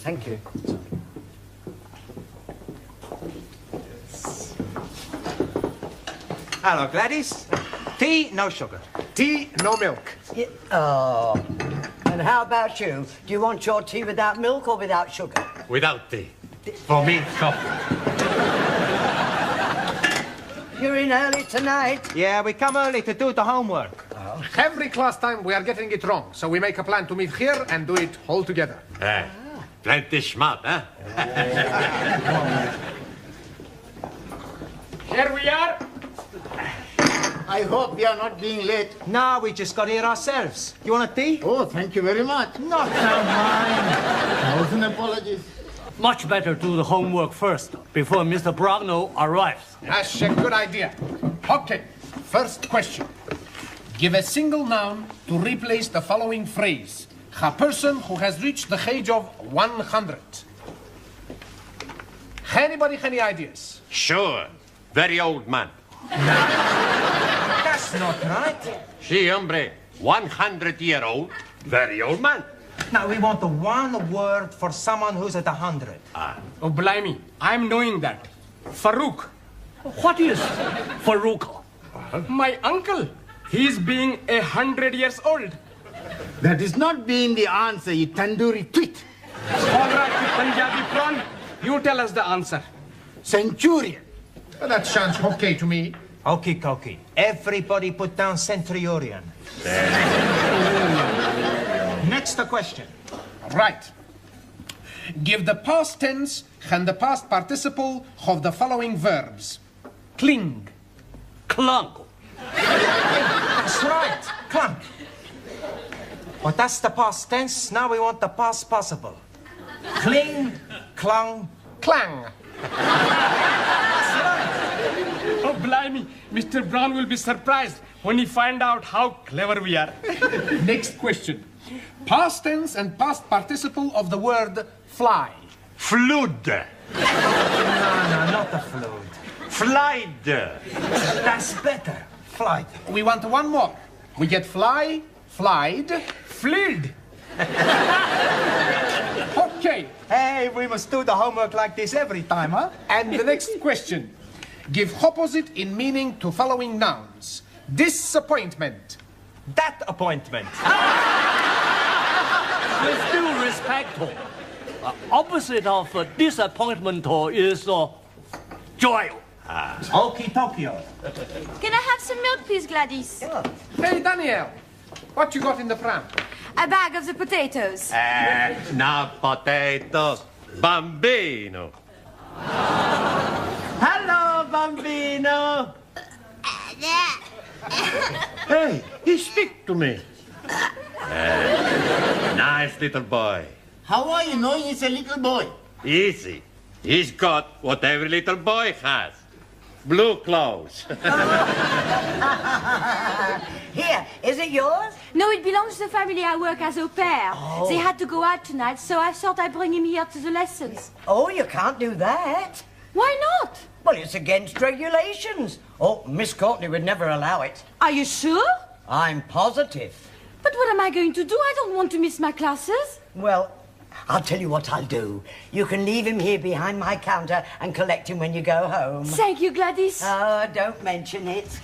Thank you. Hello, Gladys. Tea, no sugar. Tea, no milk. Oh. And how about you? Do you want your tea without milk or without sugar? Without tea. For me, coffee. You're in early tonight. Yeah, we come early to do the homework. Every class time we are getting it wrong, so we make a plan to meet here and do it all together. Plenty smart, huh? Here we are. I hope we are not being late. No, we just got here ourselves. You want a tea? Oh, thank you very much. Not so mine. Thousand apologies. Much better do the homework first, before Mr. Brownell arrives. That's a good idea. Okay, first question. Give a single noun to replace the following phrase. A person who has reached the age of 100. Anybody, any ideas? Sure. Very old man. That's not right. Si, hombre. 100-year-old. Very old man. Now, we want the one word for someone who's at 100. Oh, blimey. I'm knowing that. Farouk. What is Farouk? My uncle. He's being 100 years old. That is not being the answer, you tandoori twit. All right, Punjabi prawn. You tell us the answer. Centurion. That sounds okay to me. Okie dokie. Everybody put down centurion. Next question. Right. Give the past tense and the past participle of the following verbs. Cling. Clunk. That's right. Clunk. But that's the past tense. Now we want the past possible. Cling, clung. Clang. Oh, blimey. Mr. Brown will be surprised when he find out how clever we are. Next question. Past tense and past participle of the word fly. Flood. No, not the flood. Flied. That's better. Flight. We want one more. We get fly, flied, fleed. Okay. Hey, we must do the homework like this every time, huh? And the next question. Give opposite in meaning to following nouns. Disappointment. That appointment. With due respect, opposite of disappointment is joy. Okie Tokyo. Can I have some milk, please, Gladys? Hey, Danielle. What you got in the pram? A bag of the potatoes. Not potatoes. Bambino. Hello, Bambino. Hey, he speak to me. Nice little boy. How are you knowing he's a little boy? Easy. He's got what every little boy has. Blue clothes. Here, is it yours? No, it belongs to the family I work as au pair. Oh. They had to go out tonight, so I thought I'd bring him here to the lessons. Oh, you can't do that. Why not? Well, it's against regulations. Oh, Miss Courtney would never allow it. Are you sure? I'm positive. But what am I going to do? I don't want to miss my classes. Well, I'll tell you what I'll do. You can leave him here behind my counter and collect him when you go home. Thank you, Gladys. Oh, don't mention it.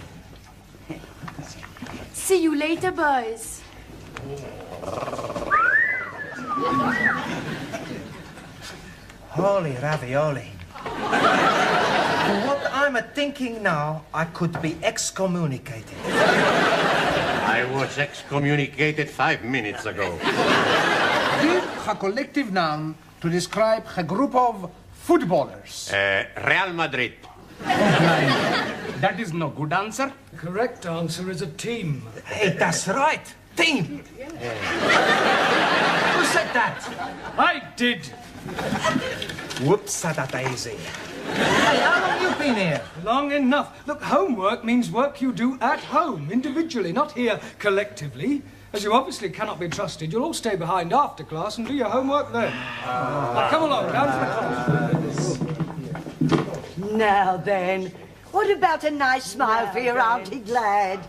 See you later, boys. Holy ravioli. For what I'm thinking now, I could be excommunicated. I was excommunicated 5 minutes ago. Give a collective noun to describe a group of footballers. Real Madrid. That is no good answer. Correct answer is a team. Hey, that's right. Team. Who said that? I did. Whoops, a daisy. Hey, how long you been here? Long enough. Look, homework means work you do at home, individually, not here collectively. As you obviously cannot be trusted, you'll all stay behind after class and do your homework then. Now, come along, down to the class. Now then, what about a nice smile for your Auntie Glad?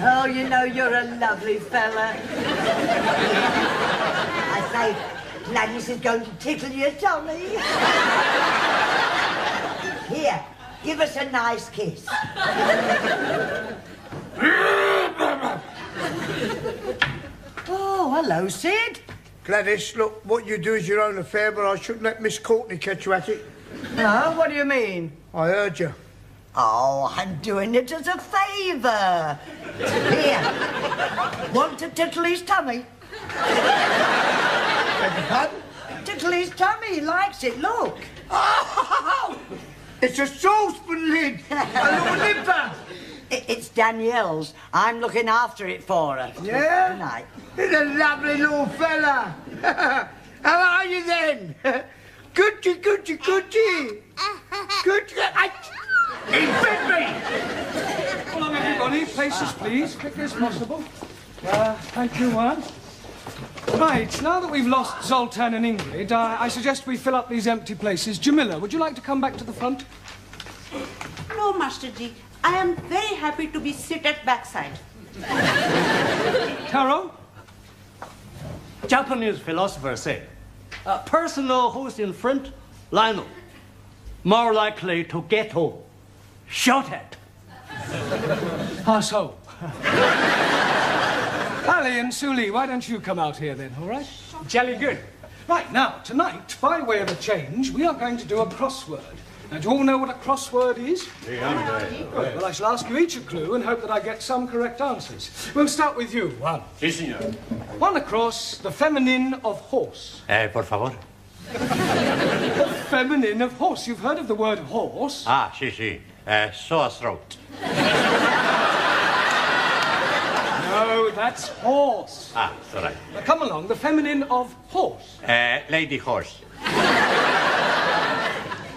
Oh, you know, you're a lovely fella. I say, Gladys is going to tickle your tummy. Here, give us a nice kiss. Oh, hello, Sid. Gladys, look, what you do is your own affair, but I shouldn't let Miss Courtney catch you at it. No, what do you mean? I heard you. Oh, I'm doing it as a favour. Here, want to tickle his tummy? Beg your pardon? Tickle his tummy, he likes it, look. Oh, it's a saucepan lid. A little nipper. It's Danielle's. I'm looking after it for her. Yeah? Tonight. He's a lovely little fella. How are you then? Gucci, Gucci, Gucci. Gucci. He bit me. Come on, everybody. Places, please. Quickly as possible. Thank you, Juan. Right, now that we've lost Zoltan and Ingrid, I suggest we fill up these empty places. Jamila, would you like to come back to the front? No, Master G. I am very happy to be seated backside. Taro? Japanese philosophers say, a person who's in front, Lionel, more likely to get home. Shout at. So. Ali and Suli, why don't you come out here then, all right? Jolly good. Right, now, tonight, by way of a change, we are going to do a crossword. Now, do you all know what a crossword is? Good. Well, I shall ask you each a clue and hope that I get some correct answers. We'll start with you, Juan. Sí, señor. One across, the feminine of horse. Por favor. Feminine of horse. You've heard of the word horse? Ah, sí, sí. Sore throat. No, that's horse. Ah, it's all right. Now, come along, the feminine of horse. Lady horse.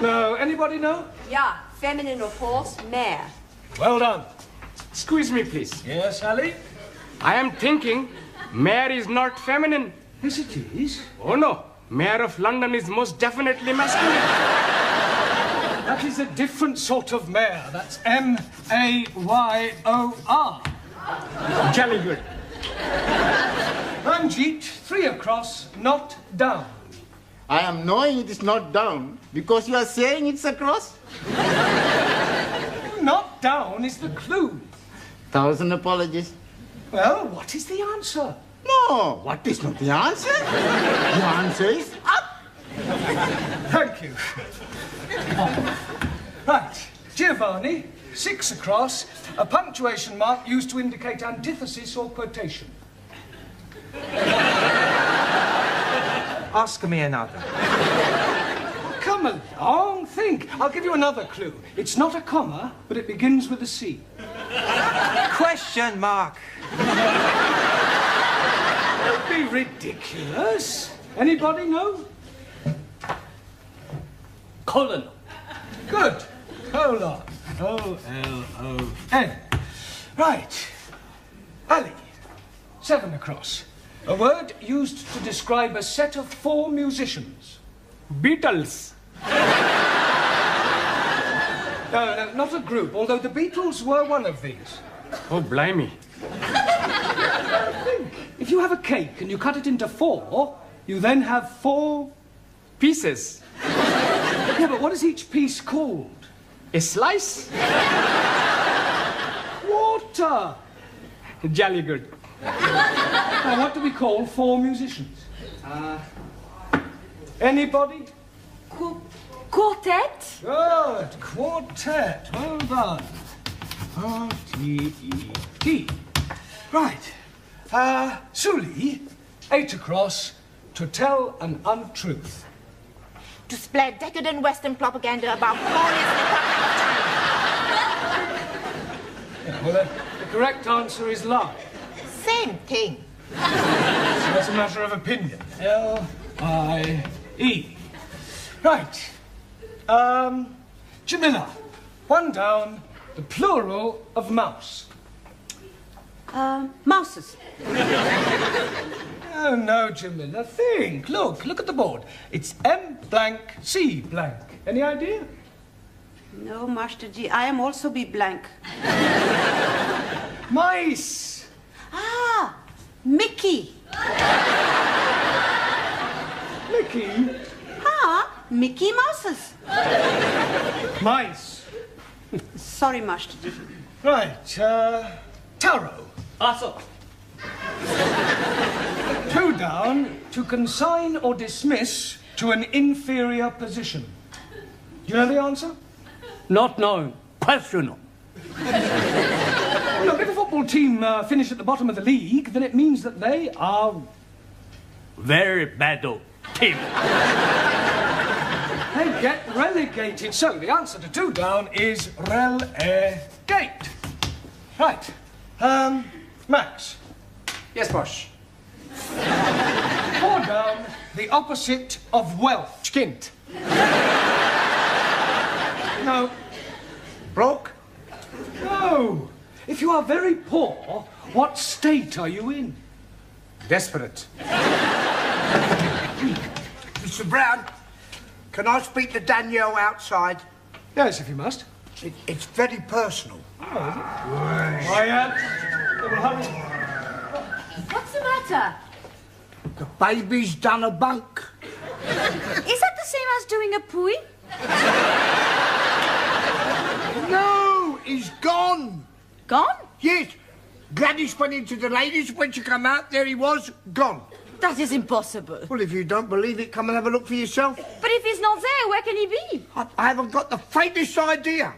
No, anybody know? Yeah, feminine of horse, mare. Well done. Excuse me, please. Yes, Ali? I am thinking mayor is not feminine. Yes, it is. Oh, no. Mayor of London is most definitely masculine. That is a different sort of mare. That's M-A-Y-O-R. Jolly good. Ranjit, 3 across, not down. I am knowing it is not down because you are saying it's across. Not down is the clue. 1,000 apologies. Well, what is the answer? No, what is not the answer? The answer is up. Thank you. Right, Giovanni, 6 across, a punctuation mark used to indicate antithesis or quotation. Ask me another. Come along, think. I'll give you another clue. It's not a comma, but it begins with a C. Question mark. Don't be ridiculous. Anybody know? Colon. Good. Colon. O-L-O-N. Right. Ali, 7 across. A word used to describe a set of 4 musicians. Beatles. No, not a group, although the Beatles were one of these. Oh, blimey. If you have a cake and you cut it into 4, you then have 4... Pieces. Yeah, but what is each piece called? A slice. Water. Jolly good. Now, what do we call 4 musicians? Anybody? Quartet? Good. Quartet. Well done. R-T-E-T. Right. Suli, 8 across, to tell an untruth. To spread decadent Western propaganda about communism and Well, the correct answer is lie. same thing. So that's a matter of opinion. L-I-E. Right. Jamila, 1 down, the plural of mouse. Mouses. Oh, no, Jamila, think. Look at the board. It's M blank C blank. Any idea? No, Master G. I am also be blank. Mice. Ah, Mickey. Sorry, Master Ji. Right, Taro. Also, 2 down, to consign or dismiss to an inferior position. Do you know the answer? not knowing. Questionable. Look, if a football team finish at the bottom of the league, then it means that they are... Very bad team. They get relegated. So the answer to 2 down is relegate. Right. Max. Yes, boss. 4 down, the opposite of wealth. Skint. No. Broke. No. If you are very poor, what state are you in? Desperate. Mr. Brown, can I speak to Danielle outside? Yes, if you must. It's very personal. Quiet. What's the matter? The baby's done a bunk. Is that the same as doing a pooey? No, he's gone. Gone? Yes. Gladys went into the ladies. When she come out, there he was, gone. That is impossible. Well, if you don't believe it, come and have a look for yourself. But if he's not there, where can he be? I haven't got the faintest idea.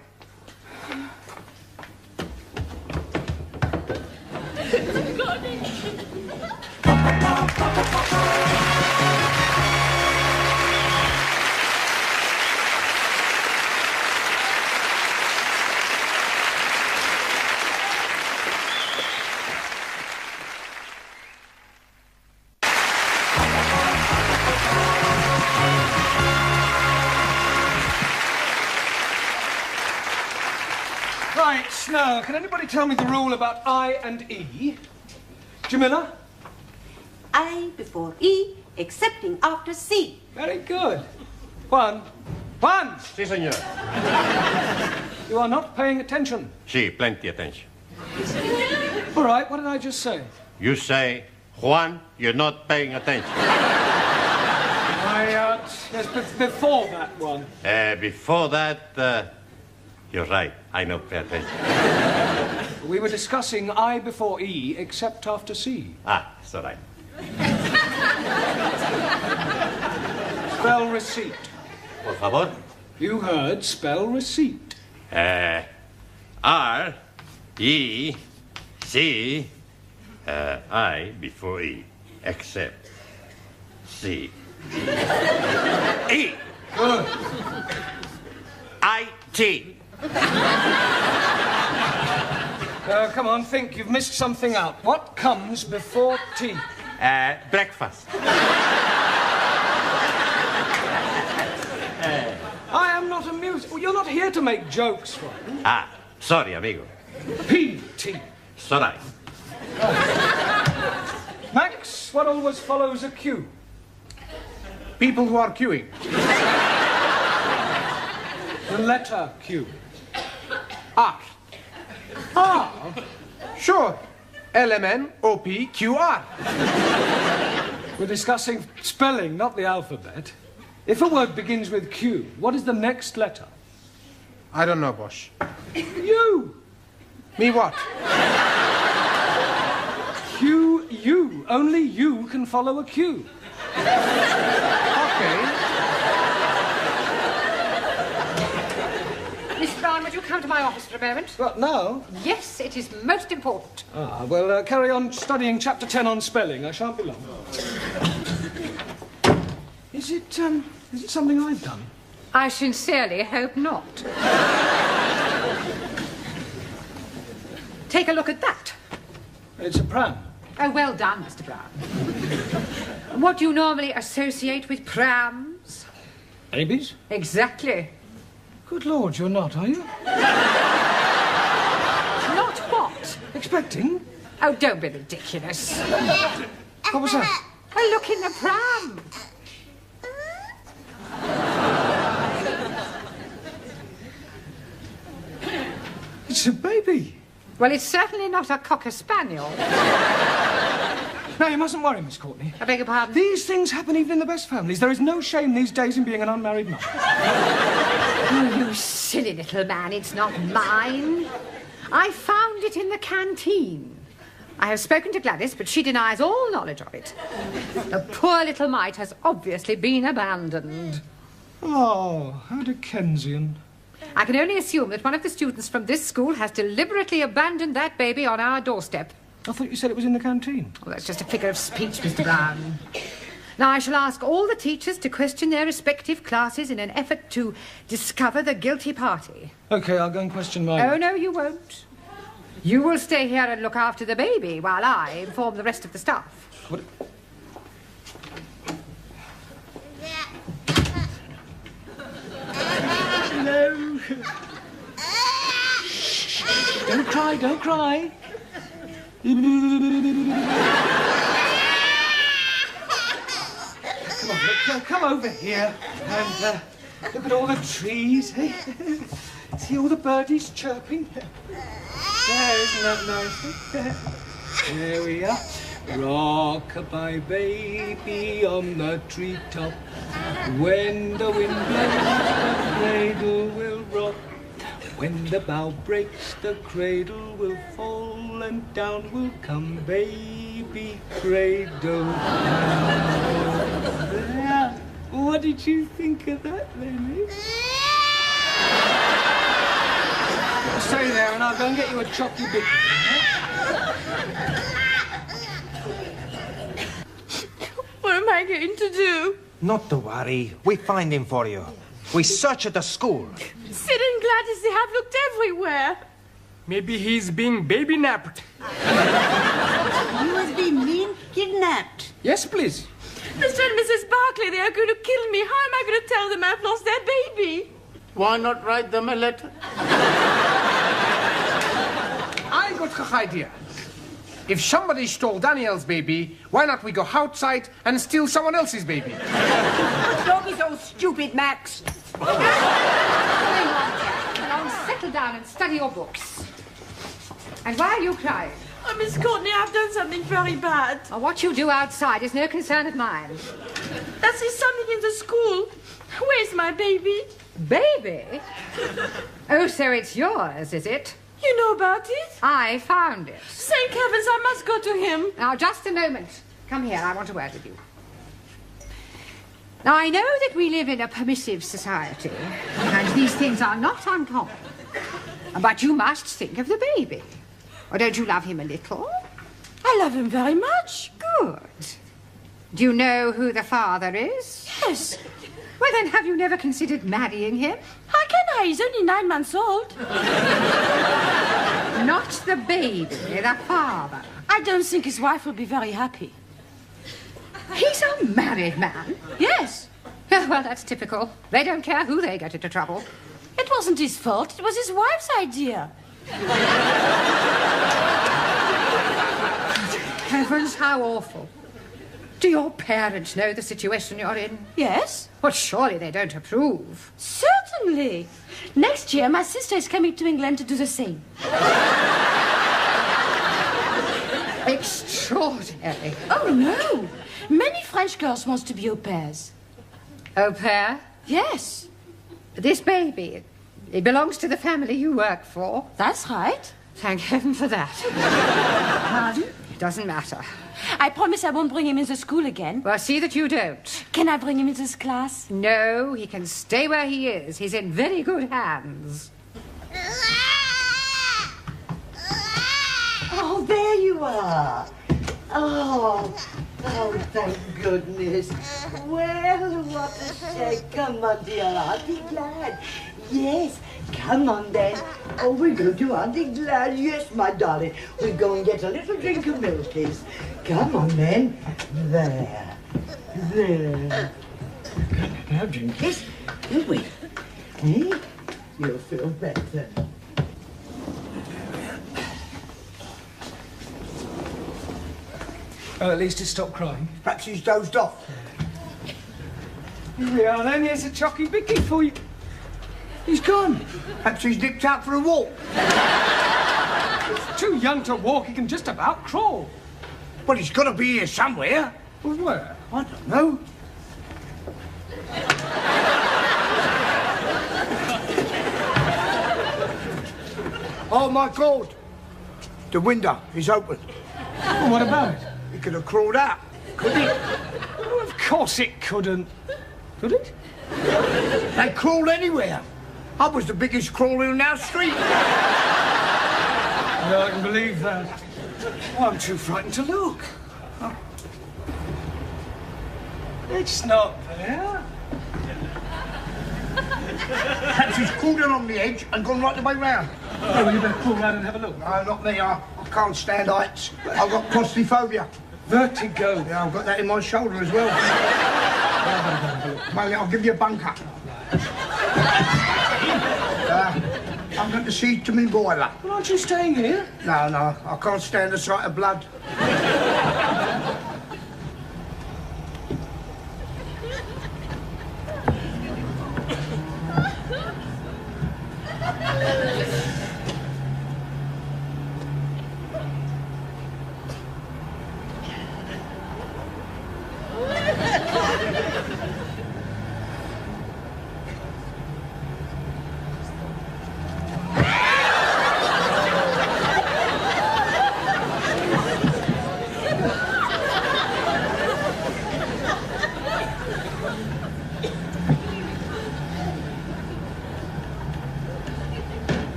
Right, now, can anybody tell me the rule about I and E? Jamila? I before E, excepting after C. Very good. Juan. Juan! Si, senor. You are not paying attention. Si, plenty attention. All right, what did I just say? You say, Juan, you're not paying attention. Yes, before that one. Before that, you're right. I know pay attention. We were discussing I before E, except after C. Ah, it's all right. Spell receipt. Por favor. You heard spell receipt. R, E, C, I before E, except C. E. Good. I-T. Come on, think. You've missed something out. What comes before tea? Breakfast. I am not amused. Well, you're not here to make jokes, for me. Ah, sorry, amigo. P.T. It's all right. Max, what always follows a Q? People who are queuing. The letter Q. R. R. Sure. LMNOPQR. We're discussing spelling, not the alphabet. If a word begins with Q, what is the next letter? I don't know, boss. U. Me what? Q, U. Only you can follow a Q. Okay. Miss Brown, would you come to my office for a moment? What, now? Yes, it is most important. Ah, well, carry on studying chapter 10 on spelling. I shan't be long. Is it something I've done? I sincerely hope not. Take a look at that. It's a pram. Oh, well done, Mr. Brown. What do you normally associate with prams? Babies? Exactly. Good Lord, you're not, are you? Not what? Expecting? Oh, don't be ridiculous. What was that? A look in the pram. It's a baby. Well, it's certainly not a cocker spaniel. No, No, you mustn't worry, Miss Courtney. I beg your pardon? These things happen even in the best families. There is no shame these days in being an unmarried man. Oh, you silly little man, it's not mine. I found it in the canteen. I have spoken to Gladys, but she denies all knowledge of it. The poor little mite has obviously been abandoned. Oh, how Dickensian. I can only assume that one of the students from this school has deliberately abandoned that baby on our doorstep. I thought you said it was in the canteen. Oh, that's just a figure of speech, Mr. Brown. Now, I shall ask all the teachers to question their respective classes in an effort to discover the guilty party. OK, I'll go and question mine. Oh, no, you won't. You will stay here and look after the baby while I inform the rest of the staff. What? No. Don't cry, don't cry. Come on, look, come over here and look at all the trees. Eh? See all the birdies chirping? There, isn't that nice? There we are. Rock-a-bye baby on the treetop. When the wind blows, the cradle will rock. When the bough breaks, the cradle will fall, and down will come baby cradle. There. What did you think of that, Lenny? Stay there and I'll go and get you a choppy bit. What am I going to do? Not to worry. We find him for you. We search at the school. Sid and Gladys, they have looked everywhere. Maybe he's being baby napped. You must be mean kidnapped. Yes, please. Mr. and Mrs. Barclay, they are going to kill me. How am I going to tell them I've lost their baby? Why not write them a letter? I got an idea. If somebody stole Daniel's baby, why not we go outside and steal someone else's baby? Don't be so stupid, Max. Come on, settle down and study your books. And why are you crying? Oh, Miss Courtney, I've done something very bad. Oh, what you do outside is no concern of mine. That is something in the school. Where's my baby? Baby? Oh, so it's yours, is it? You know about it? I found it. Thank heavens, I must go to him. Now, just a moment. Come here, I want a word with you. Now, I know that we live in a permissive society, and these things are not uncommon. But you must think of the baby. Or don't you love him a little? I love him very much. Good. Do you know who the father is? Yes. Well, then, have you never considered marrying him? How can I? He's only 9 months old. Not the baby, the father. I don't think his wife will be very happy. He's a married man? Yes. Oh, well, that's typical. They don't care who they get into trouble. It wasn't his fault. It was his wife's idea. Heavens, how awful. Do your parents know the situation you're in? Yes. Well, surely they don't approve. Certainly. Next year, my sister is coming to England to do the same. Extraordinary. Oh, no. Many French girls want to be au pairs. Au pair? Yes. This baby, it belongs to the family you work for? That's right. Thank heaven for that. Pardon? It doesn't matter. I promise I won't bring him into school again. Well, see that you don't. Can I bring him into this class? No, he can stay where he is. He's in very good hands. Oh, there you are. Oh, thank goodness. Well, what a shame. Come on, dear Auntie Glad. Yes, come on then. Oh, we're going to Auntie Glad. Yes, my darling. We're going to get a little drink of milkies. Come on then. There. Now, Jinkies. You wait. Eh? You'll feel better. Oh, at least he stopped crying. Perhaps he's dozed off. Here we are then. Here's a chocky bicky for you. He's gone. Perhaps he's nipped out for a walk. He's too young to walk. He can just about crawl. Well, he's got to be here somewhere. Well, where? I don't know. Oh, my God. The window is open. Well, what about it? He could have crawled out, couldn't he? Well, of course it couldn't. Could it? They crawl anywhere. I was the biggest crawler in our street. No, I can believe that. Oh, I'm too frightened to look. Oh. It's not there. Perhaps he's crawled along the edge and gone right the way round. Oh, well, you better crawl round and have a look. No, not me. I can't stand heights. I've got claustrophobia. Vertigo. Yeah, I've got that in my shoulder as well. Well, I'll give you a bunker. I'm going to see to me boiler. Well, aren't you staying here? No, I can't stand the sight of blood.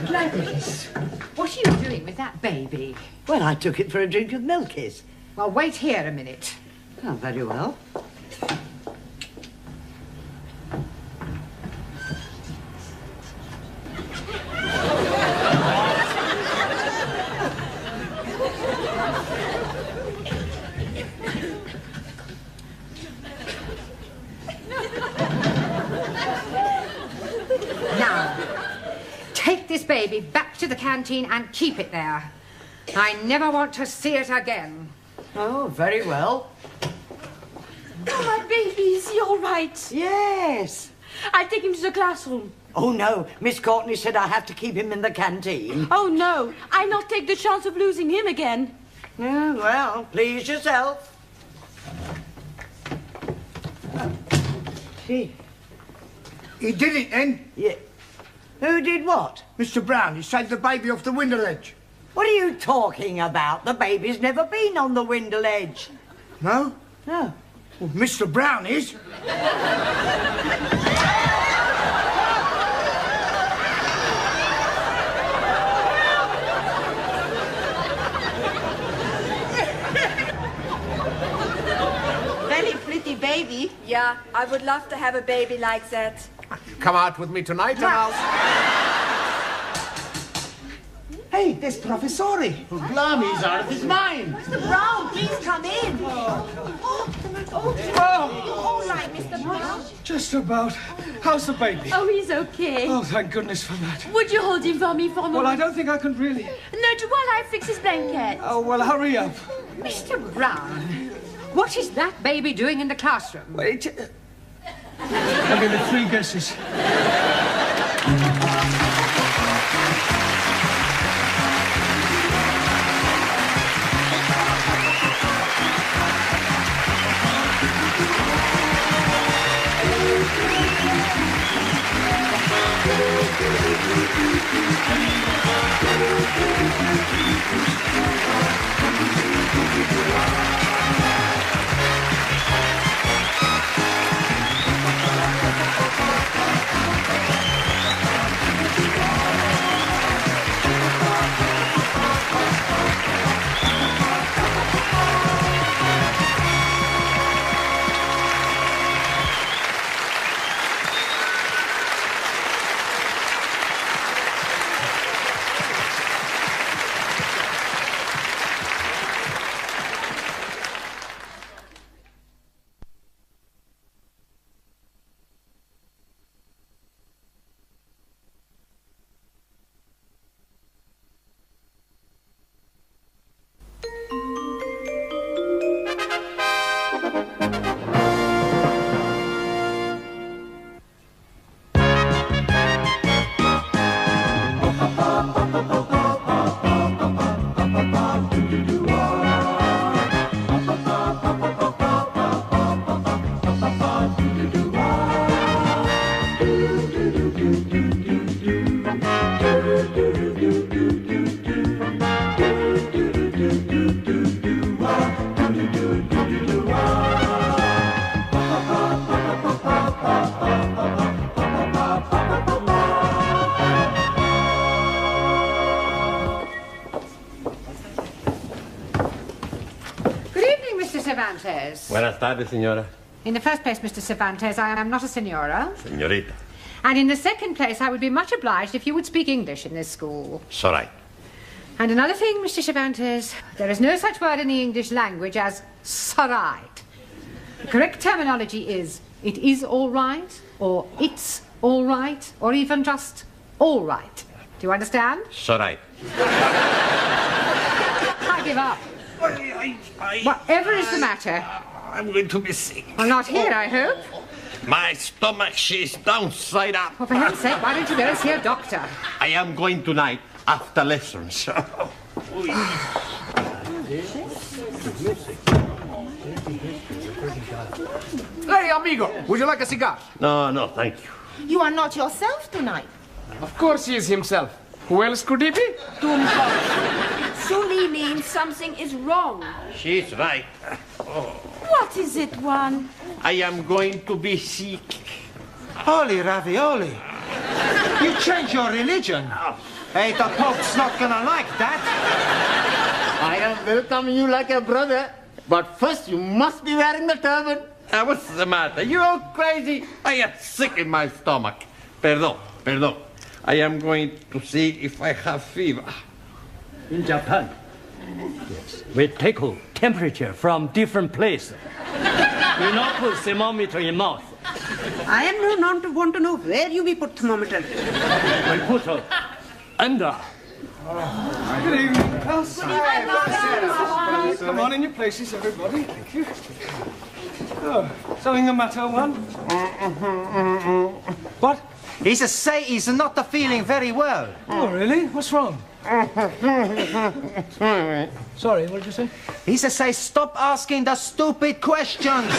Gladys, what are you doing with that baby? Well, I took it for a drink of milkies. Well, wait here a minute. Oh, very well. Now, take this baby back to the canteen and keep it there. I never want to see it again. Oh, very well. Oh, my baby, is he all right? Yes. I'll take him to the classroom. Oh, no. Miss Courtney said I have to keep him in the canteen. Oh, no. I'll not take the chance of losing him again. Yeah, well, please yourself. Gee. He did it then. Yeah. Who did what? Mr. Brown, he saved the baby off the window ledge. What are you talking about? The baby's never been on the window ledge. No? No. Well, Mr. Brown is. Very pretty baby. Yeah, I would love to have a baby like that. Come out with me tonight, and I'll... Hey, there's Professore. Blimey, he's out of his mind. Mr. Brown, please come in. All right, Mr. Brown. Just about. How's the baby? Oh, he's okay. Oh, thank goodness for that. Would you hold him for me for a moment? Well, I don't think I can really. Not while I fix his blanket. Oh, well, hurry up. Mr. Brown, what is that baby doing in the classroom? Wait. I'll give it 3 guesses. Cervantes. Buenas tardes, señora. In the first place, Mr. Cervantes, I am not a senora. Señorita. And in the second place, I would be much obliged if you would speak English in this school. It's all right. And another thing, Mr. Cervantes, there is no such word in the English language as "sorright." The correct terminology is "it is all right," or "it's all right," or even just "all right." Do you understand? It's all right. I give up. Whatever is the matter? I'm going to be sick. Well, not here, I hope. My stomach, she's downside up. Well, for heaven's sake, why don't you go and see a doctor? I am going tonight after lessons. Hey, amigo, would you like a cigar? No, thank you. You are not yourself tonight. Of course he is himself. Who else could he be? Suli means something is wrong. She's right. What is it, Juan? I am going to be sick. Holy ravioli. You change your religion. Hey, the Pope's not gonna like that. I am welcoming you like a brother, but first you must be wearing the turban. What's the matter? You all crazy? I am sick in my stomach. Perdón. I am going to see if I have fever. In Japan, yes, we take temperature from different places. We not put thermometer in mouth. I am not want to know where you will put thermometer. We put under. Good evening, class. Come on in your places, everybody. Thank you. Oh, something the matter, one? What? He's he's not feeling very well. Oh, really? What's wrong? Sorry, what did you say? He say, stop asking the stupid questions.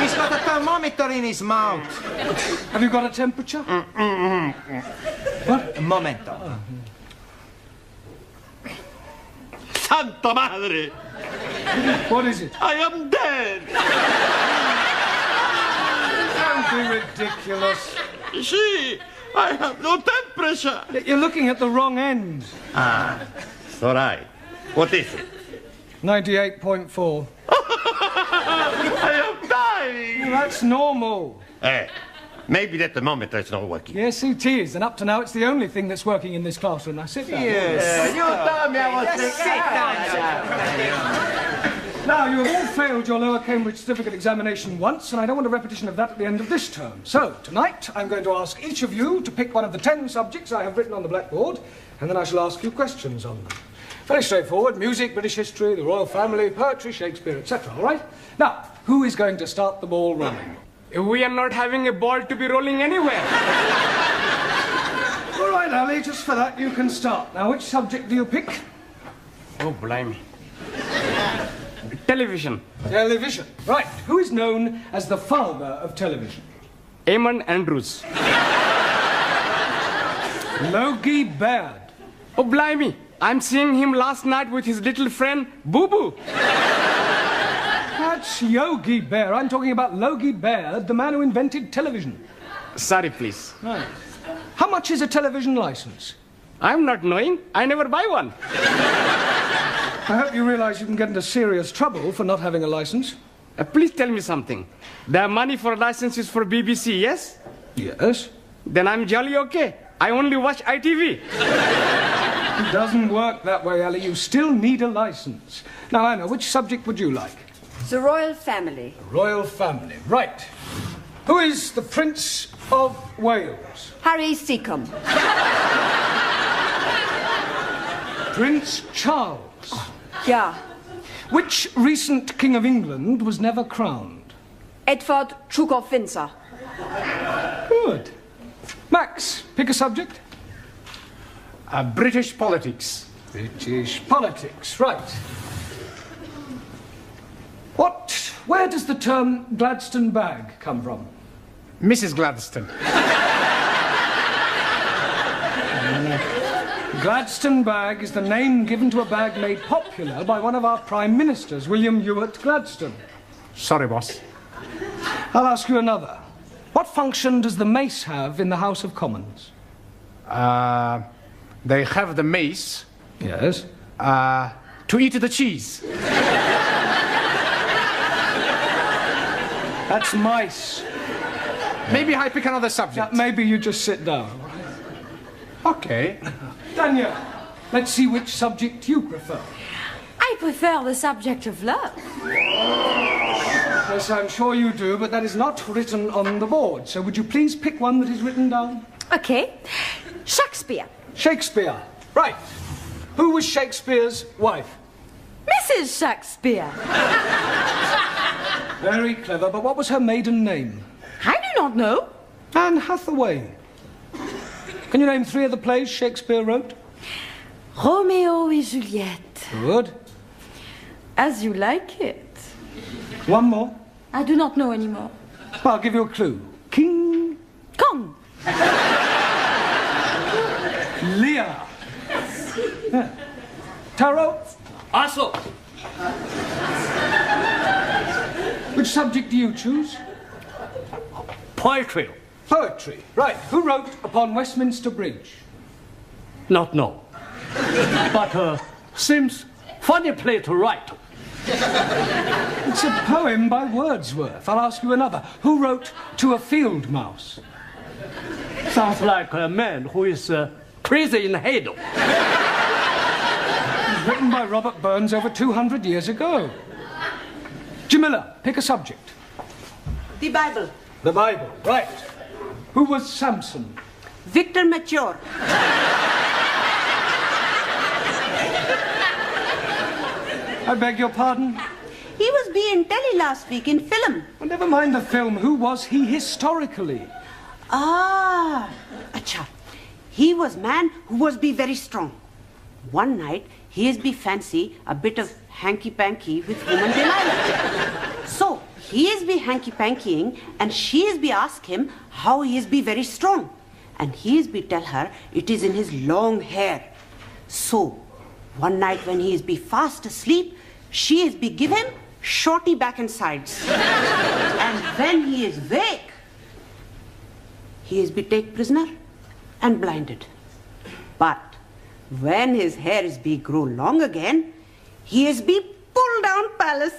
He's got a thermometer in his mouth. Have you got a temperature? What? A momento. Santa Madre! What is it? I am dead! Don't be ridiculous. See, I have no temperature. You're looking at the wrong end. It's all right. What is it? 98.4. I am dying. That's normal. Hey, maybe the thermometer is not working. Yes, it is. And up to now, it's the only thing that's working in this classroom. Now, sit down. Yes. You told me I was sick. Now, you have all failed your lower Cambridge certificate examination once, and I don't want a repetition of that at the end of this term. So, tonight, I'm going to ask each of you to pick one of the 10 subjects I have written on the blackboard, and then I shall ask you questions on them. Very straightforward. Music, British history, the royal family, poetry, Shakespeare, etc. All right? Now, who is going to start the ball rolling? We are not having a ball to be rolling anywhere. All right, Ali, just for that, you can start. Now, which subject do you pick? Oh, blimey. Television. Television. Right. Who is known as the father of television? Eamon Andrews. Logie Baird. Oh, blimey. I'm seeing him last night with his little friend, Boo Boo. That's Yogi Bear. I'm talking about Logie Baird, the man who invented television. Sorry, please. Right. How much is a television license? I'm not knowing. I never buy one. I hope you realize you can get into serious trouble for not having a license. Please tell me something. The money for license is for BBC, yes? Yes. Then I'm jolly okay. I only watch ITV. It doesn't work that way, Ali. You still need a license. Now, Anna, which subject would you like? The royal family. The royal family. Right. Who is the Prince of Wales? Harry Seacombe. Prince Charles. Yeah. Which recent King of England was never crowned? Edward, Duke of Windsor. Good. Max, pick a subject. British politics. British politics, right. Where does the term Gladstone bag come from? Mrs. Gladstone. Gladstone bag is the name given to a bag made popular by one of our prime ministers, William Ewart Gladstone. Sorry, boss. I'll ask you another. What function does the mace have in the House of Commons? They have the mace. Yes. To eat the cheese. That's mice. Maybe I pick another subject. Maybe you just sit down. Okay. Daniel, let's see which subject you prefer. I prefer the subject of love. Yes, I'm sure you do, but that is not written on the board. So would you please pick one that is written down? Okay. Shakespeare. Shakespeare. Right. Who was Shakespeare's wife? Mrs. Shakespeare. Very clever, but what was her maiden name? I do not know. Anne Hathaway. Can you name 3 of the plays Shakespeare wrote? Romeo et Juliet. Good. As you like it. One more. I do not know anymore. Well, I'll give you a clue. King Kong. Lear. Yeah. Taro. Also, Which subject do you choose? poetry. Poetry. Right. Who wrote Upon Westminster Bridge? Not know. But seems funny play to write. It's a poem by Wordsworth. I'll ask you another. Who wrote To a Field Mouse? Sounds like a man who is crazy in the head. It was written by Robert Burns over 200 years ago. Jamila, pick a subject. The Bible. The Bible. Right. Who was Samson? Victor Mature. I beg your pardon? He was being telly last week in film. Well, never mind the film. Who was he historically? Ah, acha. He was man who was be very strong. One night, he is be fancy a bit of hanky-panky with woman Delilah. So, he is be hanky-pankying and she is be ask him how he is be very strong. And he is be tell her it is in his long hair. So, one night when he is be fast asleep, she is be give him shorty back and sides. And when he is wake, he is be take prisoner and blinded. But when his hair is be grow long again, he is be pulled down palace.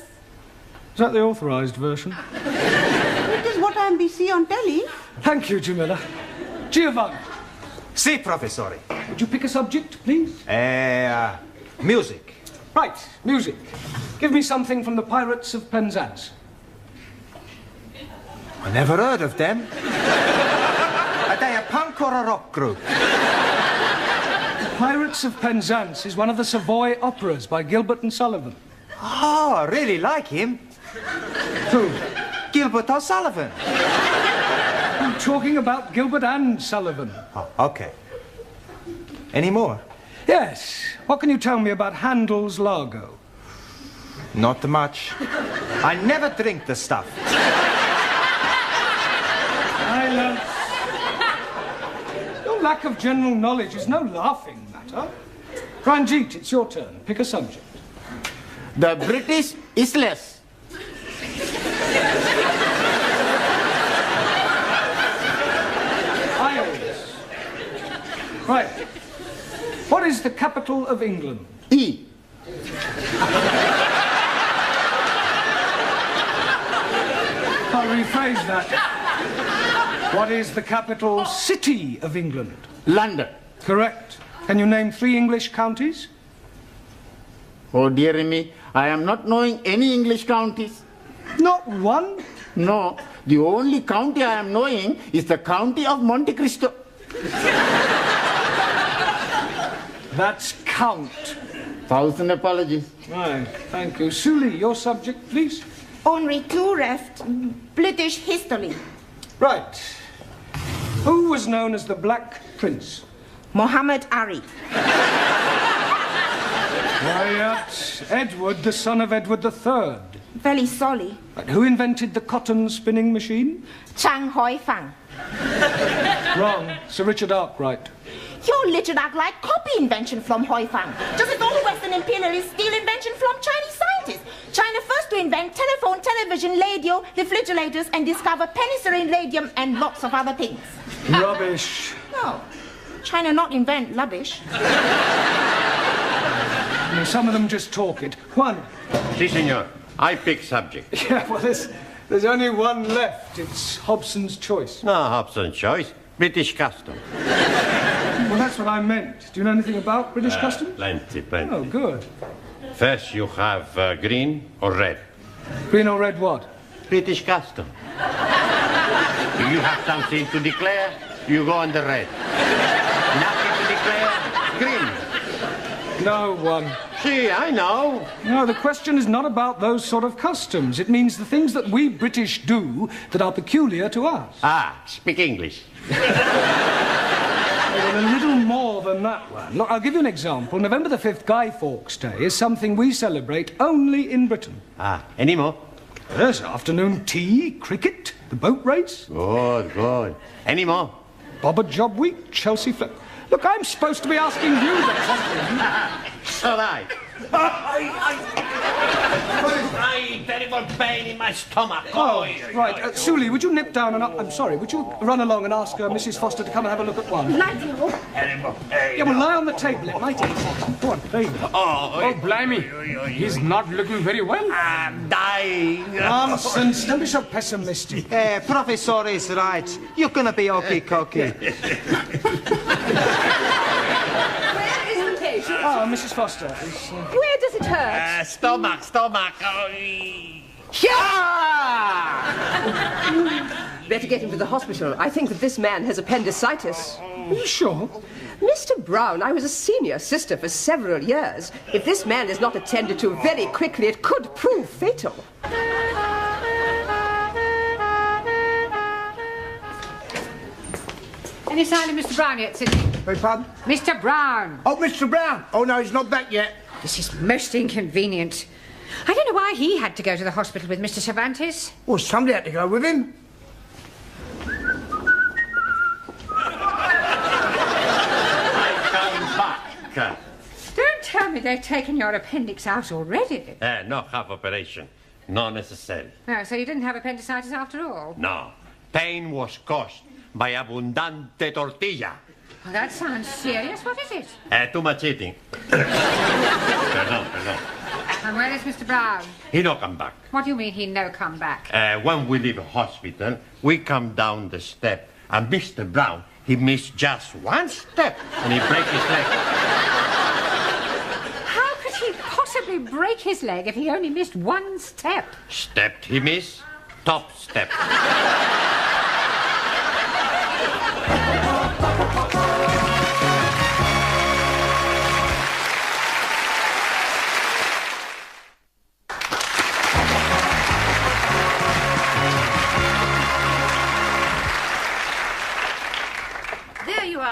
Is that the authorised version? It is what I am be see on telly. Thank you, Jamila. Giovanni, Si, professore. would you pick a subject, please? Music. Right, music. Give me something from the Pirates of Penzance. I never heard of them. Are they a punk or a rock group? Pirates of Penzance is one of the Savoy operas by Gilbert and Sullivan. Oh, I really like him. Who? Gilbert O'Sullivan. I'm talking about Gilbert and Sullivan. Oh, okay. Any more? Yes. What can you tell me about Handel's Largo? Not much. I never drink the stuff. Silence. Your lack of general knowledge is no laughing matter. Ranjit, it's your turn. Pick a subject. The British Isles. Isles. Right. What is the capital of England? E. I'll rephrase that. What is the capital city of England? London. Correct. Can you name 3 English counties? Oh dear me, I am not knowing any English counties. Not one? No, the only county I am knowing is the county of Monte Cristo. That's count. 1,000 apologies. Right, thank you. Suli, your subject, please. Only 2 left. British history. Right. Who was known as the Black Prince? Muhammad Ali. Quiet. Edward, the son of Edward III. Very sorry. Right. Who invented the cotton spinning machine? Chang Hoi Fang. Wrong. Sir Richard Arkwright. Your Richard Arkwright copy invention from Hoi Fang. Just as all the Western imperialists steal invention from Chinese scientists. China first to invent telephone, television, radio, refrigerators, and discover penicillin, radium, and lots of other things. Rubbish. No. China not invent rubbish. Some of them just talk it. Juan. Si, senor. I pick subject. Yeah, well, there's There's only one left. It's Hobson's choice. No, Hobson's choice. British custom. Well, that's what I meant. Do you know anything about British customs? Plenty. Oh, good. First you have green or red. Green or red what? British custom. If you have something to declare, you go on the red. Nothing to declare, green. No one. See, I know. No, the question is not about those sort of customs. It means the things that we British do that are peculiar to us. Ah, speak English. Well, a little more than that one. Look, I'll give you an example. November the 5th, Guy Fawkes Day, is something we celebrate only in Britain. Ah, any more? Yes, afternoon tea, cricket, the boat race. Good. Any more? Bobber Job Week, Chelsea Flip. Look, I'm supposed to be asking you the question. So I. Terrible pain in my stomach. Oh, right. Suli, would you nip down and I'm sorry, would you run along and ask Mrs. Foster to come and have a look at one? Yeah, well, lie on the table. It might eat. Go on, there you go. Oh, blimey. He's not looking very well. I'm dying. Nonsense. Don't be so pessimistic. Professor is right. You're gonna be okay. Oh, Mrs. Foster. Where does it hurt? Stomach. Better get him to the hospital. I think that this man has appendicitis. Are you sure? Mr. Brown, I was a senior sister for several years. If this man is not attended to very quickly, it could prove fatal. Any sign of Mr. Brown yet, Sidney? Beg pardon? Mr. Brown. Oh, Mr. Brown. Oh, no, he's not back yet. This is most inconvenient. I don't know why he had to go to the hospital with Mr. Cervantes. Well, somebody had to go with him. I come back. Don't tell me they've taken your appendix out already. No half operation. Not necessary. Oh, so you didn't have appendicitis after all? No. Pain was caused by abundante tortilla. Well, that sounds serious. What is it? Too much eating. Perdón. And where is Mr. Brown? He no come back. What do you mean he no come back? When we leave hospital, we come down the step, and Mr. Brown, he missed just one step, and he break his leg. How could he possibly break his leg if he only missed one step? Stepped he miss, top step.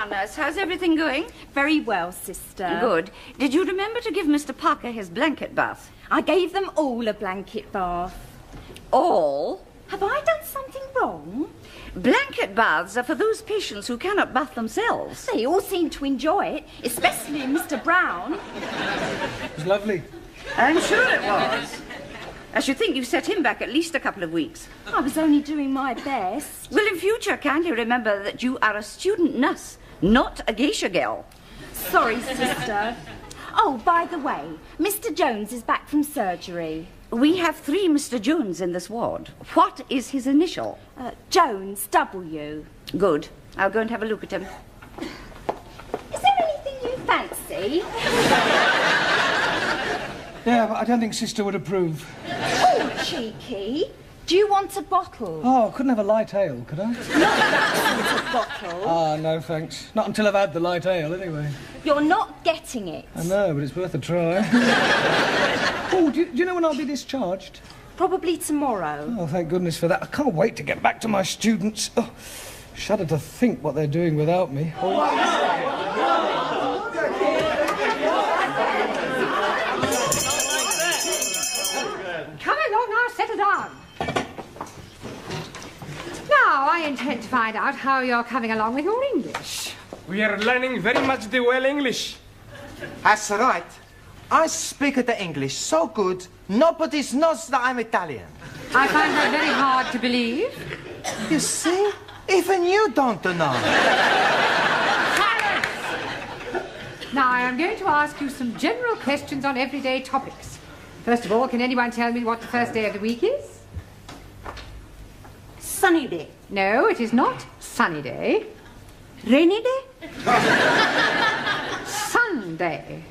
Nurse, how's everything going? Very well, sister. Good. Did you remember to give Mr. Parker his blanket bath? I gave them all a blanket bath. All? Have I done something wrong? Blanket baths are for those patients who cannot bath themselves. They all seem to enjoy it, especially Mr. Brown. It was lovely. I'm sure it was. I should think you set him back at least a couple of weeks. I was only doing my best. Well, in future, kindly remember that you are a student nurse, not a geisha girl. Sorry, sister. Oh, by the way, Mr. Jones is back from surgery. We have 3 Mr. Jones in this ward. What is his initial? Jones, W. Good. I'll go and have a look at him. Is there anything you fancy? Yeah, but I don't think Sister would approve. Oh, cheeky. Do you want a bottle? Oh, I couldn't have a light ale, could I? Not that sort of bottle. Ah, no, thanks. Not until I've had the light ale, anyway. You're not getting it. I know, but it's worth a try. Oh, do you know when I'll be discharged? Probably tomorrow. Oh, thank goodness for that. I can't wait to get back to my students. Oh, shudder to think what they're doing without me. Oh. Come along now, settle down. Now, I intend to find out how you're coming along with your English. We are learning very much the well English. That's right. I speak the English so good, nobody knows that I'm Italian. I find that very hard to believe. You see? Even you don't know. Silence! Now, I am going to ask you some general questions on everyday topics. First of all, can anyone tell me what the first day of the week is? sunny day. No, it is not sunny day. Rainy day? Sunday.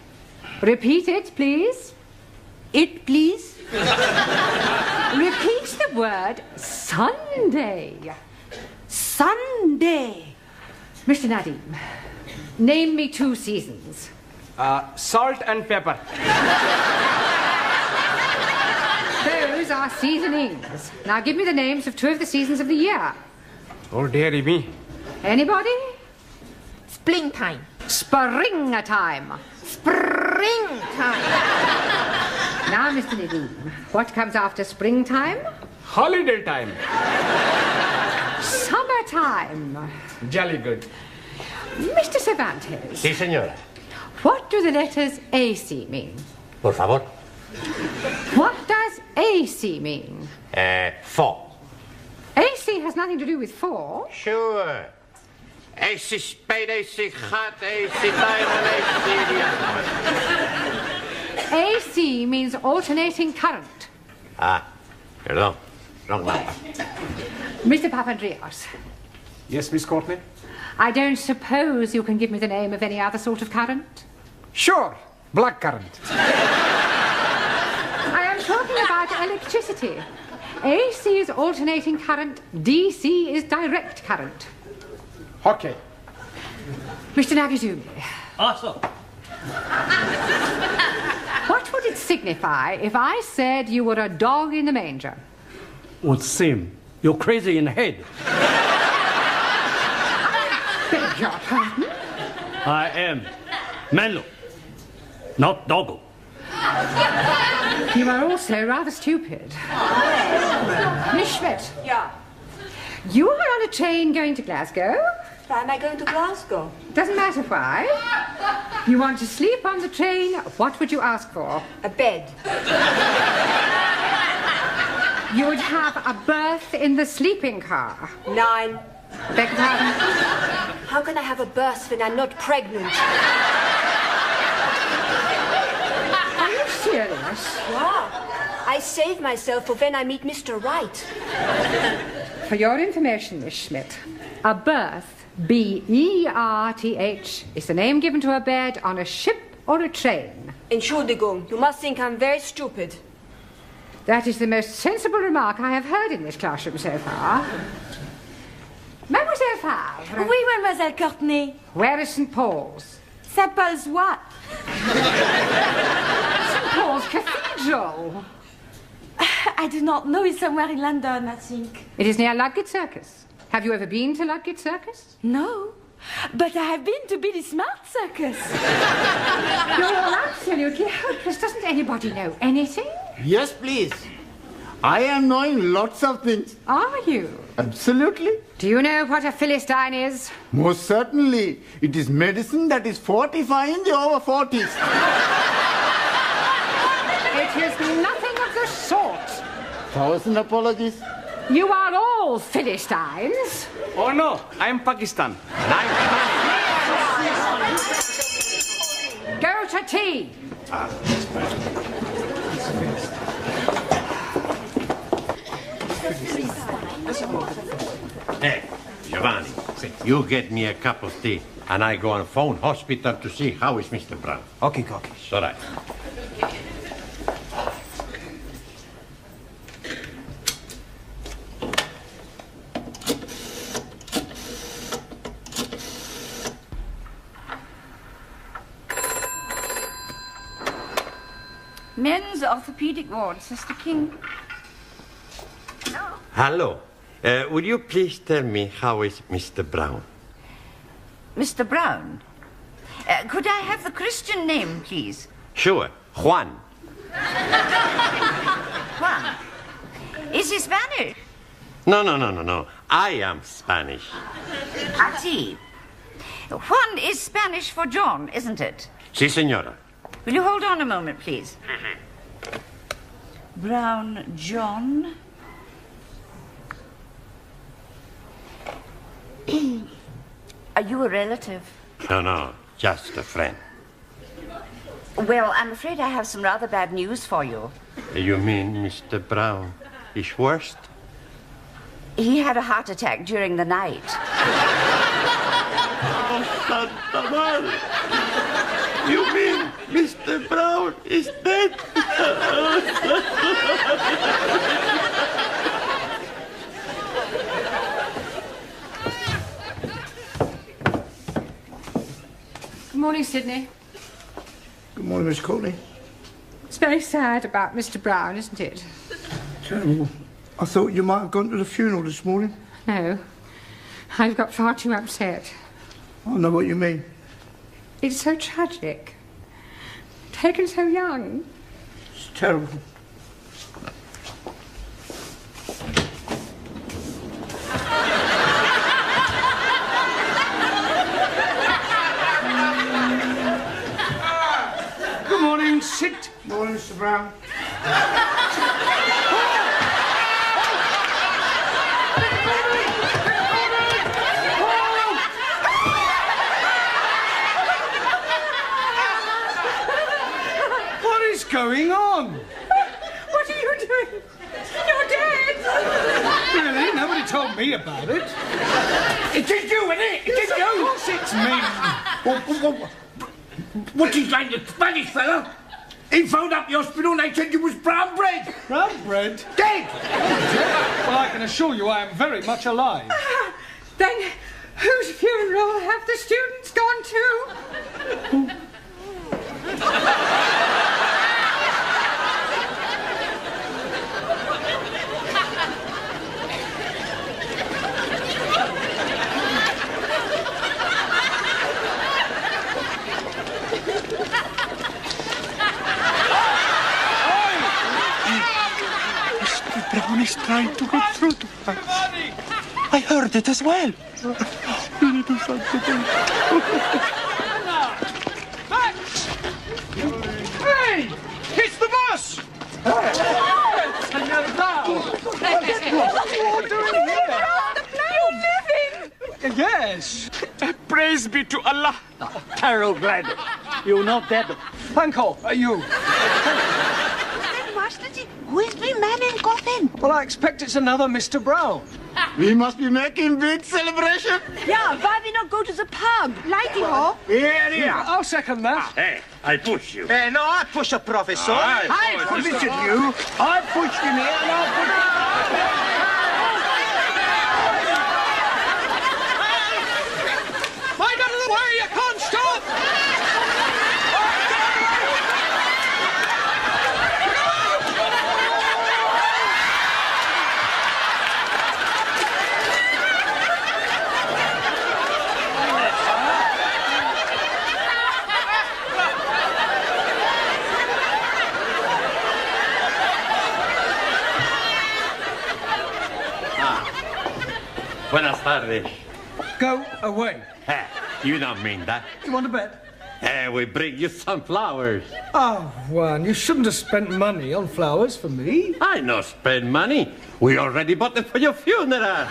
Repeat it, please. It, please. Repeat the word Sunday. Sunday. Mr. Nadim, name me 2 seasons. Salt and pepper. Those are seasonings. Now give me the names of 2 of the seasons of the year. Oh, dearie me. Anybody? Springtime. Springtime. Springtime. Now, Mr. Nadim, what comes after springtime? Holiday time. Summertime. Jolly good. Mr. Cervantes. Sí, señora. What do the letters AC mean? Por favor. What does AC mean? 4. AC has nothing to do with 4. Sure. AC spade, AC hot, AC diamond, AC... AC means alternating current. Ah, perdón. Wrong number. Mr. Papandreou. Yes, Miss Courtney? I don't suppose you can give me the name of any other sort of current? Sure. Black current. I am talking about electricity. AC is alternating current, DC is direct current. Okay. Mr. Nagazumi. Awesome. What would it signify if I said you were a dog in the manger? Would seem you're crazy in the head. Beg your pardon? I am Menlo, not Doggo. You are also rather stupid. Miss Schmidt. Yeah. You are on a train going to Glasgow? Why am I going to Glasgow? Doesn't matter why. You want to sleep on the train, what would you ask for? A bed. You would have a berth in the sleeping car. 9. Beg your pardon? How can I have a berth when I'm not pregnant? Are you serious? Wow. I save myself for when I meet Mr. Wright. For your information, Miss Schmidt, a berth, B-E-R-T-H, is the name given to a bed on a ship or a train. Entschuldigung, you must think I'm very stupid. That is the most sensible remark I have heard in this classroom so far. Mademoiselle Favre. Oui, Mademoiselle Courtney. Where is St. Paul's? St. Paul's what? St. Paul's Cathedral. I do not know. It's somewhere in London, I think. It is near Ludgate Circus. Have you ever been to Ludgate Circus? No. But I have been to Billy Smart Circus. You're all absolutely hopeless. Doesn't anybody know anything? Yes, please. I am knowing lots of things. Are you? Absolutely. Do you know what a Philistine is? Most certainly. It is medicine that is fortifying the over 40s. It is nothing of the sort. 1,000 apologies. You are all Philistines. Oh no, I'm Pakistan. And I'm Go to tea. Hey, Giovanni, you get me a cup of tea, and I go and phone hospital to see how is Mr. Brown. Okay, okay. It's all right. Men's orthopedic ward, Sister King. Hello. Will you please tell me how is Mr. Brown? Mr. Brown. Could I have the Christian name, please? Sure, Juan. Juan. Is he Spanish? No. I am Spanish. I see. Juan is Spanish for John, isn't it? Sí, señora. Will you hold on a moment, please? Brown John. Are you a relative? No, just a friend. Well, I'm afraid I have some rather bad news for you. You mean Mr. Brown is worst? He had a heart attack during the night. Oh, Santa Madre. You mean Mr. Brown is dead? Good morning, Sidney. Good morning, Miss Courtney. It's very sad about Mr. Brown, isn't it? Terrible. I thought you might have gone to the funeral this morning. No. I've got far too upset. I know what you mean. It's so tragic. Taken so young. It's terrible. Good morning, Sid. Morning, Mr. Brown. What is going on? What are you doing? You're dead! Really? Nobody told me about it. It is you, isn't it? It is you. Of course it's me. What's his name, the Spanish fella? He phoned up the hospital and they said you was brown bread. Brown bread? Dead! Well, I can assure you I am very much alive. Then whose funeral have the students gone to? Brown is trying to get through to us. I heard it as well. We need to do something. Hey! It's the bus! Senor Brown! What are you all doing here? Yes. Praise be to Allah. Terrible glad you're not dead. Panko, are you? Who is the man in coffin? Well, I expect it's another Mr. Brown. We must be making big celebration. Yeah, why we not go to the pub? Lighty ho. Here. I'll second that. Hey, I push you. Hey, no, I push a professor. I pushed you. I pushed him here and I'll put Mind out of the way, you can't stop! Buenas tardes. Go away. You don't mean that. You want to bet? We bring you some flowers. Oh, Juan, you shouldn't have spent money on flowers for me. I no spend money. We already bought them for your funeral.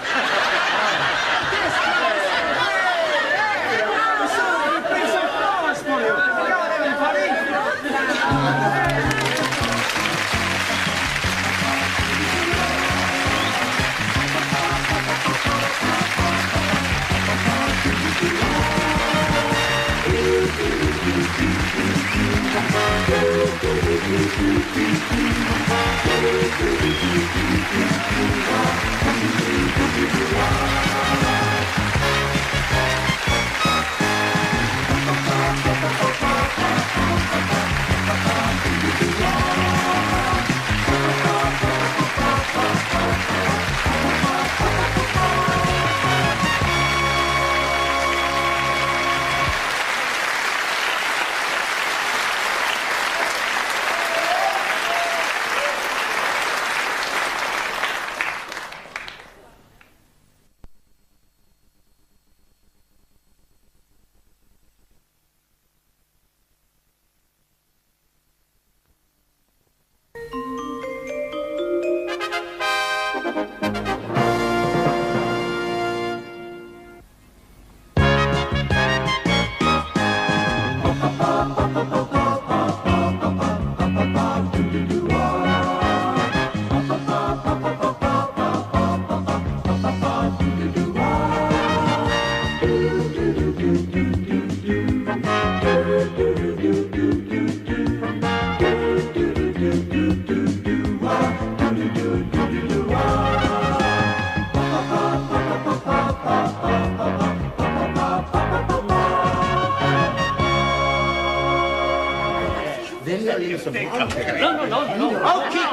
Okie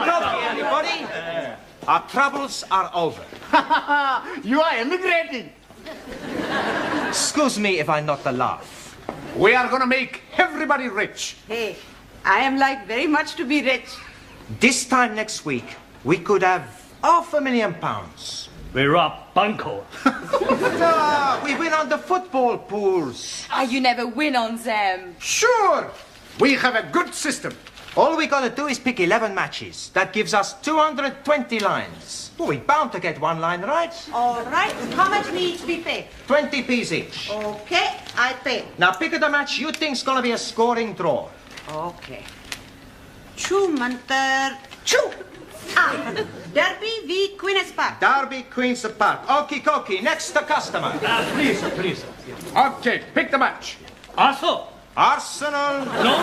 dokie, everybody. Our troubles are over. You are emigrating. Excuse me if I not the laugh. We are gonna make everybody rich. Hey, I am like very much to be rich. This time next week, we could have £500,000. We rob Bunko. We win on the football pools. You never win on them. Sure. We have a good system. All we gotta do is pick 11 matches. That gives us 220 lines. Well, we're bound to get one line right. All right. How much we each be paid? 20p each. Okay, I pay. Now pick the match you think's gonna be a scoring draw. Okay. Chu Mantar. Chu! Derby v Queen's Park. Derby, Queen's Park. Okie dokie. Next the customer. Please. Okay, pick the match. Also, Arsenal. no.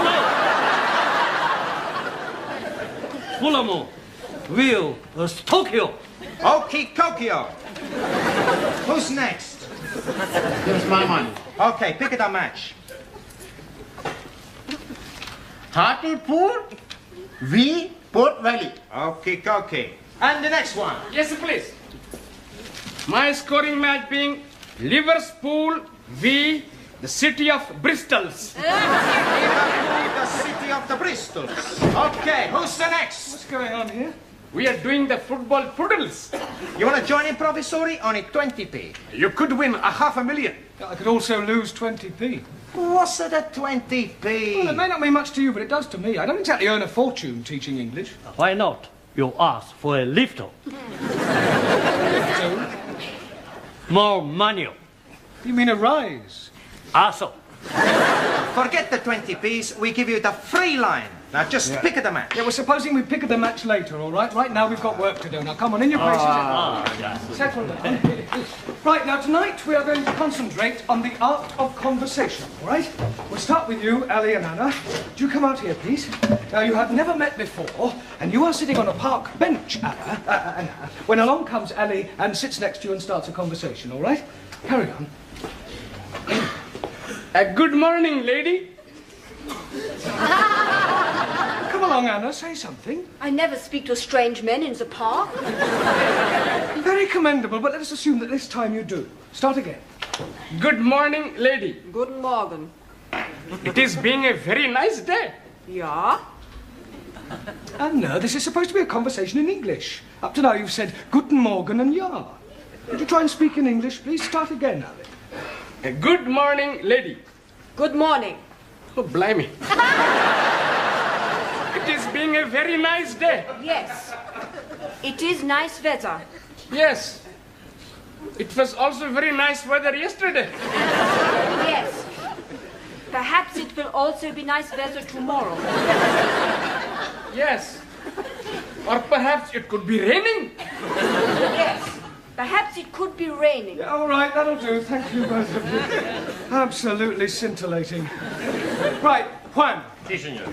Fulham, Rio, Tokyo. Okie Tokyo. Who's next? Here's my money. Okay, pick the match. Hartlepool v Port Valley. Okie dokie. And the next one. Yes, please. My scoring match being Liverpool v the city of Bristols. The city of the Bristols. Okay, who's the next? What's going on here? We are doing the football poodles. You want to join in, Professori? Only 20p. You could win $500,000. I could also lose 20p. What's the 20p? Well, it may not mean much to you, but it does to me. I don't exactly earn a fortune teaching English. Why not? You ask for a lift. More money. You mean a rise? Also. Forget the 20p's. We give you the free line. Now just pick the match. Yeah, well, supposing we pick the match later, all right? Right now we've got work to do. Now come on, in your places. Settle down. Right, now tonight we are going to concentrate on the art of conversation, all right? We'll start with you, Ali and Anna. Do you come out here, please? Now, you have never met before, and you are sitting on a park bench, Anna, when along comes Ali and sits next to you and starts a conversation, all right? Carry on. Good morning, lady. Come along, Anna, say something. I never speak to strange men in the park. Very commendable, but let us assume that this time you do. Start again. Good morning, lady. Guten Morgen. It is being a very nice day. Ja? Anna, this is supposed to be a conversation in English. Up to now you've said Guten Morgen and Ja. Would you try and speak in English, please? Start again, Ali. Good morning, lady. Good morning. Oh, blimey. It is being a very nice day. Yes. It is nice weather. Yes. It was also very nice weather yesterday. Yes. Perhaps it will also be nice weather tomorrow. Yes. Or perhaps it could be raining. Yes. Perhaps it could be raining. Yeah, all right, that'll do. Thank you, both of you. Absolutely scintillating. Right, Juan. Si, senor.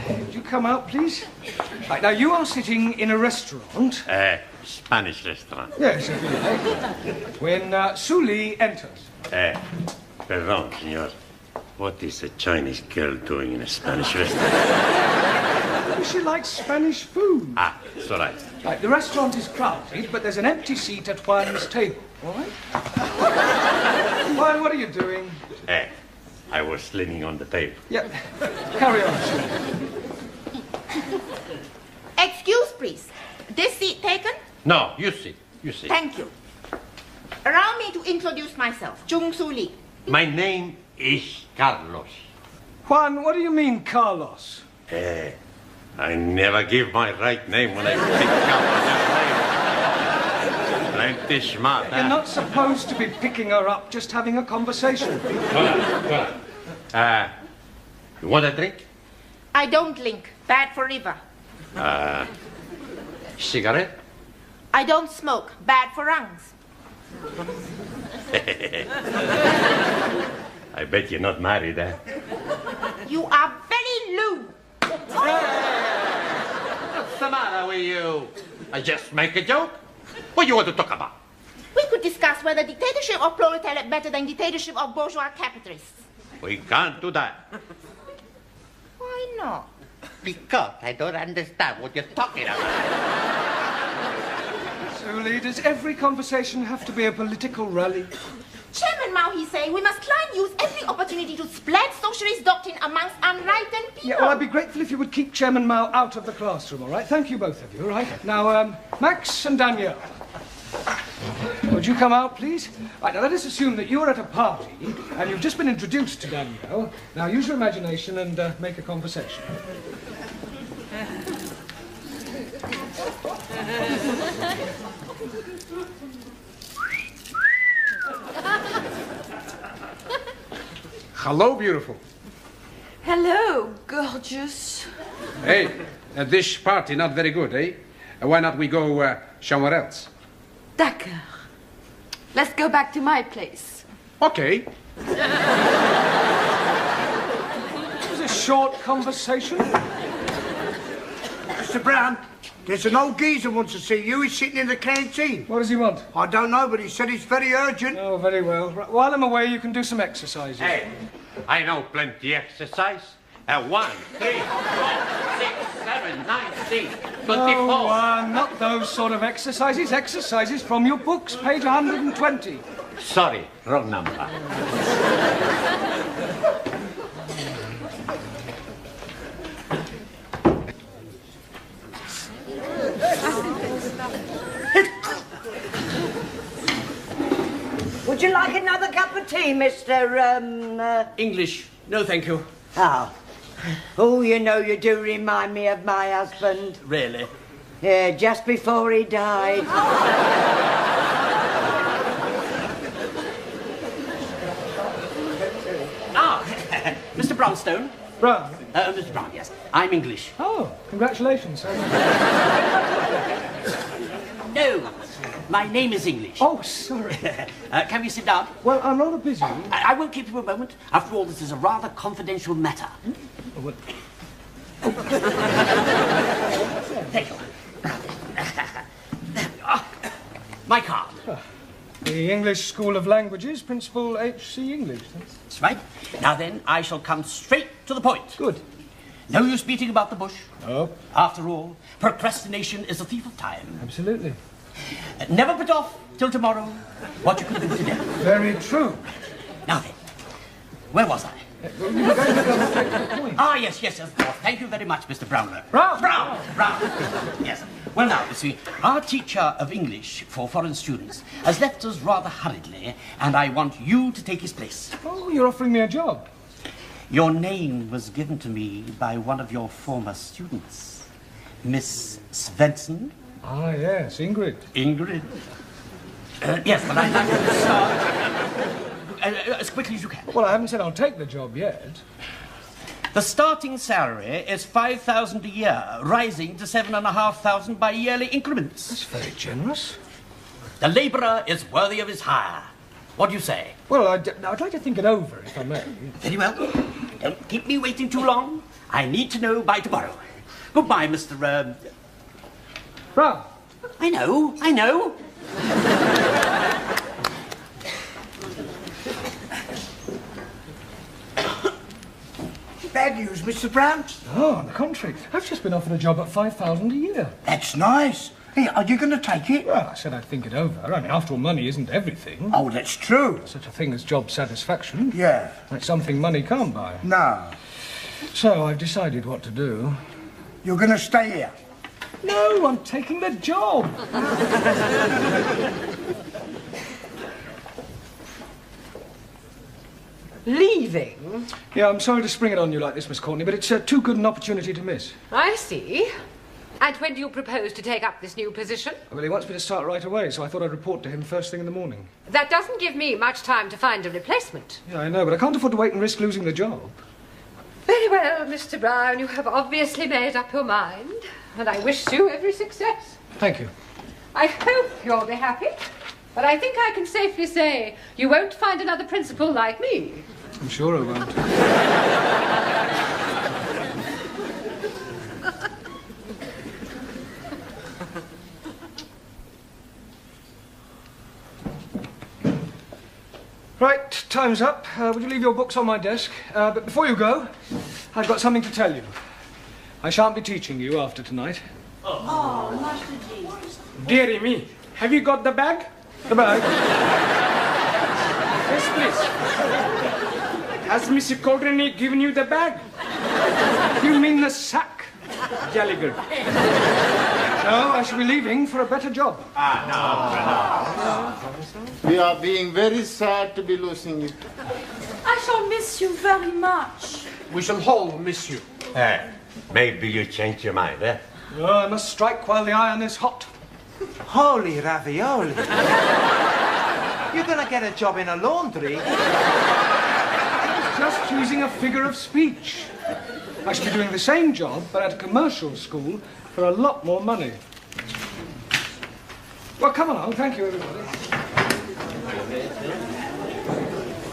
Would you come out, please? Right, now you are sitting in a restaurant. Spanish restaurant. Yes, if you like. When Suli enters. Perdón, senor. What is a Chinese girl doing in a Spanish restaurant? She likes Spanish food. It's all right. Right, the restaurant is crowded, but there's an empty seat at Juan's table, all right? Juan, what are you doing? I was leaning on the table. Yeah, carry on. Excuse, please. This seat taken? No, you sit. You sit. Thank you. Allow me to introduce myself. Jung Soo Lee. My name is Carlos. Juan, what do you mean, Carlos? I never give my right name when I pick up my name. Plenty smart, You're not supposed to be picking her up, just having a conversation. Hold on. You want a drink? I don't drink. Bad for liver. Cigarette? I don't smoke. Bad for lungs. I bet you're not married, eh? You are very lewd. What's the matter with you? I just make a joke. What do you want to talk about? We could discuss whether dictatorship of proletariat better than dictatorship of bourgeois capitalists. We can't do that. Why not? Because I don't understand what you're talking about. So, leaders, every conversation have to be a political rally. Chairman Mao, he say, we must try and use every opportunity to spread socialist doctrine amongst unenlightened people. Yeah, well, I'd be grateful if you would keep Chairman Mao out of the classroom, all right? Thank you, both of you, all right? Now, Max and Danielle. Would you come out, please? Right, now let us assume that you are at a party and you've just been introduced to Danielle. Now use your imagination and make a conversation. Hello, beautiful. Hello, gorgeous. Hey, this party not very good, eh? Why not we go somewhere else? D'accord. Let's go back to my place. Okay. It was a short conversation. Mr. Brown, there's an old geezer wants to see you. He's sitting in the canteen. What does he want? I don't know, but he said it's very urgent. Oh, very well. Right, while I'm away, you can do some exercises. Hey, I know plenty exercise. 1, 3, 4, 6, 7, 9, 10, 24. Oh, not those sort of exercises. Exercises from your books, page 120. Sorry, wrong number. Would you like another cup of tea, Mr. English. No, thank you. Oh. Oh, you know, you do remind me of my husband. Really? Yeah, just before he died. Mr. Brownstone. Brown? Mr. Brown, yes. I'm English. Oh, congratulations. No, my name is English. Oh, sorry. Can we sit down? Well, I'm rather busy. I won't keep you a moment. After all, this is a rather confidential matter. Oh, well. Thank you. My card. The English School of Languages, Principal H.C. English. That's right. Now then, I shall come straight to the point. Good. No use beating about the bush. No. After all, procrastination is a thief of time. Absolutely. Never put off till tomorrow what you can do today. Very true. Now then, where was I? You were going to go straight to the point. Ah, yes, of course. Thank you very much, Mr. Brownlow. Brown! Yes. Well, now, you see, our teacher of English for foreign students has left us rather hurriedly, and I want you to take his place. Oh, you're offering me a job. Your name was given to me by one of your former students, Miss Svensson. Ah, yes, Ingrid. Ingrid? Yes, but I'd like you to start as quickly as you can. Well, I haven't said I'll take the job yet. The starting salary is 5,000 a year, rising to 7,500 by yearly increments. That's very generous. The labourer is worthy of his hire. What do you say? Well, I'd like to think it over, if I may. Very well. Don't keep me waiting too long. I need to know by tomorrow. Goodbye, Mr. Brown. I know. Bad news, Mr. Brown. Oh, on the contrary. I've just been offered a job at 5,000 a year. That's nice. Hey, are you going to take it? Well, I said I'd think it over. I mean, after all, money isn't everything. Oh, that's true. Such a thing as job satisfaction. Yeah. That's something money can't buy. No. So I've decided what to do. You're going to stay here? No, I'm taking the job. Leaving? Yeah, I'm sorry to spring it on you like this, Miss Courtney, but it's too good an opportunity to miss. I see. And when do you propose to take up this new position? Well, he wants me to start right away, so I thought I'd report to him first thing in the morning. That doesn't give me much time to find a replacement. Yeah, I know, but I can't afford to wait and risk losing the job. Very well, Mr. Brown. You have obviously made up your mind, and I wish you every success. Thank you. I hope you'll be happy, but I think I can safely say you won't find another principal like me. I'm sure I won't. Right, time's up. Would you leave your books on my desk? But before you go, I've got something to tell you. I shan't be teaching you after tonight. Oh, Master G. Dearie me, have you got the bag? The bag? Yes, please. Has Mr. Coldrenny given you the bag? You mean the sack? Jolly good. No, I shall be leaving for a better job. We are being very sad to be losing you. I shall miss you very much. We shall all miss you. Maybe you change your mind, eh? Oh, I must strike while the iron is hot. Holy ravioli. You're going to get a job in a laundry? Just using a figure of speech. I shall be doing the same job, but at a commercial school for a lot more money. Well, come along. Thank you, everybody.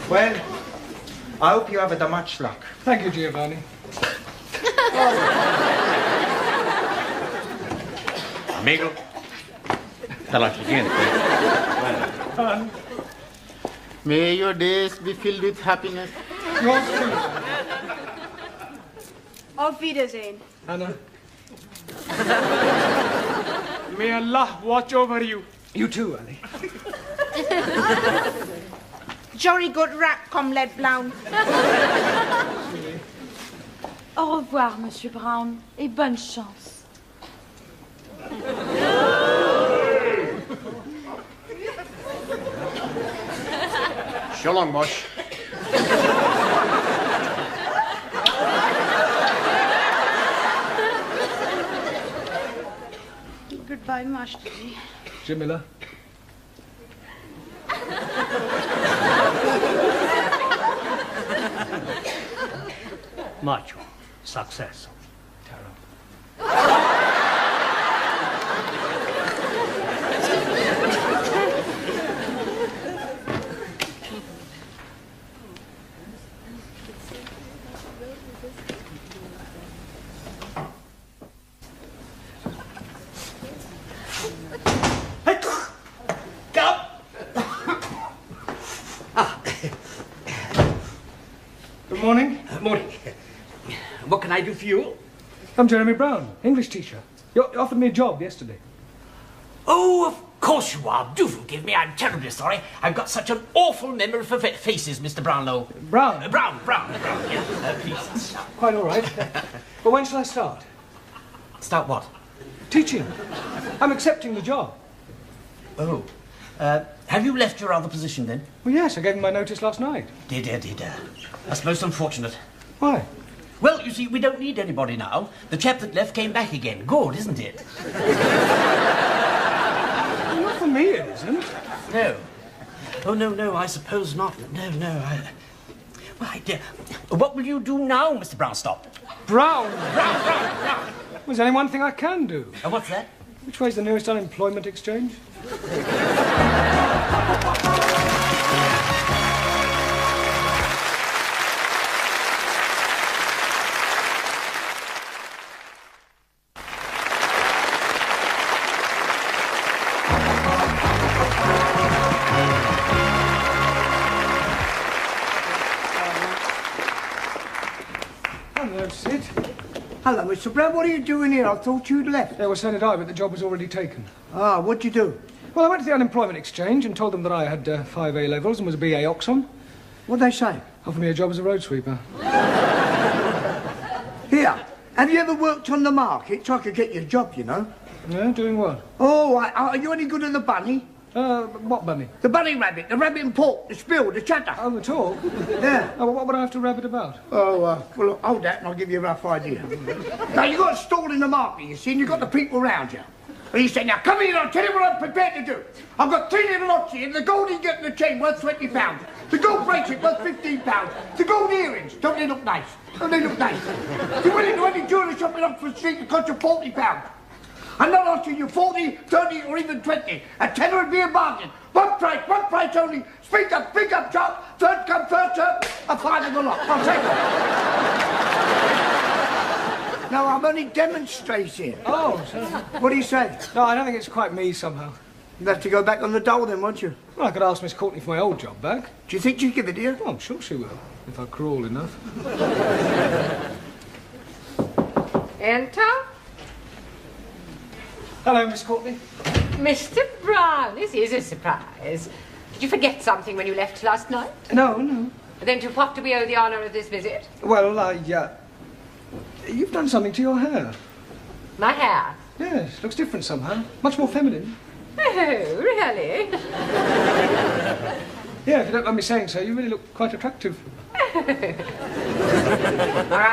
Well, I hope you have much luck. Thank you, Giovanni. Amigo, tell us again. May your days be filled with happiness. Yours too. Auf Wiedersehen. Anna. May Allah watch over you. You too, Annie. Jolly good rap, Comrade Brown. Au revoir, Monsieur Brown, et bonne chance. So long, boss. Goodbye, Master G. Jamila. Macho. Success. Good morning. Morning. What can I do for you? I'm Jeremy Brown, English teacher. You offered me a job yesterday. Oh, of course you are. Do forgive me. I'm terribly sorry. I've got such an awful memory for faces, Mr. Brownlow. Brown? Brown, yeah. Please. Quite all right. But when shall I start? Start what? Teaching. I'm accepting the job. Oh. Have you left your other position then? Well, yes, I gave him my notice last night. Dear. That's most unfortunate. Why? Well, you see, we don't need anybody now. The chap that left came back again. Good, isn't it? Not for me, it isn't. No. Oh, no, I suppose not. No. My dear, what will you do now, Mr. Brownstop? Brown? Brown. There's only one thing I can do. And what's that? Which way's the nearest unemployment exchange? Hello, Sid. Hello, Mr. Brown. What are you doing here? I thought you'd left. Yeah, well, so did I, but the job was already taken. Ah, what'd you do? Well, I went to the unemployment exchange and told them that I had 5 A-levels and was a BA Oxon. What'd they say? Offered me a job as a road sweeper. Here, have you ever worked on the market so I could get you a job, you know? Yeah, doing what? Oh, are you any good at the bunny? What bunny? The bunny rabbit, the rabbit and pork, the spill, the chatter. Oh, the talk? Yeah. Oh, what would I have to rabbit about? Oh, well, look, hold that and I'll give you a rough idea. Now, you've got a stall in the market, you see, and you've got the people round you. And you say, now, come here and I'll tell you what I'm prepared to do. I've got 3 little lots here, the gold ingot and the chain worth £20. The gold bracelet worth £15. The gold earrings, don't they look nice? Don't they look nice? You went into any jewellery shop in Oxford Street that cost you £40. I'm not asking you 40, 30 or even 20. A tenner would be a bargain. One price only. Speak up, chap. Third come, first serve. A five of the lot. I'll take it. No, I'm only demonstrating. Oh, what do you say? No, I don't think it's quite me somehow. You'll have to go back on the dole then, won't you? Well, I could ask Miss Courtney for my old job back. Do you think she'd give it to you? Oh, I'm sure she will, if I crawl enough. Enter. Hello, Miss Courtney. Mr. Brown, this is a surprise. Did you forget something when you left last night? No. Then to what do we owe the honour of this visit? Well, you've done something to your hair. My hair? Yes, looks different somehow. Much more feminine. Oh, really? Yeah, if you don't mind me saying so, you really look quite attractive. All right,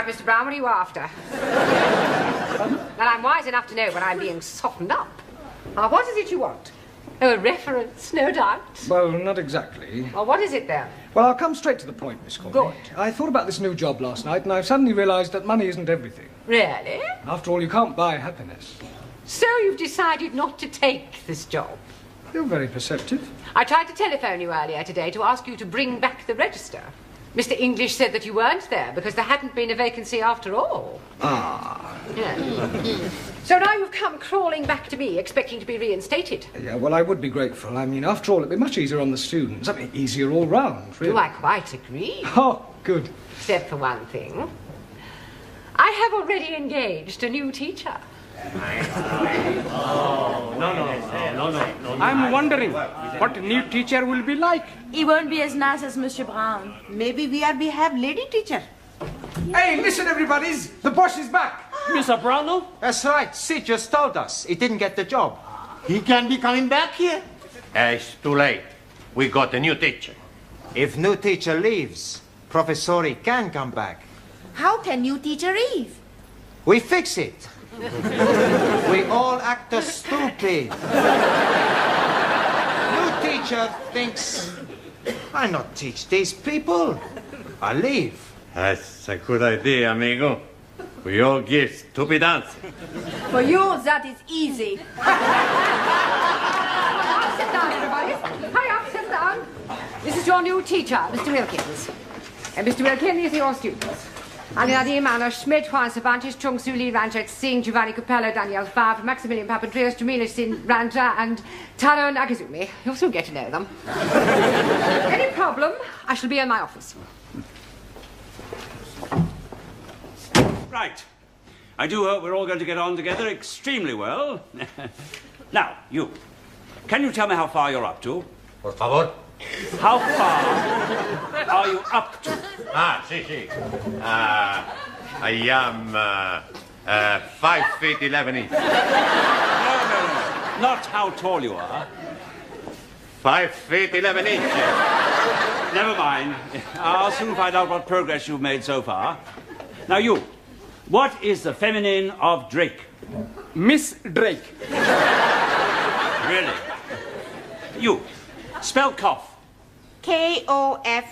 Mr. Brown, what are you after? Well, I'm wise enough to know when I'm being softened up. Now, what is it you want? Oh, a reference, no doubt. Well, not exactly. Well, what is it, then? Well, I'll come straight to the point, Miss Courtney. Good. I thought about this new job last night, and I've suddenly realised that money isn't everything. Really? After all, you can't buy happiness. So you've decided not to take this job? You're very perceptive. I tried to telephone you earlier today to ask you to bring back the register. Mr. English said that you weren't there because there hadn't been a vacancy after all. Ah. Yeah. So now you've come crawling back to me, expecting to be reinstated. Yeah, well, I would be grateful. I mean, after all, it'd be much easier on the students. I mean, easier all round, really. Do I quite agree? Oh, good. Except for one thing. I have already engaged a new teacher. I'm wondering what new teacher will be like. He won't be as nice as Mr. Brown. Maybe we have lady teacher. Hey, listen, everybody's. The boss is back. Mr. Brownell? That's right. Sid just told us he didn't get the job. He can be coming back here. It's too late. We got a new teacher. If new teacher leaves, Professori can come back. How can new teacher leave? We fix it. We all act stupid. New teacher thinks, I not teach these people. I leave. That's a good idea, amigo. We all give stupid answers. For you, that is easy. Sit down, everybody. Hurry up, sit down. This is your new teacher, Mr. Wilkins. And Mr. Wilkins, these are your students. Anadi Manor, Schmidt, Juan Cervantes, Chung Su Lee, Ranjit Singh, Giovanni Capello, Daniel Favre, Maximilian Papandreou, Jamila Sin Ranja, and Taro Nakazumi. You'll soon get to know them. Any problem, I shall be in my office. Right. I do hope we're all going to get on together extremely well. Now, you. Can you tell me how far you're up to? Por favor. How far are you up to? Sí. I am 5 feet 11 inches. No. Not how tall you are. 5 feet 11 inches. Never mind. I'll soon find out what progress you've made so far. Now, you. What is the feminine of Drake? Miss Drake. Really? You. Spell cough. Koff.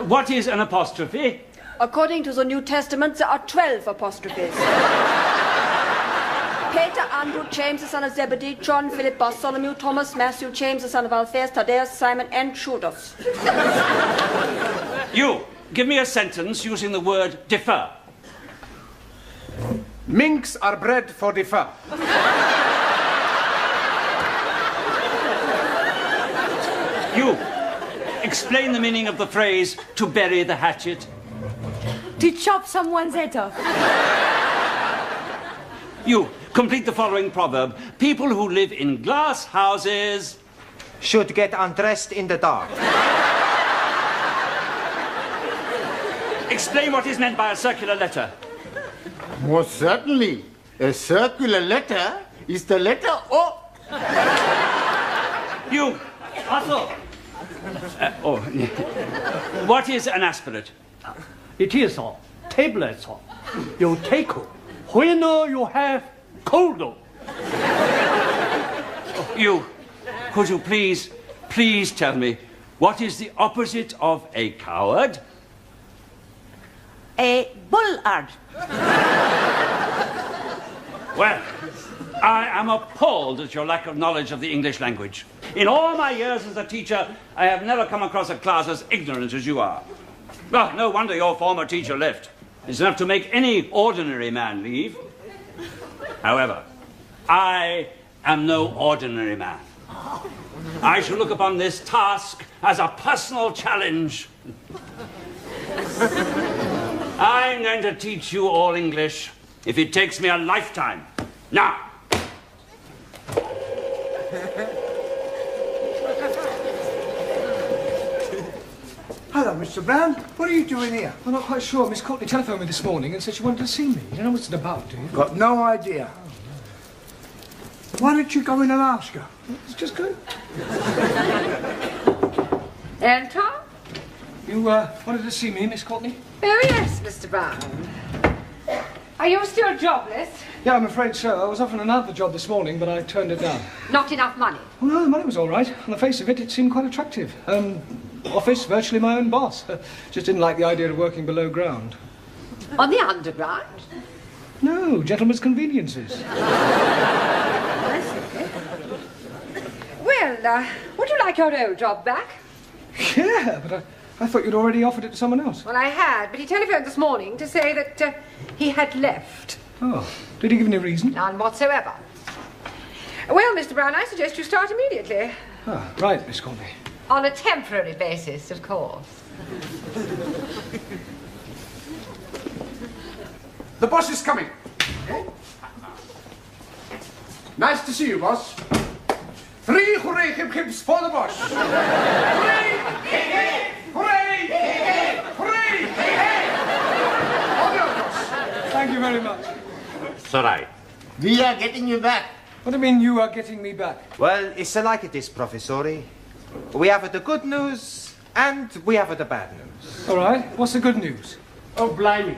What is an apostrophe? According to the New Testament, there are 12 apostrophes. Peter, Andrew, James, the son of Zebedee, John, Philip, Bartholomew, Thomas, Matthew, James, the son of Alphaeus, Thaddeus, Simon, and Judas. You. Give me a sentence using the word defer. Minks are bred for defer. You. Explain the meaning of the phrase, to bury the hatchet. To chop someone's head off. You. Complete the following proverb. People who live in glass houses should get undressed in the dark. Explain what is meant by a circular letter. Most certainly. A circular letter is the letter O. You. Arthur. What is an aspirate? It is tablets. You take when you have cold. You. Could you please tell me what is the opposite of a coward? A bullard. Well, I am appalled at your lack of knowledge of the English language. In all my years as a teacher, I have never come across a class as ignorant as you are. Well, no wonder your former teacher left. It's enough to make any ordinary man leave. However, I am no ordinary man. I shall look upon this task as a personal challenge. I I'm going to teach you all English if it takes me a lifetime. Now. Hello, Mr. Brown. What are you doing here? I'm not quite sure. Miss Courtney telephoned me this morning and said she wanted to see me. You don't know what it's about, do you? Got no idea. Why don't you go in and ask her? Let's just go. Anton? You wanted to see me, Miss Courtney? Oh, yes, Mr. Brown. Are you still jobless? Yeah, I'm afraid so. I was offered another job this morning, but I turned it down. Not enough money? Oh, no, the money was all right. On the face of it, it seemed quite attractive. Office, virtually my own boss. Just didn't like the idea of working below ground. On the underground? No, gentlemen's conveniences. Well, would you like your old job back? Yeah, but I thought you'd already offered it to someone else. Well, I had, but he telephoned this morning to say that he had left. Oh, did he give any reason? None whatsoever. Well, Mr. Brown, I suggest you start immediately. Ah, right, Miss Courtney. On a temporary basis, of course. The boss is coming. Nice to see you, boss. 3 hooray hip-hips for the boss. Hooray! Hey-hey! Hooray! Hey-hey! Hooray! Hey-hey! All yours, boss. Thank you very much. It's all right. We are getting you back. What do you mean you are getting me back? Well, it's like it is, Professori. We have the good news and we have the bad news. All right, what's the good news? Oh, blimey.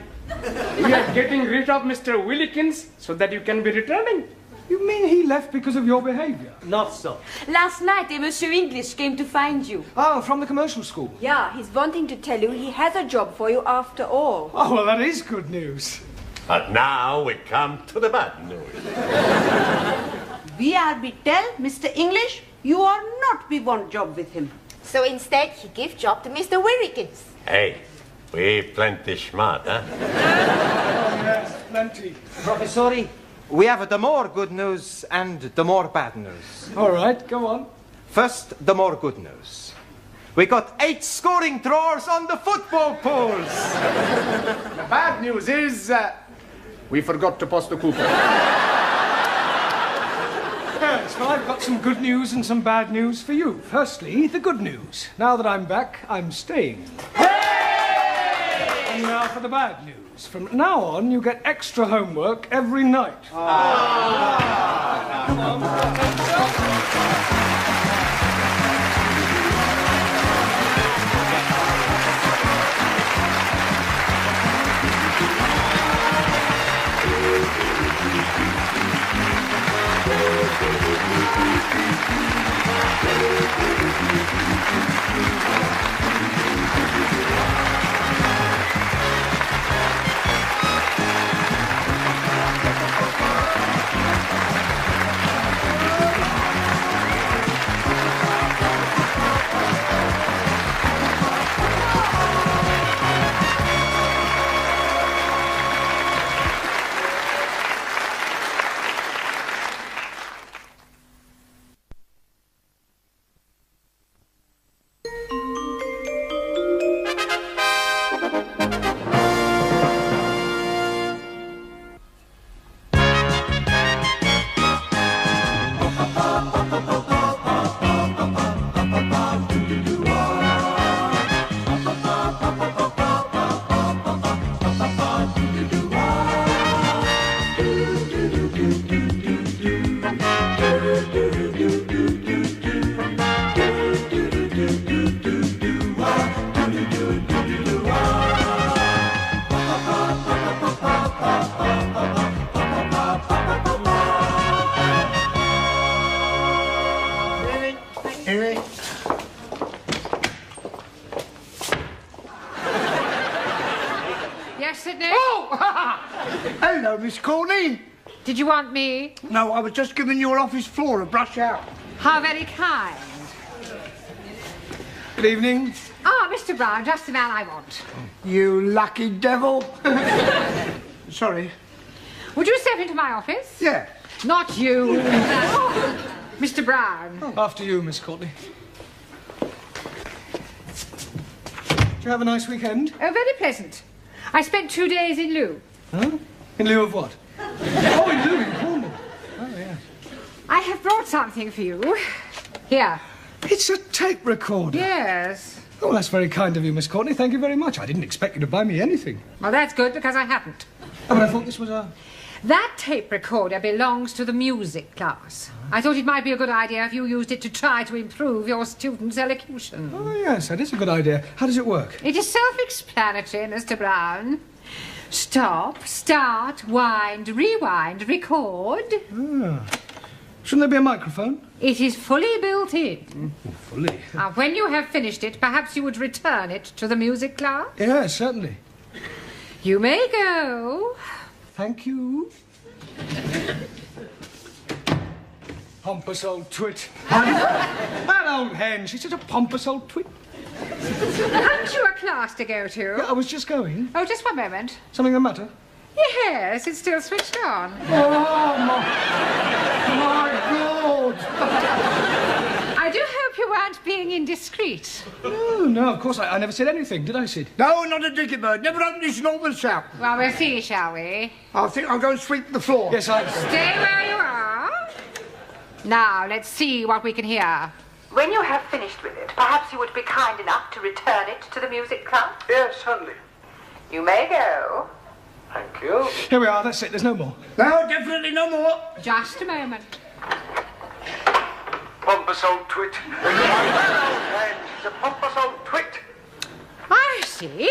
We are getting rid of Mr. Willikins so that you can be returning. You mean he left because of your behavior? Not so. Last night, Monsieur English came to find you. Oh, from the commercial school? Yeah, he's wanting to tell you he has a job for you after all. Oh, well, that is good news. But now we come to the bad news. We are be tell Mr. English, you are not be want job with him. So instead, he give job to Mr. Willikins. Hey, we plenty smart, huh? Oh, yes, plenty. Professori, we have the more good news and the more bad news. All right, go on. First, the more good news. We got 8 scoring drawers on the football pools. The bad news is we forgot to post the coupon. Yes, well, I've got some good news and some bad news for you. Firstly, the good news. Now that I'm back, I'm staying. And now for the bad news. From now on, you get extra homework every night. Come on. Hello, Miss Courtney. Did you want me? No, I was just giving your office floor a brush out. How very kind. Good evening. Ah, Mr. Brown, just the man I want. You lucky devil. Sorry. Would you step into my office? Yeah. Not you. Mr. Brown. Oh. After you, Miss Courtney. Did you have a nice weekend? Oh, very pleasant. I spent 2 days in lieu. Huh? In lieu of what? Oh, in lieu in Cornwall. Oh, yeah. I have brought something for you. Here. It's a tape recorder. Yes. Oh, that's very kind of you, Miss Courtney. Thank you very much. I didn't expect you to buy me anything. Well, that's good, because I haven't. Oh, but I thought this was a... That tape recorder belongs to the music class. I thought it might be a good idea if you used it to try to improve your students' elocution. Oh, yes, that is a good idea. How does it work? It is self-explanatory, Mr. Brown. Stop, start, wind, rewind, record. Ah. Shouldn't there be a microphone? It is fully built in. Oh, fully? Now, when you have finished it, perhaps you would return it to the music class? Yes, certainly. You may go. Thank you. Pompous old twit. That old hen, she's such a pompous old twit. Haven't you a class to go to? Yeah, I was just going. Oh, just one moment. Something the matter? Yes, it's still switched on. Oh, my God! I do hope you weren't being indiscreet. No, of course, I never said anything, did I, Sid? No, not a dicky bird. Never opened his normal shout. Well, we'll see, shall we? I think I'll go and sweep the floor. Yes, I... Stay where you are. Now, let's see what we can hear. When you have finished with it, perhaps you would be kind enough to return it to the music club? Yes, certainly. You may go. Thank you. Here we are, that's it, there's no more. No, definitely no more. Just a moment. Pompous old twit. She's a pompous old twit. I see.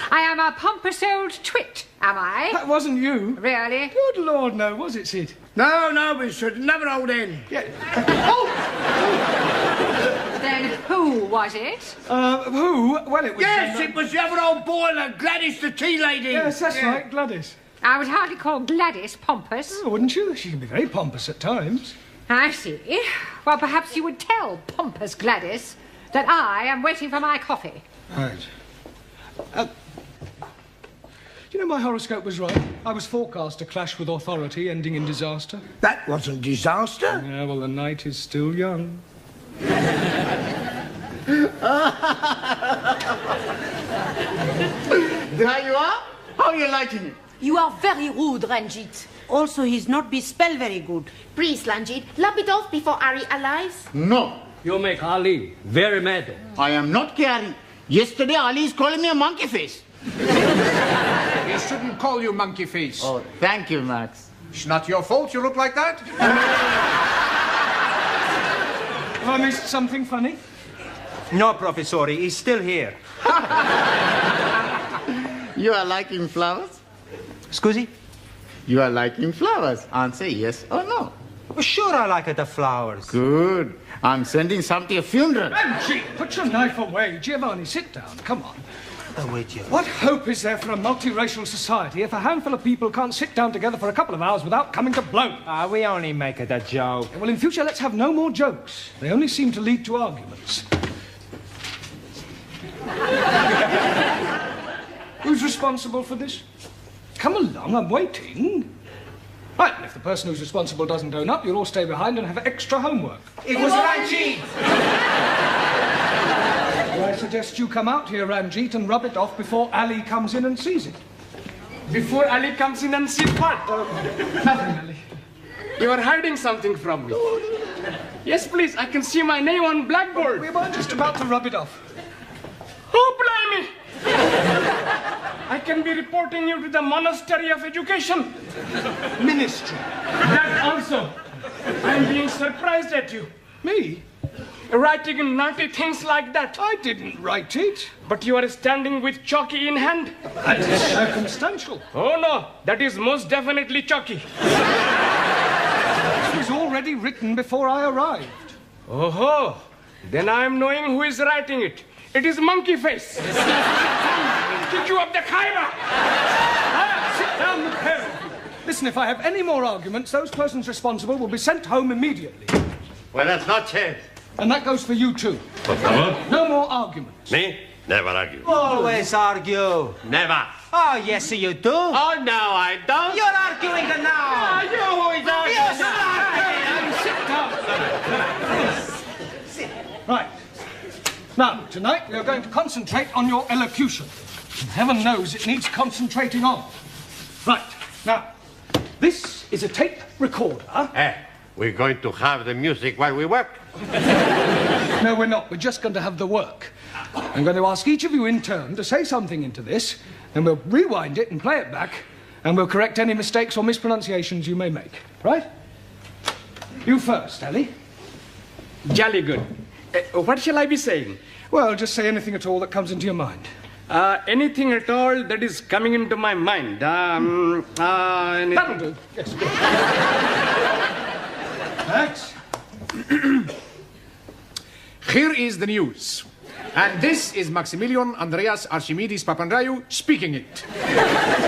I am a pompous old twit, am I? That wasn't you. Really? Good Lord, no, was it, Sid? No, we should. Another old hen. Yeah. Then who was it? Who? Well, it was... Yes, it was the other old boiler, Gladys the tea lady. Yes, that's right, Gladys. I would hardly call Gladys pompous. Oh, wouldn't you? She can be very pompous at times. I see. Well, perhaps you would tell pompous Gladys that I am waiting for my coffee. Right. You know, my horoscope was right. I was forecast to clash with authority, ending in disaster. That wasn't disaster. Yeah, well, the night is still young. There you are. How are you liking it? You are very rude, Ranjit. Also, he's not be spell very good. Please, Ranjit, lop it off before Ari arrives. No. You make Ali very mad. I am not caring. Yesterday, Ali is calling me a monkey face. He shouldn't call you monkey face. Oh, thank you, Max. It's not your fault you look like that. Have I missed something funny? No, Professori, he's still here. You are liking flowers? Scusi? You are liking flowers. Answer yes or no. Well, sure I like the flowers. Good. I'm sending some to your funeral. Benji, put your knife away. Giovanni, sit down. Come on. Oh, wait, you. What hope is there for a multiracial society if a handful of people can't sit down together for a couple of hours without coming to blows? We only make it a joke. Well, in future, let's have no more jokes. They only seem to lead to arguments. Who's responsible for this? Come along, I'm waiting. Right, and if the person who's responsible doesn't own up, you'll all stay behind and have extra homework. It was Ranjit! Well, I suggest you come out here, Ranjit, and rub it off before Ali comes in and sees it. Before Ali comes in and sees what? Nothing, Ali. You are hiding something from me. Yes, please, I can see my name on blackboard. We were just about to rub it off. Oh, blimey! I can be reporting you to the Monastery of Education. Ministry. That also. I'm being surprised at you. Me? Writing naughty things like that. I didn't write it. But you are standing with chalky in hand. That is circumstantial. Oh, no. That is most definitely chalky. This was already written before I arrived. Oh, then I am knowing who is writing it. It is Monkey Face. Kick you up the Khyber. Sit down, the pair of you. Listen, if I have any more arguments, those persons responsible will be sent home immediately. Well, that's not changed. And that goes for you too. Por favor. No more arguments. Me? Never argue. Always argue. Never. Oh, yes, you do. Oh, no, I don't. You're arguing now. You who is arguing Sit down. Right. Now, tonight we are going to concentrate on your elocution. And heaven knows it needs concentrating on. Right, now, this is a tape recorder. We're going to have the music while we work. No, we're not. We're just going to have the work. I'm going to ask each of you in turn to say something into this, then we'll rewind it and play it back, and we'll correct any mistakes or mispronunciations you may make. Right? You first, Ellie. Jolly good. What shall I be saying? Well, just say anything at all that comes into your mind. Anything at all that is coming into my mind. That'll do. Yes. Thanks. Here is the news. And this is Maximilian Andreas Archimedes Papandreou speaking it.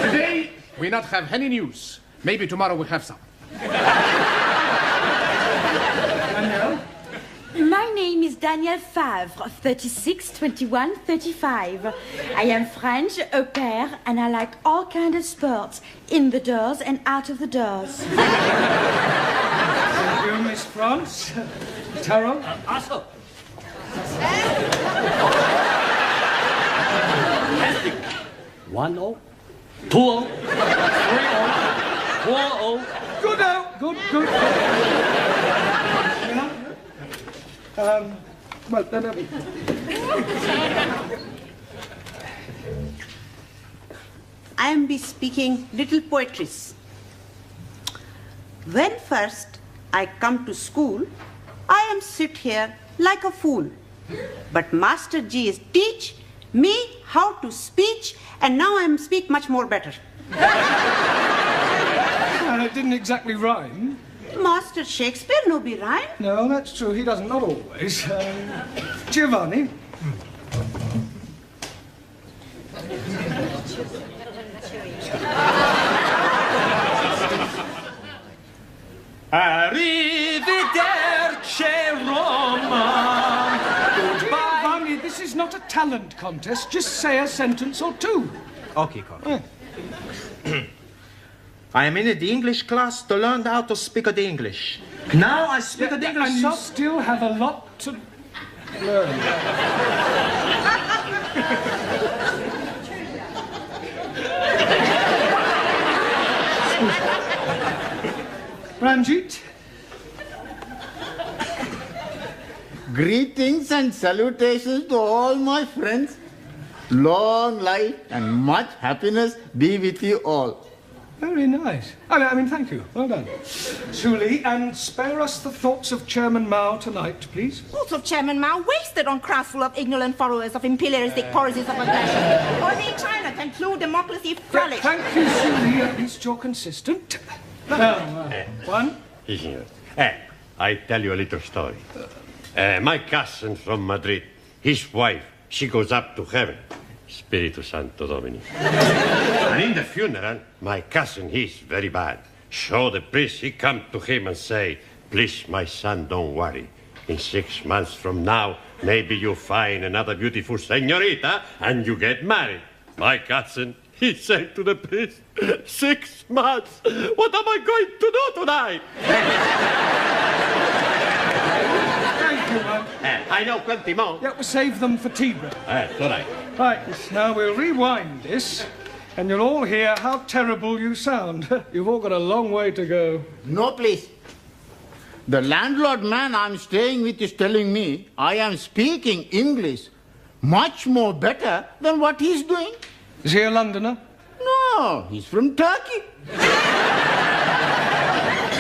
Today, we not have any news. Maybe tomorrow we have some. Danielle? My name is Danielle Favre, 36, 21, 35. I am French, au pair, and I like all kinds of sports, in the doors and out of the doors. Thank you, Miss France. Taro? Also. 1-0, 2-0, 3-0, 4-0. Good now. Good. Well, then, I am be speaking little poetries. When first I come to school, I am sit here like a fool. But Master G is teach me how to speech, and now I am speak much more better. Well, it didn't exactly rhyme. Master Shakespeare no be rhyme. No, that's true. He doesn't, not always. Giovanni? Arrivederci, Roma. Giovanni, this is not a talent contest. Just say a sentence or two. Okay, Coco. I am in the English class to learn how to speak the English. Now I speak the English. And you still have a lot to learn. Ranjit? Greetings and salutations to all my friends. Long life and much happiness be with you all. Very nice. I mean, thank you. Well done. Suli, and spare us the thoughts of Chairman Mao tonight, please. Thoughts of Chairman Mao wasted on crowds full of ignorant followers of imperialistic policies of aggression. Only China can clue democracy flourish. Thank you, Suli. At least you're consistent. One. I tell you a little story. My cousin from Madrid, his wife, she goes up to heaven. Spiritu Santo Domini. And in the funeral, my cousin, he's very bad. So the priest, he come to him and say, please, my son, don't worry. In 6 months from now, maybe you find another beautiful señorita and you get married. My cousin, he said to the priest, 6 months? What am I going to do tonight? Thank you, man. I know plenty more. Yeah, we'll save them for tea break. All right. Right, now we'll rewind this, and you'll all hear how terrible you sound. You've all got a long way to go. No, please. The landlord man I'm staying with is telling me I am speaking English much more better than what he's doing. Is he a Londoner? No, he's from Turkey.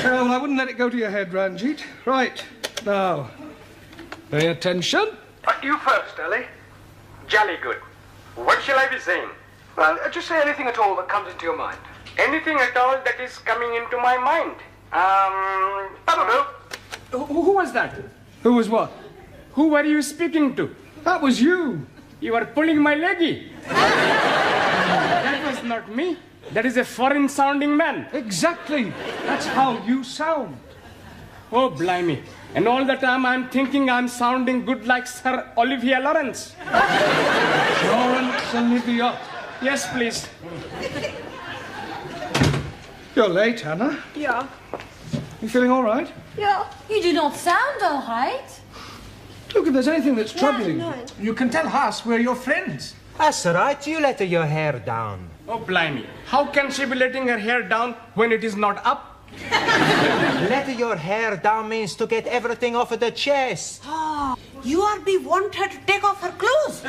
Well, I wouldn't let it go to your head, Ranjit. Right, now, pay attention. You first, Ellie. Jolly good. What shall I be saying? Well, just say anything at all that comes into your mind. Anything at all that is coming into my mind. That'll do. Who was that? Who was what? Who were you speaking to? That was you. You were pulling my leggy. That was not me. That is a foreign-sounding man. Exactly. That's how you sound. Oh, blimey. And all the time I'm thinking I'm sounding good like Sir Olivier Lawrence. Lawrence Olivier. Yes, please. You're late, Hannah. Yeah. You feeling all right? Yeah. You do not sound all right. Look, if there's anything that's troubling you... You can tell us we're your friends. That's right. You let your hair down. Oh, blimey. How can she be letting her hair down when it is not up? Let your hair down means to get everything off of the chest. Ah, you are be want her to take off her clothes.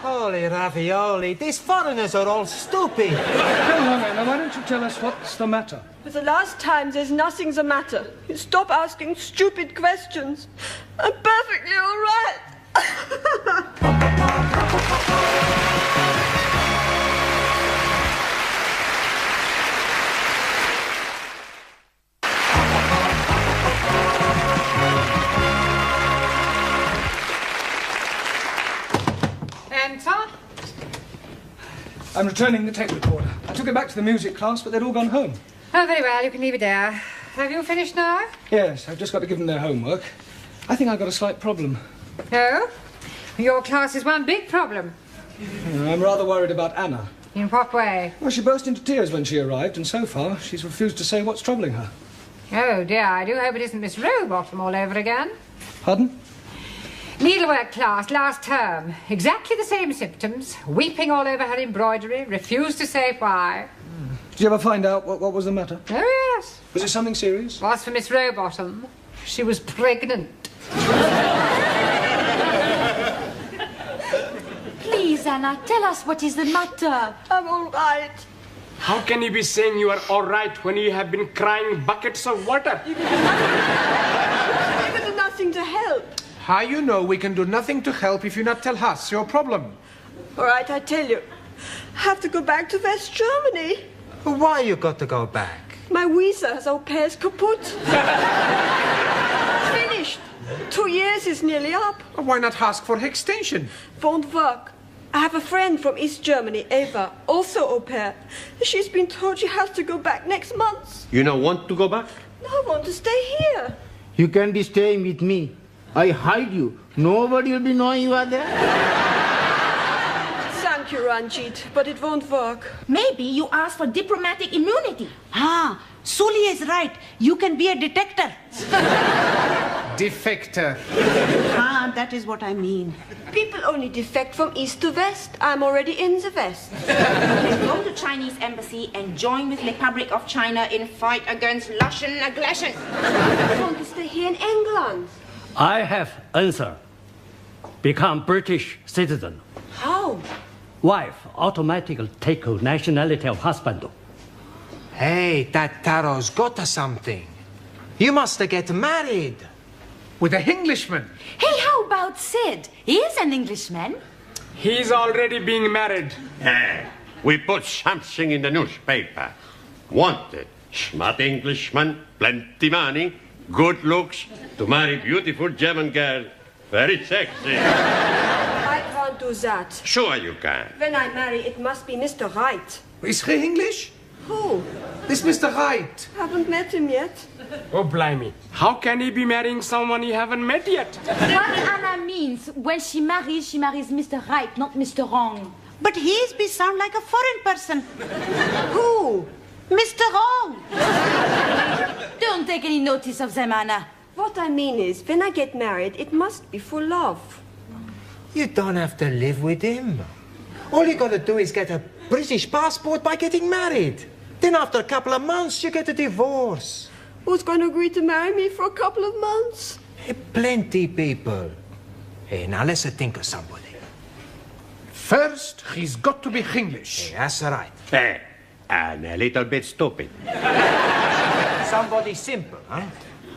Holy ravioli, these foreigners are all stupid. Come on, Anna, why don't you tell us what's the matter? For the last time, there's nothing the matter. You stop asking stupid questions. I'm perfectly all right. Enter. I'm returning the tape recorder. I took it back to the music class, but they'd all gone home. Oh, very well. You can leave it there. Have you finished now? Yes, I've just got to give them their homework. I think I've got a slight problem. Oh? Your class is one big problem. I'm rather worried about Anna. In what way? Well, she burst into tears when she arrived, and so far she's refused to say what's troubling her. Oh, dear. I do hope it isn't Miss Rowbottom all over again. Pardon? Needlework class, last term. Exactly the same symptoms. Weeping all over her embroidery. Refused to say why. Did you ever find out what was the matter? Oh, yes. Was it something serious? Was for Miss Rowbottom. She was pregnant. Please, Anna, tell us what is the matter. I'm all right. How can you be saying you are all right when you have been crying buckets of water? You can do nothing to help. How you know we can do nothing to help if you not tell us your problem? All right, I tell you. I have to go back to West Germany. Why you got to go back? My visa as au pair's kaput. Finished. 2 years is nearly up. Why not ask for extension? Won't work. I have a friend from East Germany, Eva, also au pair. She's been told she has to go back next month. You don't want to go back? No, I want to stay here. You can be staying with me. I hide you. Nobody will be knowing you are there. Thank you, Ranjit, but it won't work. Maybe you ask for diplomatic immunity. Ah, Suli is right. You can be a detector. Defector. Ah, that is what I mean. People only defect from east to west. I'm already in the west. Go to Chinese embassy and join with Republic of China in fight against Russian aggression. I want to stay here in England. I have answer. Become British citizen. How? Wife automatically take nationality of husband. Hey, that Taro's got something. You must get married. With an Englishman. Hey, how about Sid? He is an Englishman. He's already being married. We put something in the newspaper. Wanted. Smart Englishman, plenty money, good looks, to marry beautiful German girl. Very sexy. I can't do that. Sure you can. When I marry, it must be Mr. Right. Is he English? Who? This Mr. Right. Haven't met him yet. Oh, blimey. How can he be marrying someone he haven't met yet? What Anna means, when she marries Mr. Right, not Mr. Wrong. But his be sound like a foreign person. Who? Mr. Wrong. Don't take any notice of them, Anna. What I mean is, when I get married, it must be for love. You don't have to live with him. All you gotta do is get a British passport by getting married. Then after a couple of months, you get a divorce. Who's going to agree to marry me for a couple of months? Hey, plenty people. Hey, now let's think of somebody. First, he's got to be English. Hey, that's right. And a little bit stupid. Somebody simple, huh?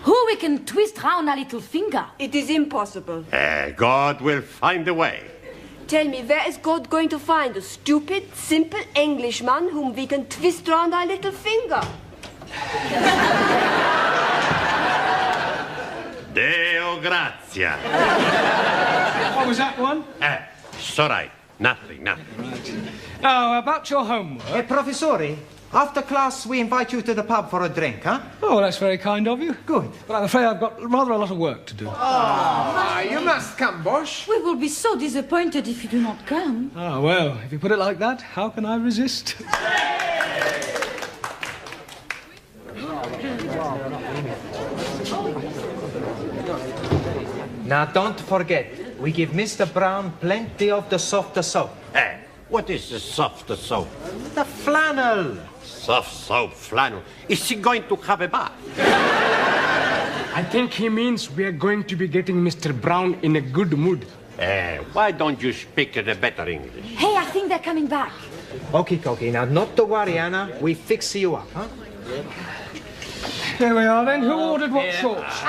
Who we can twist round a little finger. It is impossible. God will find a way. Tell me, where is God going to find a stupid, simple Englishman whom we can twist round our little finger? Deo grazia. What was that one? It's all right. Nothing. Now, about your homework. Hey, Professori, after class, we invite you to the pub for a drink, huh? Oh, that's very kind of you. Good. But I'm afraid I've got rather a lot of work to do. You must come, Bosch. We will be so disappointed if you do not come. Ah, well, if you put it like that, how can I resist? Now, don't forget, we give Mr. Brown plenty of the softer soap. What is the softer soap? The flannel. Soft soap, flannel. Is she going to have a bath? I think he means we are going to be getting Mr. Brown in a good mood. Why don't you speak a better English? Hey, I think they're coming back. Okay. Now, not to worry, Anna. We fix you up, huh? Here we are then. Who ordered what sauce?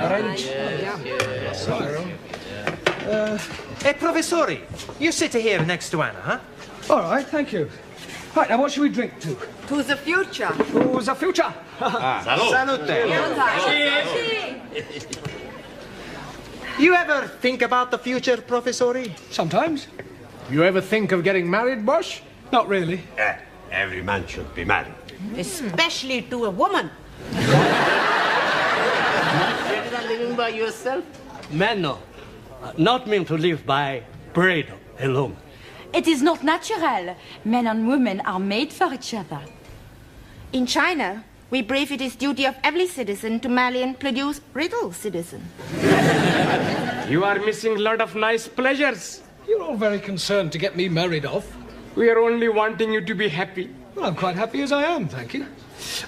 Orange. Hey, Professori, you sit here next to Anna, huh? All right, thank you. Right, now what should we drink to? To the future. To the future. Salute. You ever think about the future, Professori? Sometimes. You ever think of getting married, Bosch? Not really. Every man should be married. Especially to a woman. You're living by yourself? Men, no. Not meant to live by bread alone. It is not natural. Men and women are made for each other. In China, we believe it is duty of every citizen to marry and produce little citizen. You are missing a lot of nice pleasures. You're all very concerned to get me married off. We are only wanting you to be happy. Well, I'm quite happy as I am, thank you.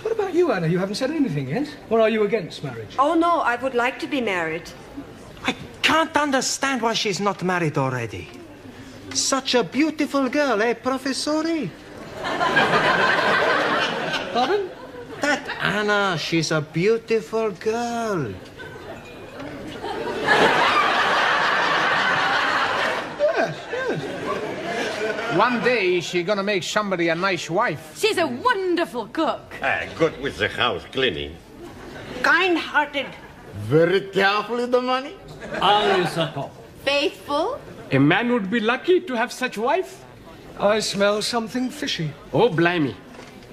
What about you, Anna? You haven't said anything yet. Or are you against marriage? Oh, no, I would like to be married. I can't understand why she's not married already. Such a beautiful girl, eh, Professori? Pardon? That Anna, she's a beautiful girl. Yes. One day she's gonna make somebody a nice wife. She's a wonderful cook. Good with the house cleaning. Kind-hearted. Very careful with the money. Faithful. A man would be lucky to have such wife. I smell something fishy. Oh, blimey.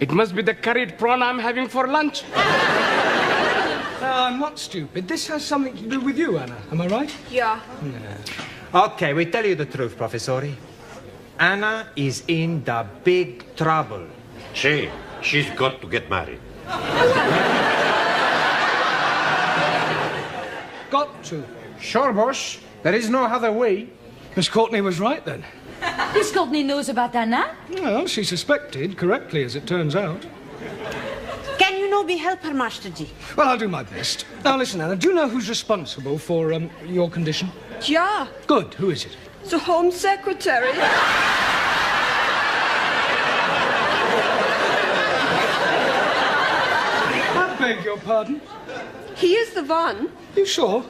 It must be the curried prawn I'm having for lunch. I'm not stupid. This has something to do with you, Anna. Am I right? Yeah. Okay, we tell you the truth, Professori. Anna is in the big trouble. She's got to get married. Got to. Sure, Bosch. There is no other way. Miss Courtney was right, then. Miss Courtney knows about Anna. Well, she suspected, correctly as it turns out. Can you no be help her, Master Ji? Well, I'll do my best. Now, listen, Anna, do you know who's responsible for your condition? Yeah. Good. Who is it? The Home Secretary. I beg your pardon? He is the one. You sure?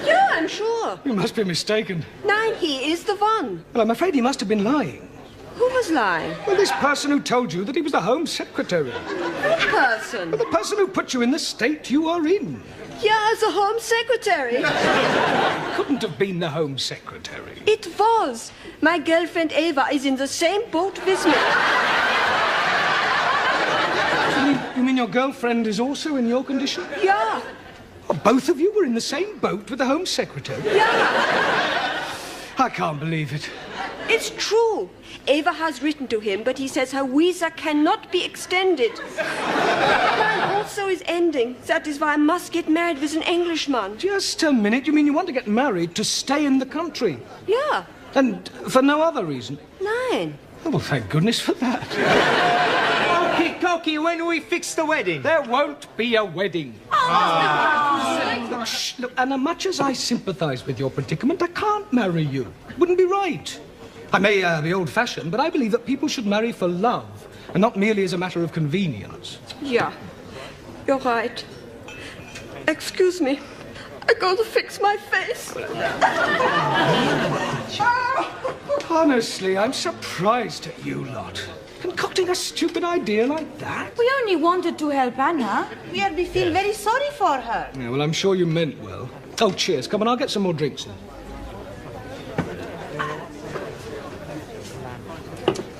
Yeah, I'm sure. You must be mistaken. Nein, he is the one. Well, I'm afraid he must have been lying. Who was lying? Well, this person who told you that he was the Home Secretary. What person? Well, the person who put you in the state you are in. Yeah, the Home Secretary. Couldn't have been the Home Secretary. It was. My girlfriend Eva is in the same boat with me. You mean your girlfriend is also in your condition? Yeah. Oh, both of you were in the same boat with the Home Secretary? Yeah. I can't believe it. It's true. Eva has written to him, but he says her visa cannot be extended. Mine also is ending. That is why I must get married with an Englishman. Just a minute. You mean you want to get married to stay in the country? Yeah. And for no other reason? Nein. Oh, well, thank goodness for that. Okie dokie, when we fix the wedding? There won't be a wedding. Look, shh, look, Anna, much as I sympathise with your predicament, I can't marry you. It wouldn't be right. I may be old-fashioned, but I believe that people should marry for love and not merely as a matter of convenience. Yeah, you're right. Excuse me. I gotta fix my face. Honestly, I'm surprised at you lot. Concocting a stupid idea like that? We only wanted to help Anna. We feel very sorry for her. Yeah, well, I'm sure you meant well. Oh, cheers. Come on, I'll get some more drinks then.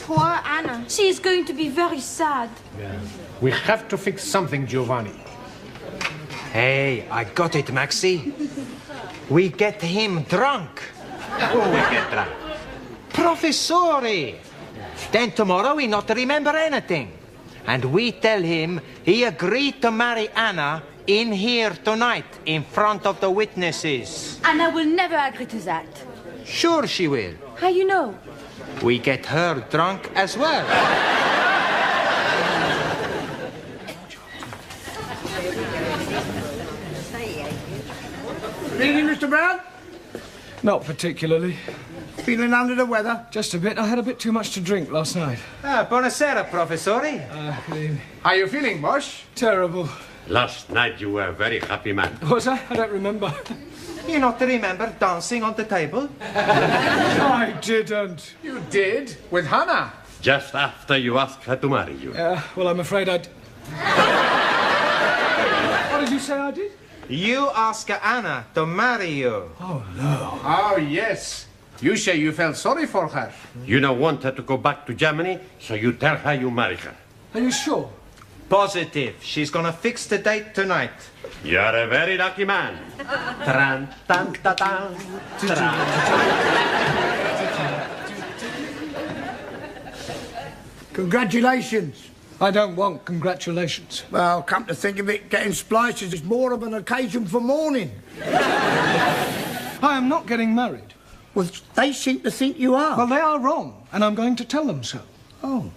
Poor Anna. She is going to be very sad. Yeah. We have to fix something, Giovanni. Hey, I got it, Maxie. We get him drunk. Who we get drunk? Professori. Then tomorrow he not remember anything. And we tell him he agreed to marry Anna In here tonight, in front of the witnesses. Anna will never agree to that. Sure she will. How you know? We get her drunk as well. Feeling, Mr. Brown? Not particularly. Feeling under the weather? Just a bit. I had a bit too much to drink last night. Buonasera, professore. Good evening. How are you feeling, Bosch? Terrible. Last night you were a very happy man. Was I? I don't remember. You not remember dancing on the table? I didn't. You did? With Hannah? Just after you asked her to marry you. Well, I'm afraid I'd... What did you say I did? You ask Anna to marry you. Oh, no. Oh, yes. You say you felt sorry for her. You don't want her to go back to Germany, so you tell her you marry her. Are you sure? Positive. She's gonna fix the date tonight. You're a very lucky man. Tran, tan, ta, tan, Congratulations. I don't want congratulations. Well, come to think of it, getting splices is more of an occasion for mourning. I am not getting married. Well, they seem to think you are. Well, they are wrong, and I'm going to tell them so. Oh.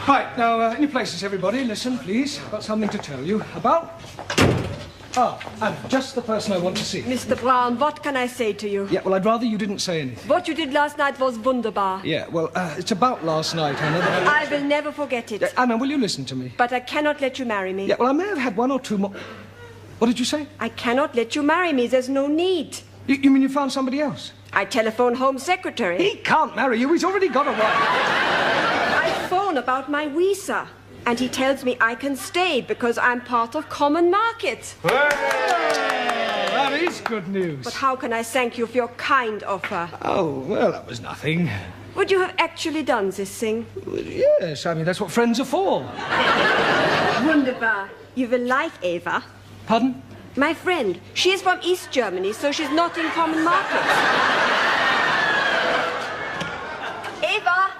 Right, now, in your places, everybody, listen, please. I've got something to tell you about... Anna, just the person I want to see. Mr. Brown, what can I say to you? Yeah, well, I'd rather you didn't say anything. What you did last night was wunderbar. Yeah, well, it's about last night, Anna. I will never forget it. Anna, will you listen to me? But I cannot let you marry me. Yeah, well, I may have had one or two more... What did you say? I cannot let you marry me. There's no need. You mean you found somebody else? I telephone Home Secretary. He can't marry you. He's already got a wife. I phone about my visa. And he tells me I can stay because I'm part of common market. That is good news. But how can I thank you for your kind offer? Oh, well, that was nothing. Would you have actually done this thing? Yes, I mean, that's what friends are for. Wunderbar. You will like Eva. Pardon? My friend. She is from East Germany, so she's not in common market. Eva!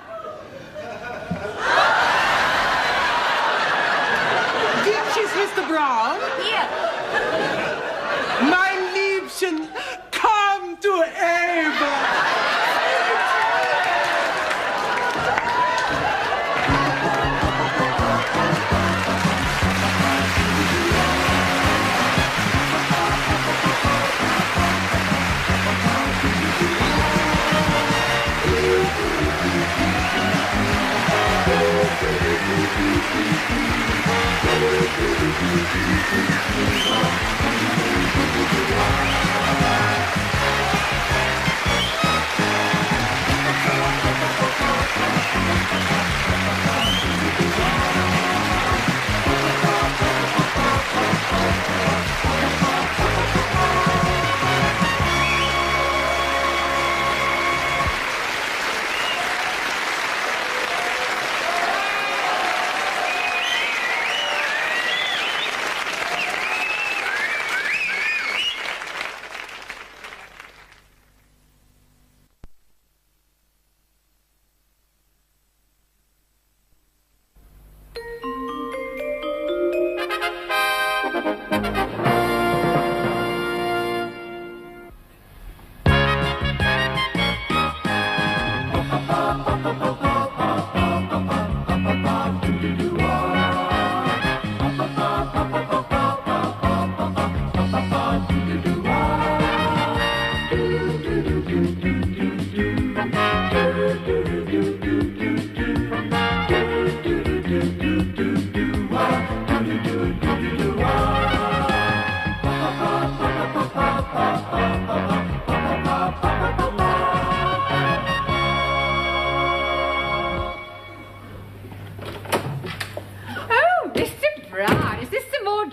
Mr. Brown? Here. Mein Liebchen, komm du Eva!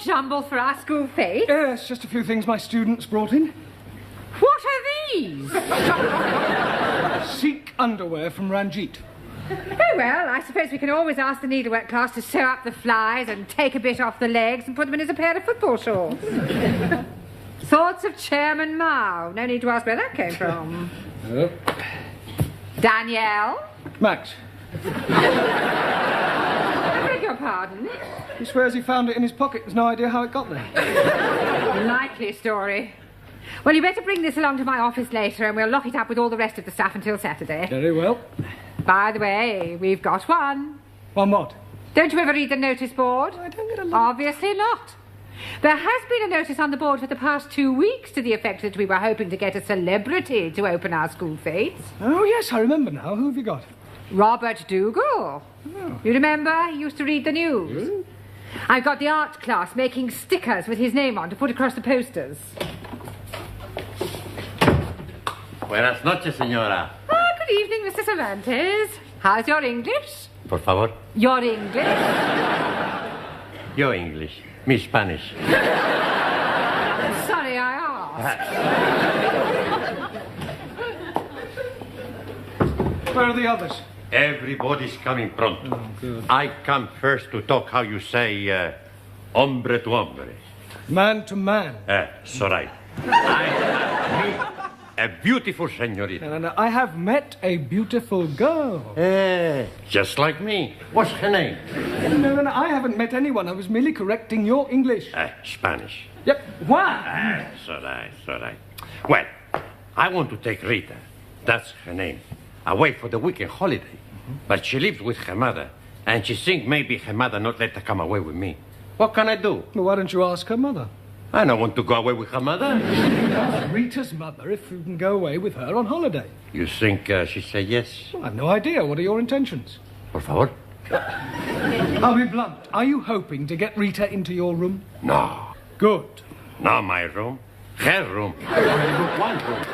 Jumble for our school fete? Yes, just a few things my students brought in. What are these? Sikh underwear from Ranjit. Oh, well, I suppose we can always ask the needlework class to sew up the flies and take a bit off the legs and put them in as a pair of football shorts. Thoughts of Chairman Mao. No need to ask where that came from. Danielle? Max. I beg your pardon? He swears he found it in his pocket. There's no idea how it got there. Likely story. Well, you better bring this along to my office later and we'll lock it up with all the rest of the stuff until Saturday. Very well. By the way, we've got one. One what? Don't you ever read the notice board? I don't get a Obviously not. There has been a notice on the board for the past 2 weeks to the effect that we were hoping to get a celebrity to open our school fetes. Oh, yes, I remember now. Who have you got? Robert Dougal. Oh. You remember? He used to read the news. I've got the art class making stickers with his name on to put across the posters. Buenas noches, señora. Good evening, Mr. Cervantes. How's your English? Por favor. Your English? Your English. Mi Spanish. Sorry, I asked. Where are the others? Everybody's coming pronto. I come first to talk how you say, hombre to hombre. Man to man. That's right. I meet a beautiful señorita. And I have met a beautiful girl. Just like me. What's her name? No, I haven't met anyone. I was merely correcting your English. Spanish. Yep. Why? It's all right. Well, I want to take Rita. That's her name. Away for the weekend holiday. But she lives with her mother. And she thinks maybe her mother not let her come away with me. What can I do? Well, why don't you ask her mother? I don't want to go away with her mother. Rita's mother, if you can go away with her on holiday. You think she'd say yes? Well, I've no idea. What are your intentions? Por favor. I'll be blunt. Are you hoping to get Rita into your room? No. Good. Not my room. Her room. One room.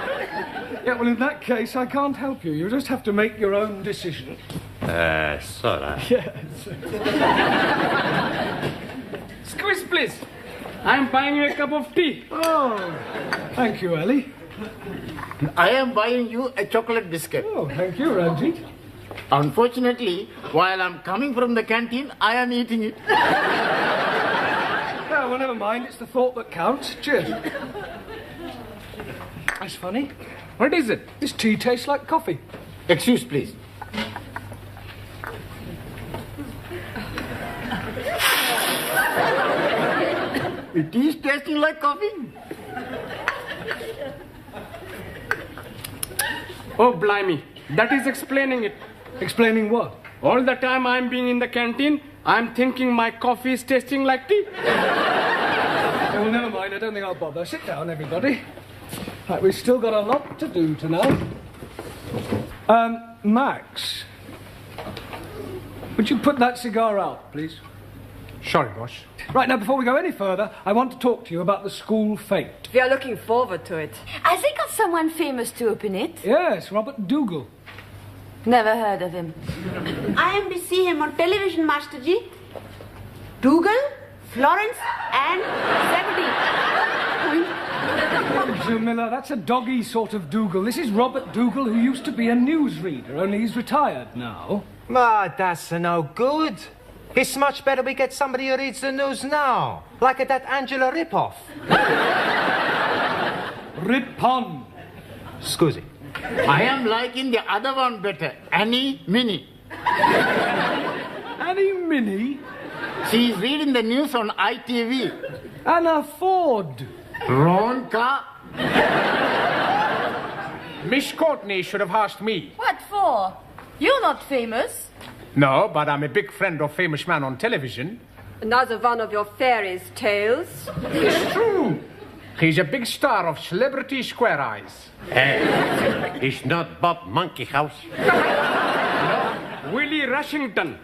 Yeah, well, in that case, I can't help you. You just have to make your own decision. Sorry. Yes. Squeeze, please. I'm buying you a cup of tea. Oh, thank you, Ellie. I am buying you a chocolate biscuit. Oh, thank you, Ranjit. Unfortunately, while I'm coming from the canteen, I am eating it. Oh, well, never mind. It's the thought that counts. Cheers. That's funny. What is it? This tea tastes like coffee. Excuse, please. It is tasting like coffee. Oh, blimey. That is explaining it. Explaining what? All the time I'm being in the canteen, I'm thinking my coffee is tasting like tea. Oh, well, never mind. I don't think I'll bother. Sit down, everybody. Right, we've still got a lot to do tonight. Max, would you put that cigar out, please? Sorry, boss. Right, now, before we go any further, I want to talk to you about the school fete. We are looking forward to it. Has he got someone famous to open it? Yes, Robert Dougal. Never heard of him. I am to see him on television, Master Ji. Dougal, Florence, and 70. Jamila, that's a doggy sort of Dougal. This is Robert Dougal, who used to be a newsreader, only he's retired now. That's no good. It's much better we get somebody who reads the news now. Like that Angela Ripoff. Rip-on. Scusi. I am liking the other one better. Annie Minnie. Annie Minnie? She is reading the news on ITV. Anna Ford. Wrong car. Miss Courtney should have asked me. What for? You're not famous. No, but I'm a big friend of famous man on television. Another one of your fairies' tales. It's true. He's a big star of Celebrity Square Eyes. It's not Bob Monkey House. Willie Rushington.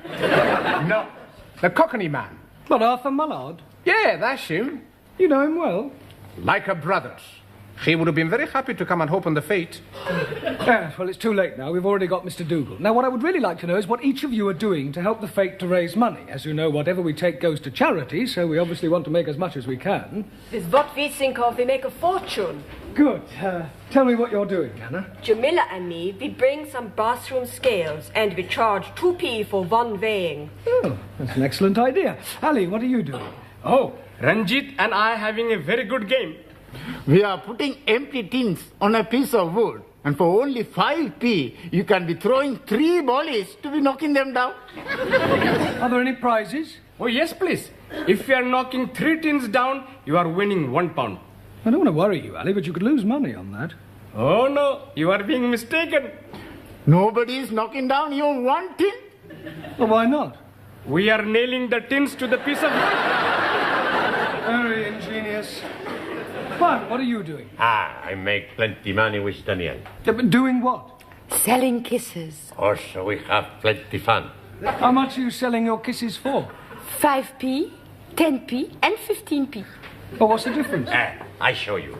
No, the Cockney man. What, Arthur Mullard? Yeah, that's him. You know him well. Like a brothers. He would have been very happy to come and open the fete. Yes, well, it's too late now. We've already got Mr. Dougal. Now, what I would really like to know is what each of you are doing to help the fete to raise money. As you know, whatever we take goes to charity, so we obviously want to make as much as we can. With what we think of, we make a fortune. Good. Tell me what you're doing, Anna. Jamila and me, we bring some bathroom scales, and we charge 2p for one weighing. Oh, that's an excellent idea. Ali, what are you doing? Oh, Ranjit and I having a very good game. We are putting empty tins on a piece of wood And for only 5p, you can be throwing 3 volleys to be knocking them down. Are there any prizes? Oh, yes, please. If you are knocking 3 tins down, you are winning £1. I don't want to worry you, Ali, but you could lose money on that. Oh, no, you are being mistaken. Nobody is knocking down even 1 tin. Well, why not? We are nailing the tins to the piece of wood. Very ingenious. Fun, what are you doing? I make plenty money with Daniel. Yeah, but doing what? Selling kisses. Also, we have plenty fun. How much are you selling your kisses for? 5p, 10p, and 15p. Well, what's the difference? I show you.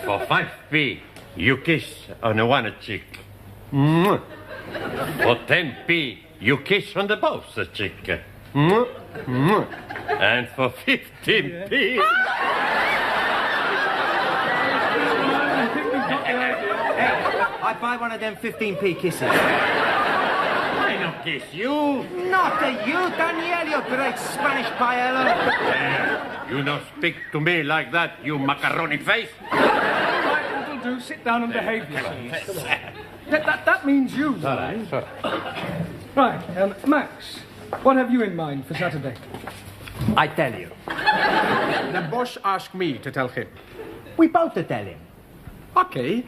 For 5p, you kiss on one cheek. For 10p, you kiss on the both cheek. And for 15p... I buy one of them 15p kisses. I not kiss you. Not you, Daniel, you great Spanish paella. You not speak to me like that, you macaroni face. Right, that'll do. Sit down and behave yourself. That means you, Sorry. Right, Max, what have you in mind for Saturday? I tell you. The boss asked me to tell him. We both tell him. Okay.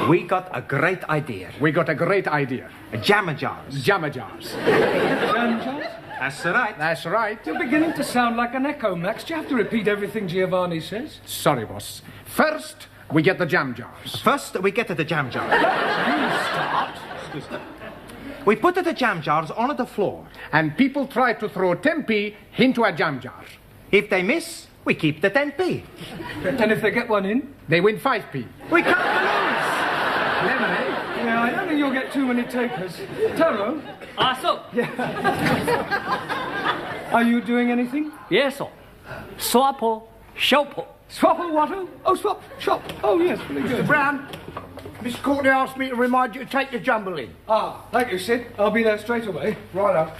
We got a great idea. We got a great idea. Jammer jars. Jammer jars. Jam jars? That's right. That's right. You're beginning to sound like an echo, Max. Do you have to repeat everything Giovanni says? Sorry, boss. First, we get the jam jars. First, we get to the jam jars. You start. We put the jam jars on the floor. And people try to throw 10p into a jam jar. If they miss, we keep the 10p. And if they get one in? They win 5p. We can't lose. Clever, eh? Yeah, I don't think you'll get too many takers. Taro? So. Yeah. Are you doing anything? Yes, sir. Swapple, shopple. Swapple what? Oh, swap, shop. Oh, yes, very good. Mr. Brown, Miss Courtney asked me to remind you to take the jumble in. Thank you, Sid. I'll be there straight away. Right up.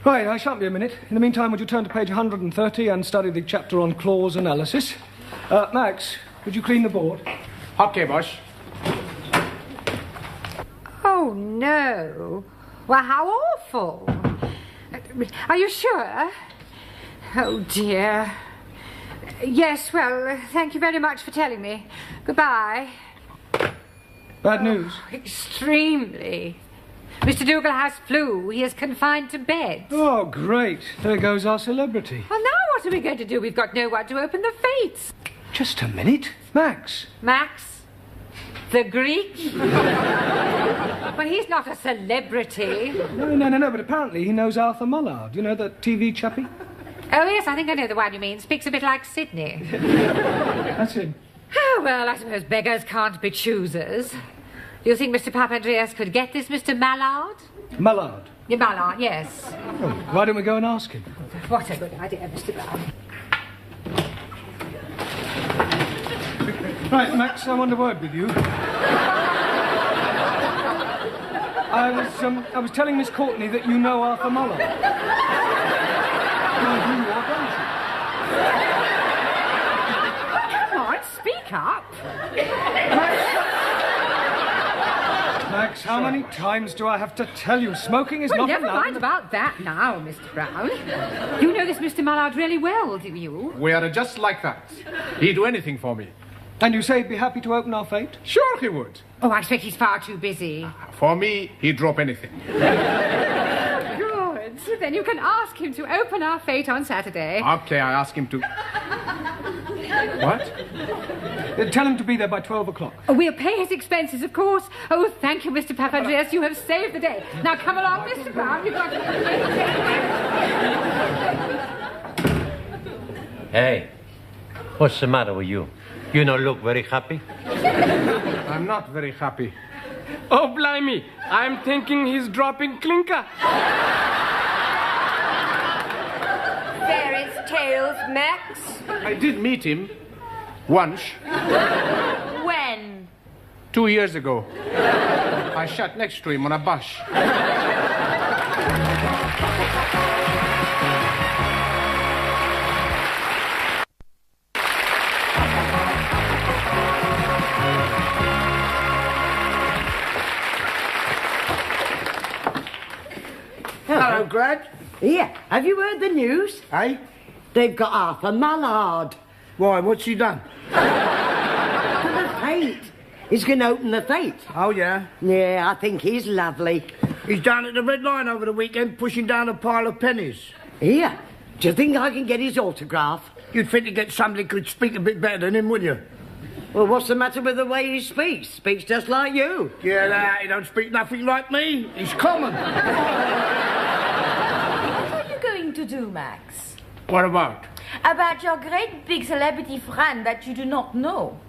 Right, I shan't be a minute. In the meantime, would you turn to page 130 and study the chapter on clause analysis? Max, would you clean the board? Okay, boss. Oh, no. Well, how awful. Are you sure? Oh, dear. Yes, well, thank you very much for telling me. Goodbye. Bad news? Extremely. Mr. Dougal has flu. He is confined to bed. Oh, great. There goes our celebrity. Well, now what are we going to do? We've got no one to open the fates. Just a minute. Max. Max? The Greek? Well, he's not a celebrity. No, but apparently he knows Arthur Mullard. You know, the TV chappie? Oh, yes, I think I know the one you mean. Speaks a bit like Sydney. That's him. Oh, well, I suppose beggars can't be choosers. Do you think Mr. Papandreas could get this Mr. Mallard? Mullard? Yeah, Mallard, yes. Oh, why don't we go and ask him? What a good idea, Mr. Brown. Right, Max, I want a word with you. I was telling Miss Courtney that you know Arthur Mullard. Come on, speak up. Max, how many times do I have to tell you smoking is not Never allowed? mind about that now, Mr. Brown. You know this Mr. Mallard really well, do you? We are just like that. He'd do anything for me. And you say he'd be happy to open our fate? Sure he would. Oh, I expect he's far too busy. For me, he'd drop anything. Good. Then you can ask him to open our fate on Saturday. Okay, I ask him to... What? Tell him to be there by 12 o'clock. Oh, we'll pay his expenses, of course. Oh, thank you, Mr. Papandreas. You have saved the day. Now come along, Mr. Brown. You've got... Hey, what's the matter with you? You don't look very happy? I'm not very happy. Oh, blimey. I'm thinking he's dropping clinker. Fairies' tales, Max. I did meet him. Once. When? 2 years ago. I sat next to him on a bus. Glad. Here, have you heard the news? Eh? They've got Arthur Mullard. Why, what's he done? For the fete. He's going to open the fete. Oh, yeah? Yeah, I think he's lovely. He's down at the Red Lion over the weekend pushing down a pile of pennies. Here, do you think I can get his autograph? You'd think to get somebody who could speak a bit better than him, wouldn't you? Well, what's the matter with the way he speaks? Speaks just like you. Yeah, he don't speak nothing like me. He's common. What are you going to do, Max? What about? About your great big celebrity friend that you do not know.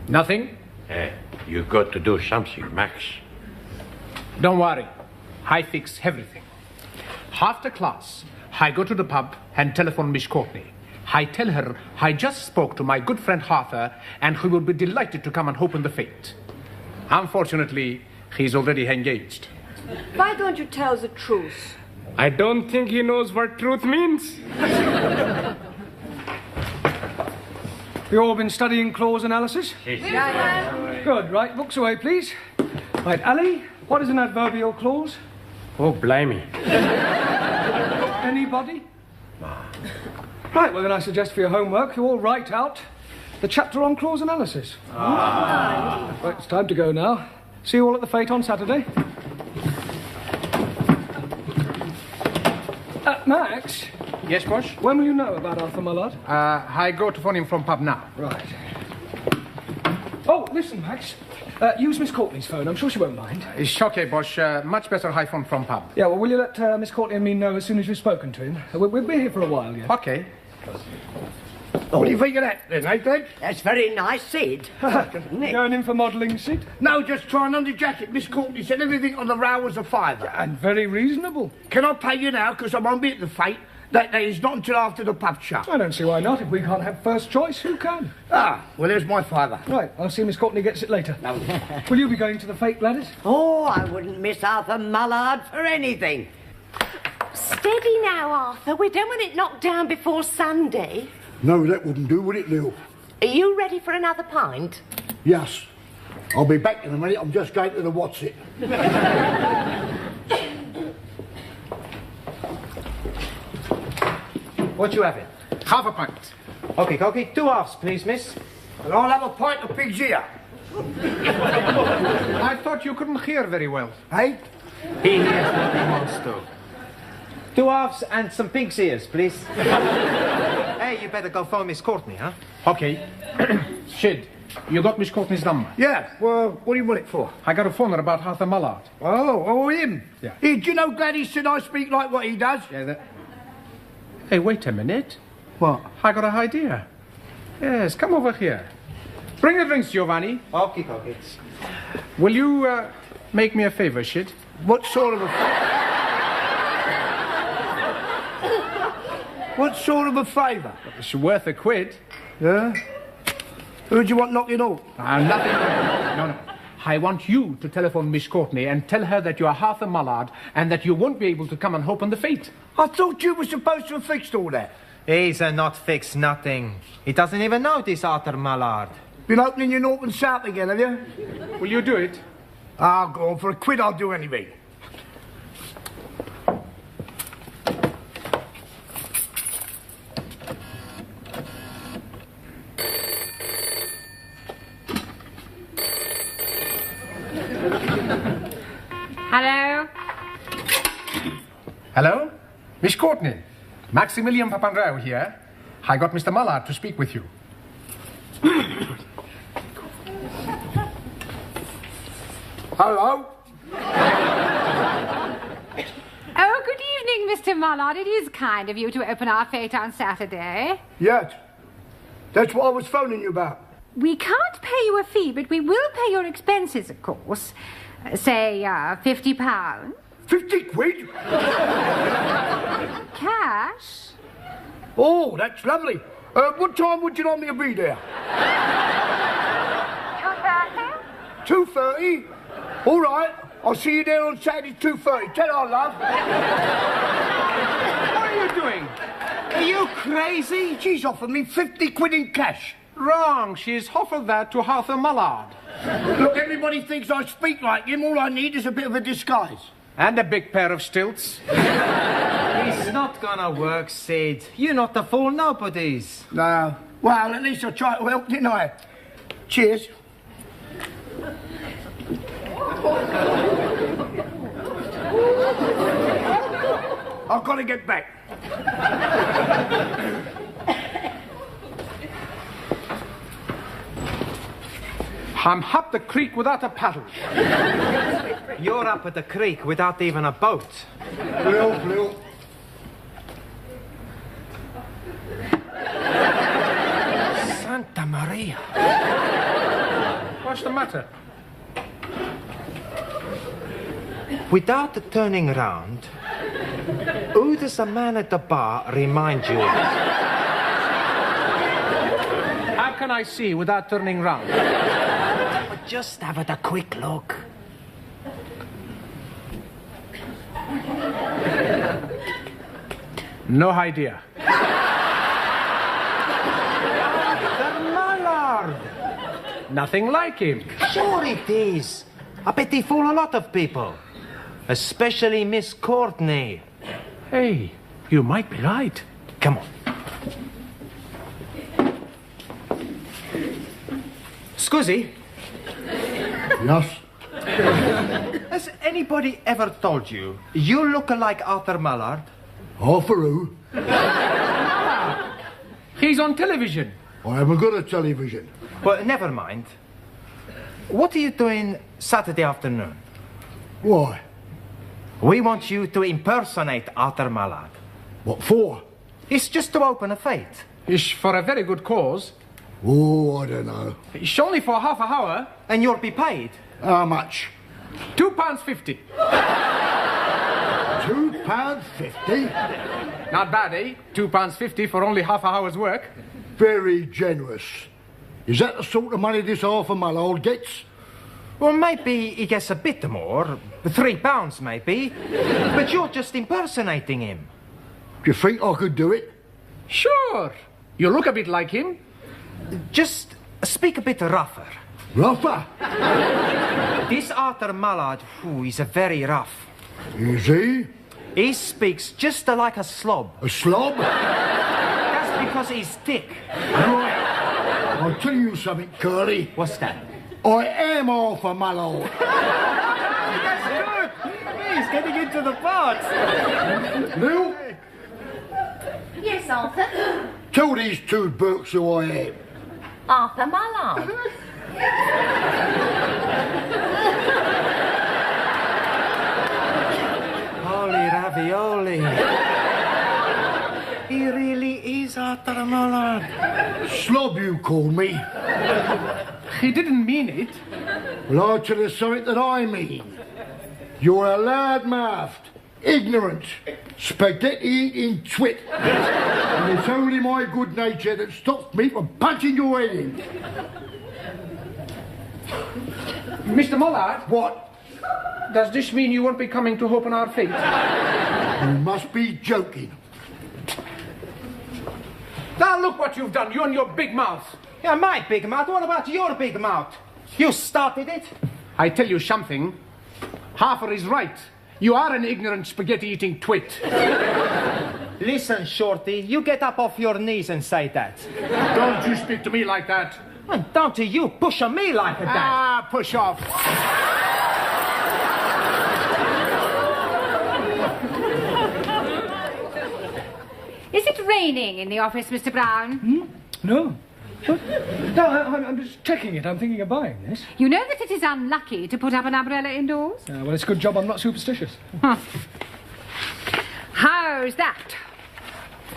Nothing? You got to do something, Max. Don't worry. I fix everything. After class, I go to the pub and telephone Miss Courtney. I tell her I just spoke to my good friend Arthur and he will be delighted to come and open the fete. Unfortunately, he's already engaged. Why don't you tell the truth? I don't think he knows what truth means. You all been studying clause analysis? Yes. Good, right, books away, please. Right, Ali, what is an adverbial clause? Oh, blimey. Anybody? Right, well then I suggest for your homework you all write out the chapter on clause analysis. Right, it's time to go now. See you all at the fete on Saturday. Max? Yes, boss? When will you know about Arthur Mullard? I go to phone him from pub now. Right. Oh, listen, Max. Use Miss Courtney's phone. I'm sure she won't mind. It's okay, boss. Much better I phone from pub. Yeah, well, will you let Miss Courtney and me know as soon as you've spoken to him? We'll be here for a while, yeah. Okay. What do you think of that, then, eh, Glenn? That's very nice, Sid. Going in for modelling, Sid? No, just trying on the jacket. Miss Courtney said everything on the row was a £5. And very reasonable. Can I pay you now, because I won't be at the fete? That is not until after the pub shut. I don't see why not. If we can't have first choice, who can? Ah, well, there's my £5. Right, I'll see Miss Courtney gets it later. No. Will you be going to the fete, Gladys? Oh, I wouldn't miss Arthur Mullard for anything. Steady now, Arthur. We don't want it knocked down before Sunday. No, that wouldn't do, would it, Lil? Are you ready for another pint? Yes. I'll be back in a minute. I'm just going to the what's it. What you having? Half a pint. Okay, Cokie. 2 halves, please, miss. And I'll have a pint of pig's ear. I thought you couldn't hear very well. Hey? He hears what he wants to. 2 halves and some pig's ears, please. Hey, you better go phone Miss Courtney, huh? Okay. Shid, you got Miss Courtney's number? Yeah. Well, what do you want it for? I got a phone her about Arthur Mullard. Oh, him? Yeah. Hey, do you know Gladys said I speak like what he does? Yeah, that... Hey, wait a minute. What? I got an idea. Yes, come over here. Bring the drinks, Giovanni. Okay. Will you make me a favor, Shid? What sort of a... What sort of a favour? It's worth a quid. Yeah? Who do you want knocking off? Nothing. No. I want you to telephone Miss Courtney and tell her that you are Arthur Mullard and that you won't be able to come and open the fete. I thought you were supposed to have fixed all that. He's not fixed nothing. He doesn't even know this Arthur Mullard. Been opening your north and south again, have you? Will you do it? Ah, go on. For a quid, I'll do anything. Hello? Hello? Miss Courtney. Maximilian Papandreou here. I got Mr. Mullard to speak with you. Hello? Oh, good evening, Mr. Mullard. It is kind of you to open our fete on Saturday. Yes. That's what I was phoning you about. We can't pay you a fee, but we will pay your expenses, of course. Say, £50. 50 quid? Cash? Oh, that's lovely. What time would you like me to be there? 2:30? 2:30? All right. I'll see you there on Saturday, 2:30. Tell her, love. What are you doing? Are you crazy? She's offered me 50 quid in cash. Wrong. She's offered that to Arthur Mullard. Look, everybody thinks I speak like him. All I need is a bit of a disguise. And a big pair of stilts. It's not gonna work, Sid. You're not the fool nobodies. No. Well, at least I tried to help, didn't I? Cheers. I've got to get back. I'm up the creek without a paddle. You're up at the creek without even a boat. Blue. Santa Maria. What's the matter? Without turning around, who does the man at the bar remind you of? How can I see without turning round? Just have a quick look. No idea. The mallard. Nothing like him. Sure it is. I bet he fool a lot of people. Especially Miss Courtney. Hey, you might be right. Come on. Scusi? Yes? Has anybody ever told you you look like Arthur Mallard? Arthur who? He's on television. I haven't got a television. Well, never mind. What are you doing Saturday afternoon? Why? We want you to impersonate Arthur Mallard. What for? It's just to open a fete. It's for a very good cause. Oh, I don't know. It's only for half an hour. And you'll be paid. How much? £2.50. £2.50? Not bad, eh? £2.50 for only half an hour's work. Very generous. Is that the sort of money this Arthur Mallard gets? Well, maybe he gets a bit more. £3 maybe. But you're just impersonating him. Do you think I could do it? Sure. You look a bit like him. Just speak a bit rougher. Rougher? This Arthur Mallard, he's a very rough. Is he? He speaks just like a slob. A slob? That's because he's thick. Right. I'll tell you something, Curly. What's that? I am Arthur Mallard. That's good. He's getting into the part. Lil? Yes, Arthur. Tell these two Burks who I am. Arthur Mallard. Holy ravioli. He really is Arthur Mallard. Slob, you call me. He didn't mean it. Well, I'll tell you something that I mean. You're a loud-mouthed, ignorant, spaghetti-eating twit. And it's only my good nature that stops me from punching your head in. Mr. Mallard? What? Does this mean you won't be coming to open our fete? You must be joking. Now look what you've done, you and your big mouth. Yeah, my big mouth? What about your big mouth? You started it. I tell you something. Harper is right. You are an ignorant spaghetti-eating twit. Listen, Shorty, you get up off your knees and say that. Don't you speak to me like that. And don't you push on me like that. Ah, push off. Is it raining in the office, Mr. Brown? No. No, I'm just checking it. I'm thinking of buying this. You know that it is unlucky to put up an umbrella indoors? Well, it's a good job I'm not superstitious. How's that?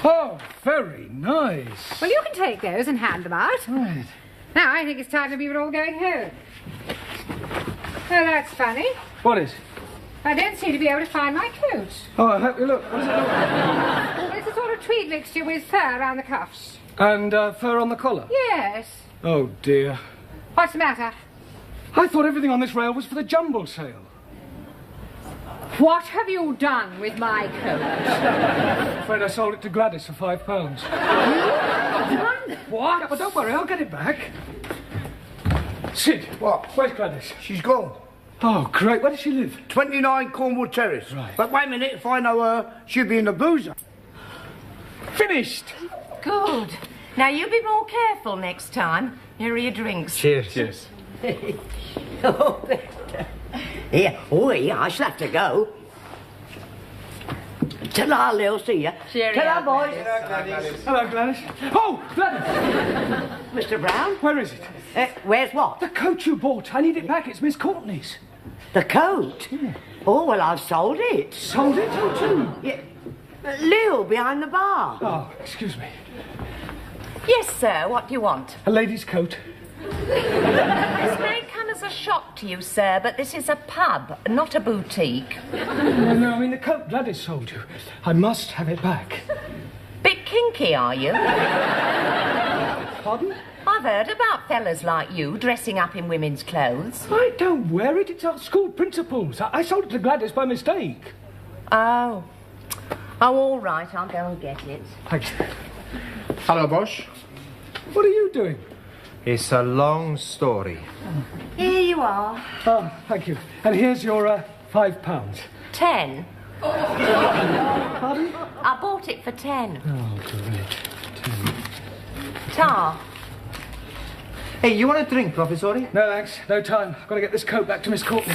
Oh, very nice. Well, you can take those and hand them out. Right. Now, I think it's time that we were all going home. Oh, that's funny. What is? I don't seem to be able to find my coat. Oh, I hope you look. What does it look like? Well, it's a sort of tweed mixture with fur around the cuffs. And fur on the collar? Yes. Oh, dear. What's the matter? I thought everything on this rail was for the jumble sale. What have you done with my coat? I'm afraid I sold it to Gladys for £5. What? Yeah, but don't worry, I'll get it back. Sid, What? Where's Gladys? She's gone. Oh, great. Where does she live? 29 Cornwall Terrace. Right. But wait a minute, if I know her, she'll be in the boozer. Finished. Good. Now you be more careful next time. Here are your drinks. Cheers. Cheers. Oh, yeah. Oh, yeah, I shall have to go. Ta-ra, Lil, see ya. Ta-ra, boys. Hello, Gladys. Oh, Gladys! Mr. Brown? Where is it? Where's what? The coat you bought. I need it back. It's Miss Courtney's. The coat? Yeah. Oh, well, I've sold it. Sold it? Who to? Yeah. Lil, behind the bar. Oh, excuse me. Yes, sir. What do you want? A lady's coat. This may come as a shock to you, sir, but this is a pub, not a boutique. No, I mean the coat Gladys sold you. I must have it back. Bit kinky, are you? Pardon? I've heard about fellas like you dressing up in women's clothes. I don't wear it. It's our school principal's. I sold it to Gladys by mistake. Oh. Oh, all right. I'll go and get it. Thanks. Hello, boss. What are you doing? It's a long story. Here you are. Oh, thank you. And here's your £5. 10. Pardon? I bought it for 10. Oh, great. Tar. Hey, you want a drink, Professori? No, thanks. No time. I've got to get this coat back to Miss Courtney.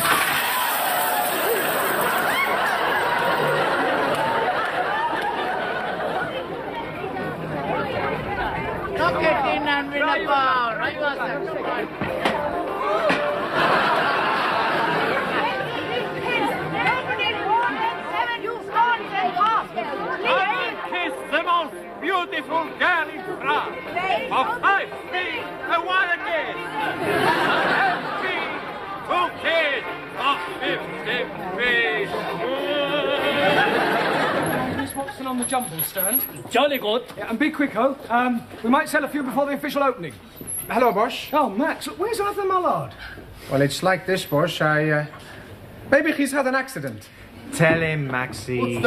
Beautiful girl in France. For 5 feet, I want a kiss. 10 feet, 2 kids. For 50 feet. Miss Watson on the jumble stand. Jolly good. Yeah, and be quick, we might sell a few before the official opening. Hello, boss. Oh, Max, where's Arthur Mallard? Well, it's like this, boss. Maybe he's had an accident. Tell him, Maxie.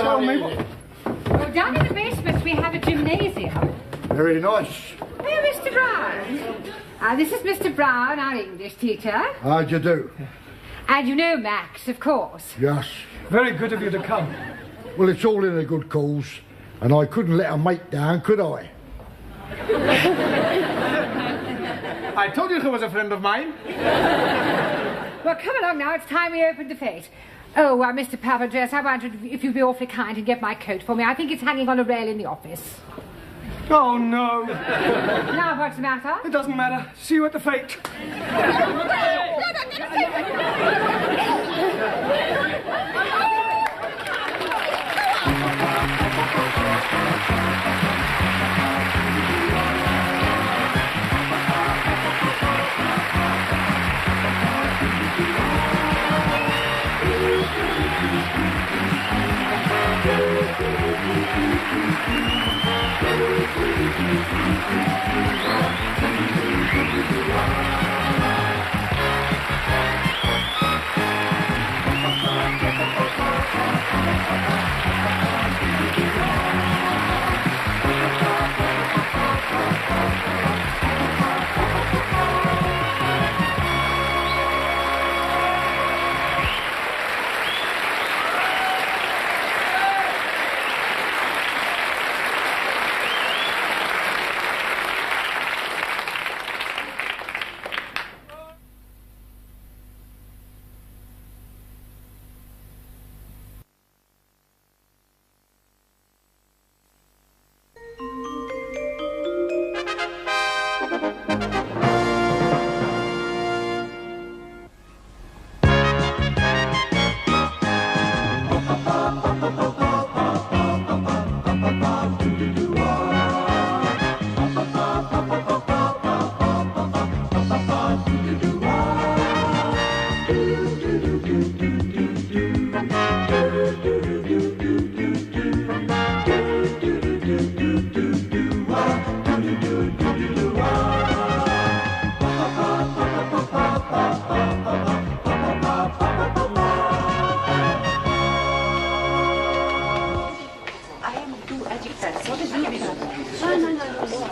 Oh, down in the basement we have a gymnasium. Very nice. Oh, Mr. Brown. This is Mr. Brown, our English teacher. How'd you do? And you know Max, of course. Yes. Very good of you to come. Well, it's all in a good cause, and I couldn't let a mate down, could I? I told you he was a friend of mine. Well, come along now. It's time we opened the fete. Oh, Mr. Pavadress, I wondered if you'd be awfully kind and get my coat for me. I think it's hanging on a rail in the office. Oh, no. Now, what's the matter? It doesn't matter. See you at the fete.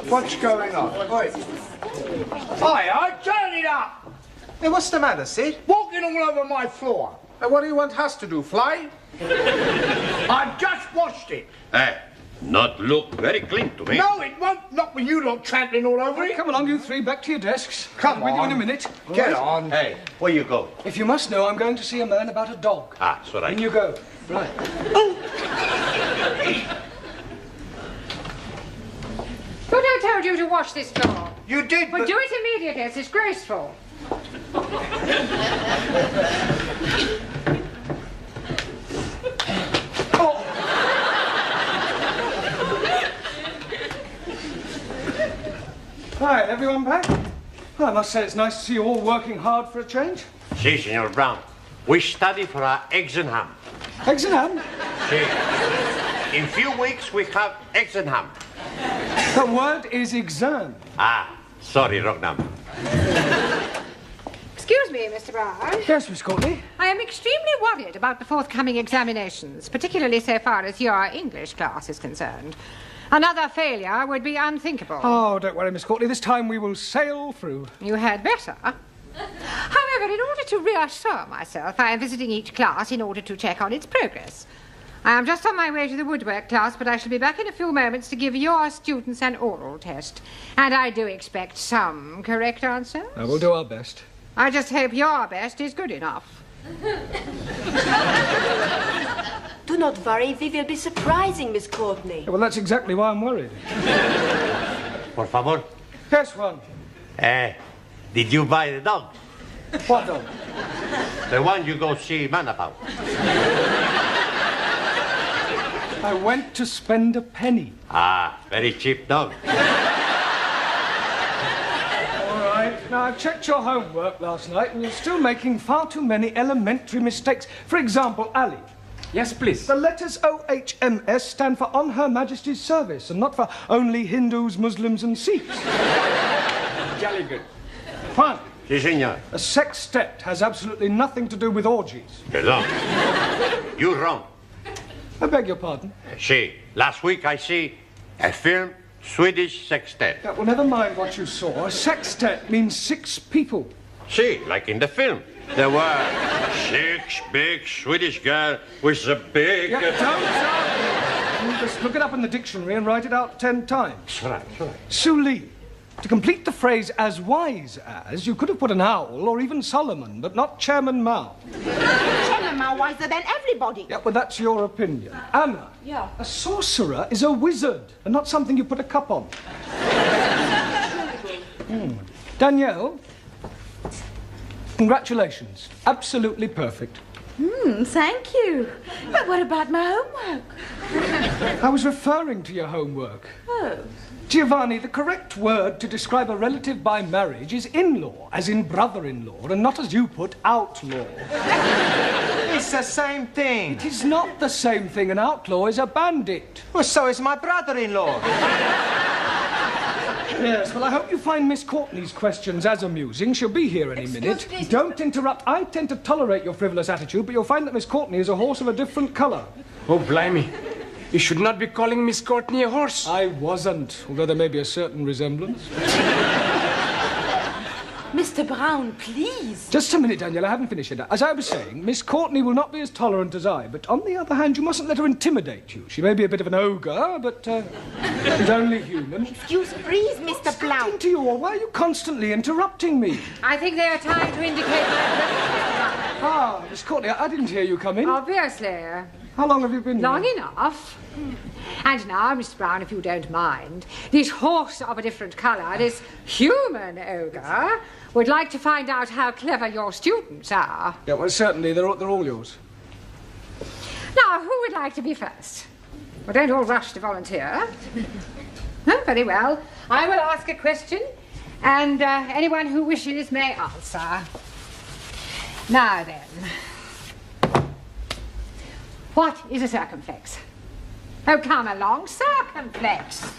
What's going on? Oi. Hi, turn it up! Hey, what's the matter, Sid? Walking all over my floor. What do you want us to do, fly? I've just washed it. Not look very clean to me. No, it won't. Not with you lot trampling all over it. Come along, you three, back to your desks. Come I'll be with you on. in a minute. Get All right? on. Hey, where you go? If you must know, I'm going to see a man about a dog. Ah, it's all right. In you go. Right. But I told you to wash this floor. You did, But do it immediately. It's disgraceful. Right, everyone back? Well, I must say it's nice to see you all working hard for a change. Si, Senor Brown. We study for our eggs and ham. Eggs and ham? Si. In few weeks, we have eggs and ham. The word is exam. Ah, sorry, wrong number. Excuse me, Mr. Brown. Yes, Miss Courtney? I am extremely worried about the forthcoming examinations, particularly so far as your English class is concerned. Another failure would be unthinkable. Oh, don't worry, Miss Courtney. This time we will sail through. You had better. However, in order to reassure myself, I am visiting each class in order to check on its progress. I am just on my way to the woodwork class, but I shall be back in a few moments to give your students an oral test. And I do expect some correct answers. We'll do our best. I just hope your best is good enough. Do not worry, we will be surprising Miss Courtney. Well, that's exactly why I'm worried. Por favor. Yes, one. Did you buy the dog? What dog? The one you go see man about. I went to spend a penny. Ah, very cheap dog. All right. Now, I checked your homework last night, and you're still making far too many elementary mistakes. For example, Ali. Yes, please. The letters OHMS stand for On Her Majesty's Service, and not for only Hindus, Muslims, and Sikhs. Jolly good. Fine. Si, senor. A sextet has absolutely nothing to do with orgies. Perdón. You're wrong. I beg your pardon. Si. Last week I see a film, Swedish sextet. Yeah, well, never mind what you saw. A sextet means 6 people. Si, like in the film. There were 6 big Swedish girls with a big... Yeah, don't you just look it up in the dictionary and write it out 10 times. That's right, that's right. Suli. To complete the phrase as wise as, you could have put an owl or even Solomon, but not Chairman Mao. Chairman Mao wiser than everybody. Yeah, well, that's your opinion. Anna. Yeah. A sorcerer is a wizard and not something you put a cup on. Danielle. Congratulations. Absolutely perfect. Thank you. But what about my homework? I was referring to your homework. Oh. Giovanni, the correct word to describe a relative by marriage is in-law, as in brother-in-law, and not as you put outlaw. It's the same thing. It is not the same thing. An outlaw is a bandit. Well, so is my brother-in-law. Yes, well, I hope you find Miss Courtney's questions as amusing. She'll be here any minute. me. Don't interrupt. I tend to tolerate your frivolous attitude, but you'll find that Miss Courtney is a horse of a different colour. Oh, blimey. You should not be calling Miss Courtney a horse. I wasn't, although there may be a certain resemblance. Mr. Brown, please. Just a minute, Daniel, I haven't finished yet. As I was saying, Miss Courtney will not be as tolerant as I, but on the other hand, you mustn't let her intimidate you. She may be a bit of an ogre, but she's only human. Excuse, please, Mr. Brown. Speaking to you all, why are you constantly interrupting me? I think they are trying to indicate my... Ah, Miss Courtney, I didn't hear you come in. Obviously. How long have you been Long here? enough. And now, Mr. Brown, if you don't mind, this horse of a different colour, this human ogre, would like to find out how clever your students are. Yeah, well, certainly, they're all yours. Now, who would like to be first? Well, don't all rush to volunteer. Oh, very well. I will ask a question, and anyone who wishes may answer. Now then, what is a circumflex? Oh, come along, circumflex.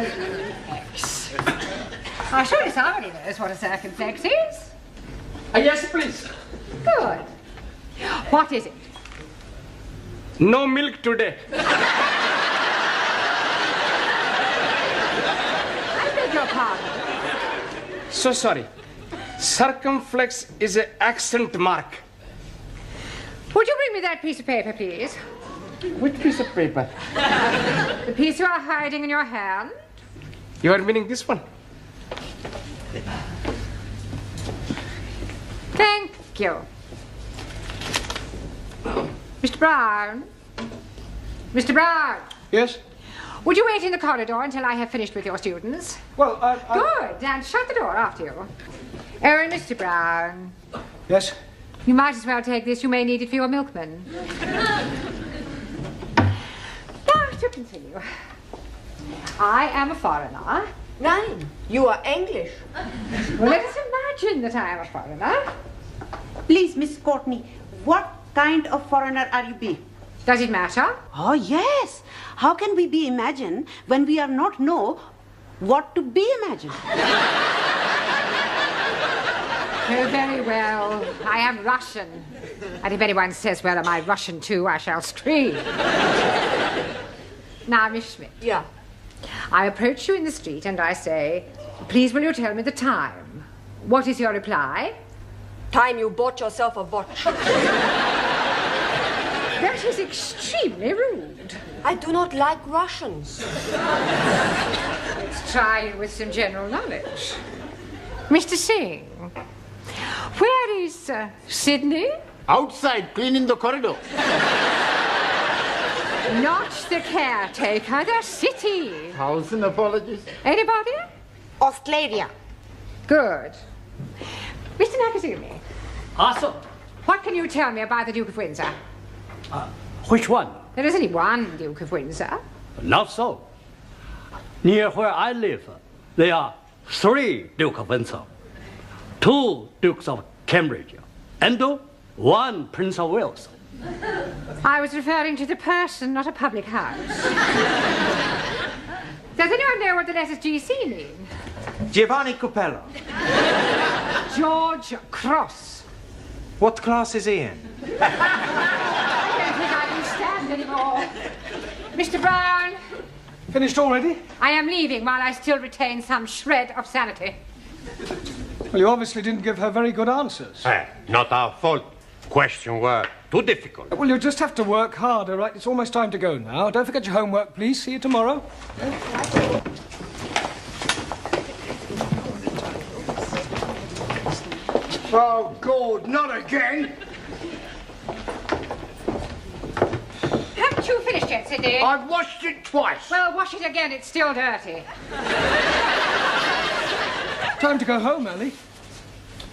C-I-R-C-U-M-F-L-E-X. I'm sure somebody knows what a circumflex is. Yes, please. Good. What is it? No milk today. I beg your your pardon. So sorry. Circumflex is an accent mark. Would you bring me that piece of paper, please? Which piece of paper? The piece you are hiding in your hand? You are meaning this one? Thank you. Mr. Brown? Mr. Brown? Yes? Would you wait in the corridor until I have finished with your students? Well, Good, and shut the door after you. Oh, and Mr. Brown. Yes? You might as well take this. You may need it for your milkman. Now, to continue. I am a foreigner. Nein, you are English. Well, let us imagine that I am a foreigner. Please, Miss Courtney, what kind of foreigner are you be? Does it matter? Oh, yes. How can we be imagine when we are not know what to be imagined? Oh, very well. I am Russian. And if anyone says, well, am I Russian too, I shall scream. Now, Miss Schmidt. Yeah. I approach you in the street and I say, please will you tell me the time? What is your reply? Time you bought yourself a watch. That is extremely rude. I do not like Russians. Let's try with some general knowledge. Mr. Singh, where is Sydney? Outside, cleaning the corridor. Not the caretaker, the city. 1,000 apologies. Anybody? Australia. Good. Mr. Nakazumi. Also, What can you tell me about the Duke of Windsor? which one? There is only one Duke of Windsor. Not so. Near where I live, there are 3 Duke of Windsor, 2 Dukes of Cambridge, and 1 Prince of Wales. I was referring to the person, not a public house. Does anyone know what the letters GC mean? Giovanni Cupello. George Cross. What class is he in? I don't think I can stand anymore. Mr. Brown. Finished already? I am leaving while I still retain some shred of sanity. Well, you obviously didn't give her very good answers. Not our fault. Questions were too difficult. Well, you just have to work harder, right? It's almost time to go now. Don't forget your homework, please. See you tomorrow. Oh, God, not again. Haven't you finished yet, Sidney? I've washed it twice. Well, wash it again. It's still dirty. Time to go home, Ellie.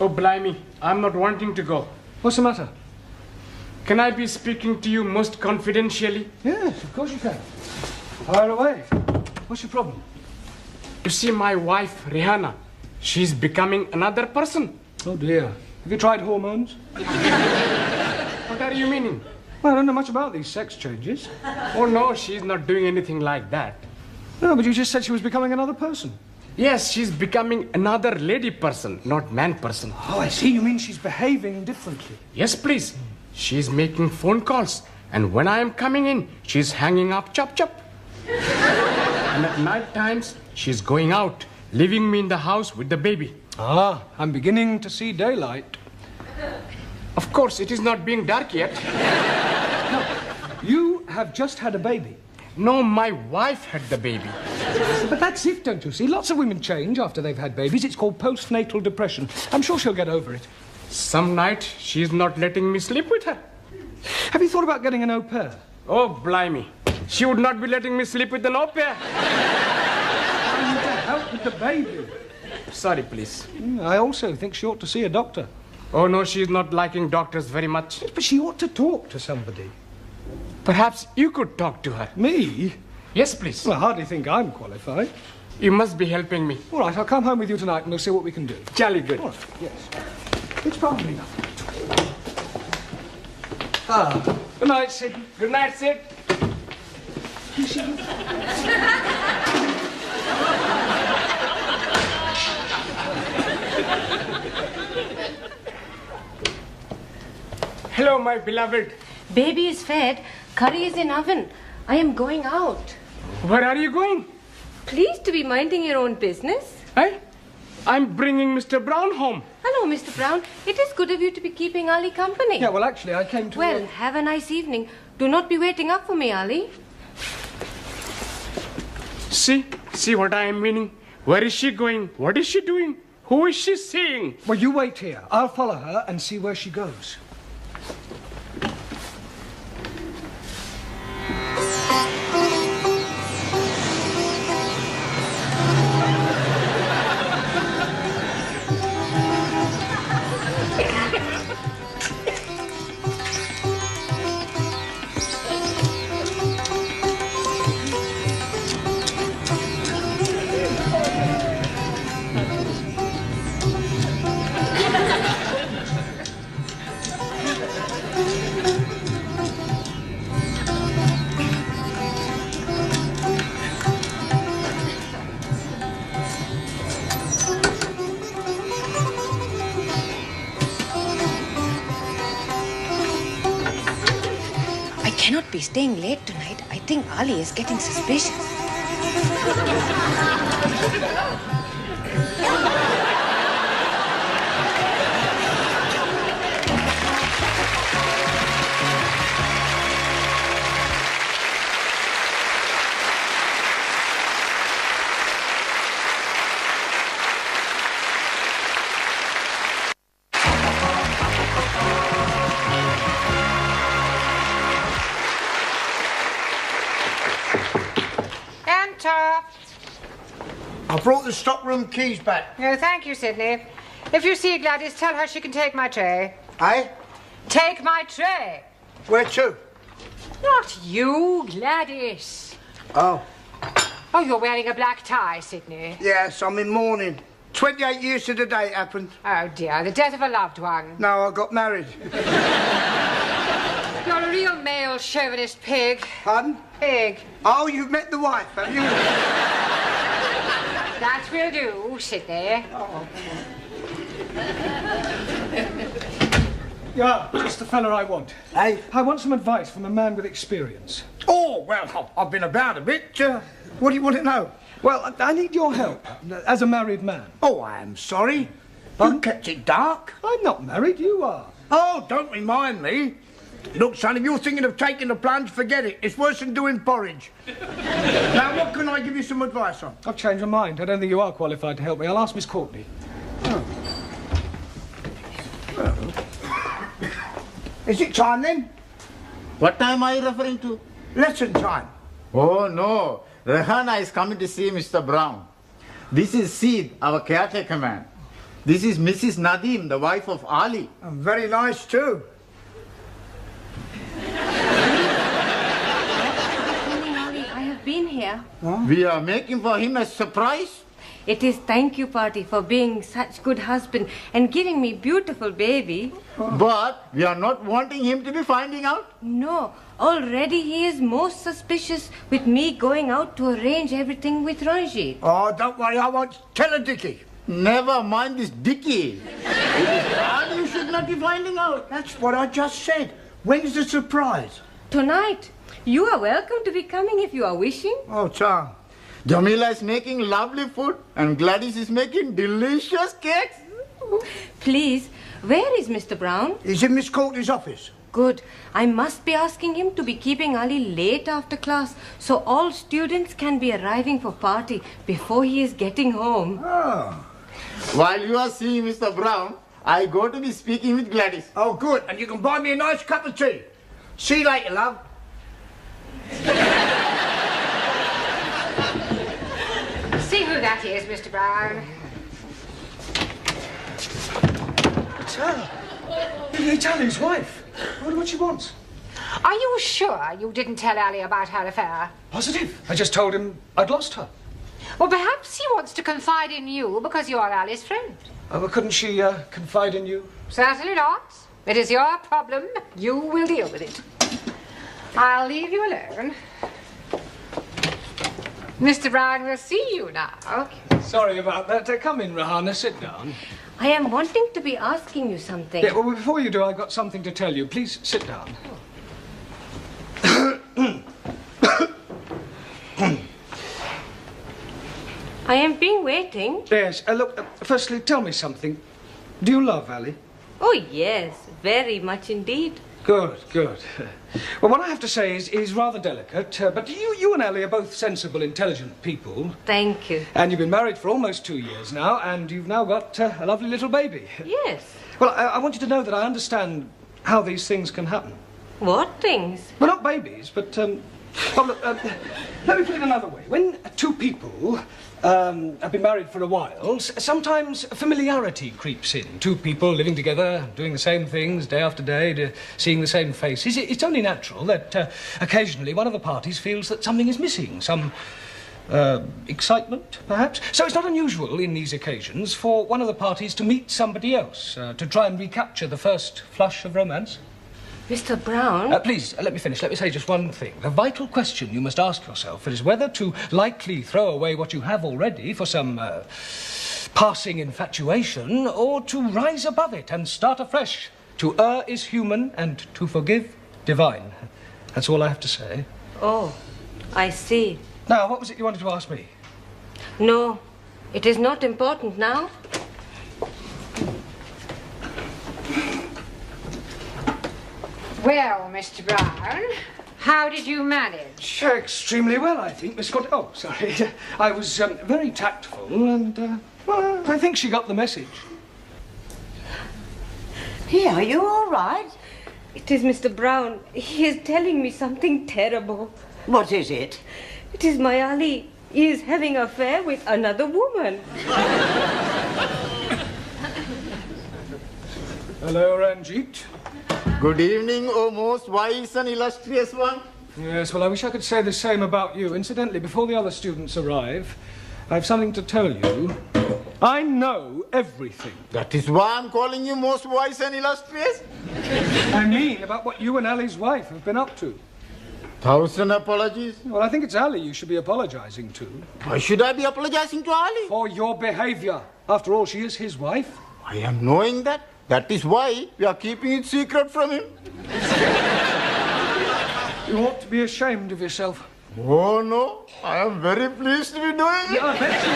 Oh, blimey, I'm not wanting to go. What's the matter? Can I be speaking to you most confidentially? Yes, of course you can. Fire away. What's your problem? You see, my wife, Rihanna, she's becoming another person. Oh, dear. Have you tried hormones? What are you meaning? Well, I don't know much about these sex changes. Oh, no, she's not doing anything like that. No, but you just said she was becoming another person. Yes, she's becoming another lady person, not man person. Oh, I see. You mean she's behaving differently? Yes, please. She's making phone calls. And when I am coming in, she's hanging up chop chop. And at night times, she's going out, leaving me in the house with the baby. Ah, I'm beginning to see daylight. Of course, it is not being dark yet. No, you have just had a baby. No, my wife had the baby. But that's it, don't you see? Lots of women change after they've had babies. It's called postnatal depression. I'm sure she'll get over it. Some night, she's not letting me sleep with her. Have you thought about getting an au pair? Oh, blimey. She would not be letting me sleep with an au pair. I need to help with the baby. Sorry, please. I also think she ought to see a doctor. Oh, no, she's not liking doctors very much. But she ought to talk to somebody. Perhaps you could talk to her. Me? Yes, please. Well, I hardly think I'm qualified. You must be helping me. All right, I'll come home with you tonight and we'll see what we can do. Jolly good. All right, yes. It's probably not. Ah, good night, Sid. Good night, Sid. Hello, my beloved. Baby is fed. Curry is in oven. I am going out. Where are you going? Please to be minding your own business. Eh? I'm bringing Mr. Brown home. Hello, Mr. Brown. It is good of you to be keeping Ali company. Yeah, well, actually, I came to... Well, have a nice evening. Do not be waiting up for me, Ali. See what I am meaning? Where is she going? What is she doing? Who is she seeing? Well, you wait here. I'll follow her and see where she goes. I cannot be staying late tonight. I think Ali is getting suspicious. I brought the stockroom keys back. No, thank you, Sydney. If you see Gladys, tell her she can take my tray. Eh? Take my tray. Where to? Not you, Gladys. Oh. Oh, you're wearing a black tie, Sydney. Yes, I'm in mourning. 28 years to the day it happened. Oh, dear, the death of a loved one. No, I got married. You're a real male chauvinist pig. Pardon? Pig. Oh, you've met the wife, have you? That will do, Sydney. Oh. Yeah, just the fella I want. Hey? I want some advice from a man with experience. Oh, well, I've been about a bit. What do you want to know? Well, I need your help, as a married man. Oh, I am sorry. You kept it dark. I'm not married, you are. Oh, don't remind me. Look, son, if you're thinking of taking the plunge, forget it. It's worse than doing porridge. Now, what can I give you some advice on? I've changed my mind. I don't think you are qualified to help me. I'll ask Miss Courtney. Oh. Well. Is it time, then? What time are you referring to? Lesson time. Oh, no. Rehana is coming to see Mr. Brown. This is Sid, our caretaker man. This is Mrs. Nadim, the wife of Ali. Very nice, too. I have been here. Huh? We are making for him a surprise. It is thank you party for being such good husband and giving me beautiful baby. But we are not wanting him to be finding out. No, already he is most suspicious with me going out to arrange everything with Ranjit. Oh, don't worry, I won't tell a Dickie. Never mind this Dickie. You should not be finding out. That's what I just said. When's the surprise? Tonight. You are welcome to be coming if you are wishing. Oh, Tom. Jamila is making lovely food and Gladys is making delicious cakes. Please, where is Mr. Brown? He's in Miss Courtney's office. Good. I must be asking him to be keeping Ali late after class so all students can be arriving for party before he is getting home. Oh. While you are seeing Mr. Brown, I go to be speaking with Gladys. Oh, good. And you can buy me a nice cup of tea. See you later, love. See who that is, Mr. Brown. It's her. It's Ali's wife. I wonder what she wants. Are you sure you didn't tell Ali about her affair? Positive. I just told him I'd lost her. Well, perhaps he wants to confide in you because you are Ali's friend. Oh, well, couldn't she confide in you? Certainly not. It is your problem. You will deal with it. I'll leave you alone. Mr. Brown will see you now. Sorry about that. Come in, Rahana. Sit down. I am wanting to be asking you something. Yeah, well, before you do, I've got something to tell you. Please sit down. I have been waiting. Yes, look, firstly, tell me something. Do you love Ali? Oh, yes, very much indeed. Good, good. Well, what I have to say is rather delicate, but you and Ali are both sensible, intelligent people. Thank you. And you've been married for almost 2 years now, and you've now got a lovely little baby. Yes. Well, I want you to know that I understand how these things can happen. What things? Well, not babies, but, oh, look, let me put it another way. When two people have been married for a while, sometimes familiarity creeps in. Two people living together, doing the same things day after day, seeing the same faces. It's only natural that occasionally one of the parties feels that something is missing, some excitement, perhaps. So it's not unusual in these occasions for one of the parties to meet somebody else, to try and recapture the first flush of romance. Mr. Brown? Please, let me finish. Let me say just one thing. The vital question you must ask yourself is whether to lightly throw away what you have already for some passing infatuation, or to rise above it and start afresh. To err is human, and to forgive, divine. That's all I have to say. Oh, I see. Now, what was it you wanted to ask me? No, it is not important now. Well, Mr. Brown, how did you manage? Extremely well, I think, Miss Scott. Oh, sorry. I was very tactful, and, well, I think she got the message. Here, are you all right? It is Mr. Brown. He is telling me something terrible. What is it? It is my Ali. He is having an affair with another woman. Hello, Ranjit. Good evening, O most wise and illustrious one. Yes, well, I wish I could say the same about you. Incidentally, before the other students arrive, I have something to tell you. I know everything. That is why I'm calling you most wise and illustrious. I mean about what you and Ali's wife have been up to. 1,000 apologies. Well, I think it's Ali you should be apologizing to. Why should I be apologizing to Ali? For your behavior. After all, she is his wife. I am knowing that. That is why we are keeping it secret from him. You ought to be ashamed of yourself. Oh, no. I am very pleased to be doing it. Yeah, I bet you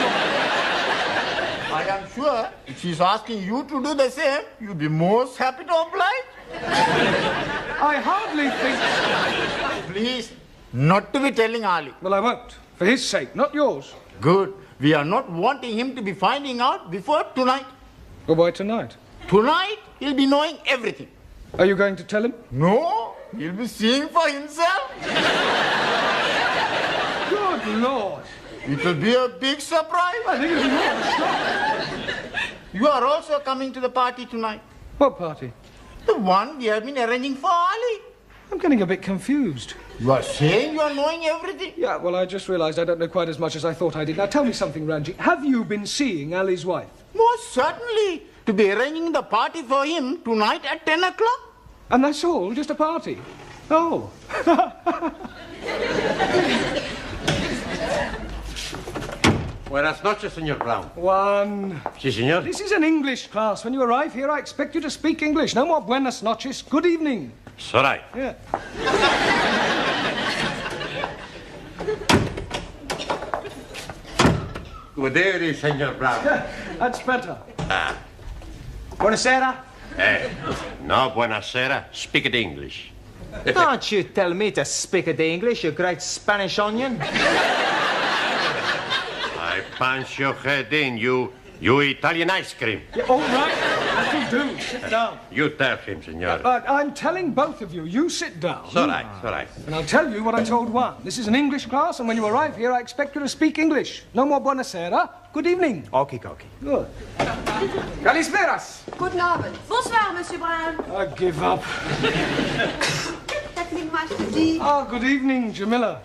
are. I am sure if she's asking you to do the same, you'll be most happy to oblige. I hardly think so. Please, not to be telling Ali. Well, I won't. For his sake, not yours. Good. We are not wanting him to be finding out before tonight. Well, why tonight? Tonight, he'll be knowing everything. Are you going to tell him? No, he'll be seeing for himself. Good Lord. It will be a big surprise. I think it'll be more of a shock. You are also coming to the party tonight. What party? The one we have been arranging for Ali. I'm getting a bit confused. You are saying you are knowing everything? Yeah, well, I just realized I don't know quite as much as I thought I did. Now, tell me something, Ranjit. Have you been seeing Ali's wife? Most certainly. To be arranging the party for him tonight at 10 o'clock. And that's all? Just a party? Oh. Buenas noches, Señor Brown. One. Sí, señor. This is an English class. When you arrive here, I expect you to speak English. No more buenas noches. Good evening. It's all right. Yeah. Good evening, Señor Brown. That's better. Buonasera. No, buenasera. Speak it English. Don't you tell me to speak it English, you great Spanish onion. I punch your head in, you Italian ice cream. Yeah, all right. That'll do. Sit down. You tell him, senor. But I'm telling both of you, you sit down. It's all right, it's all right. And I'll tell you what I told one. This is an English class, and when you arrive here, I expect you to speak English. No more buonasera. Good evening. Okie dokie. Good. Kalisperas. Guten Abend. Bonsoir, Monsieur Brown. I give up. Masterji. Oh, good evening, Jamila.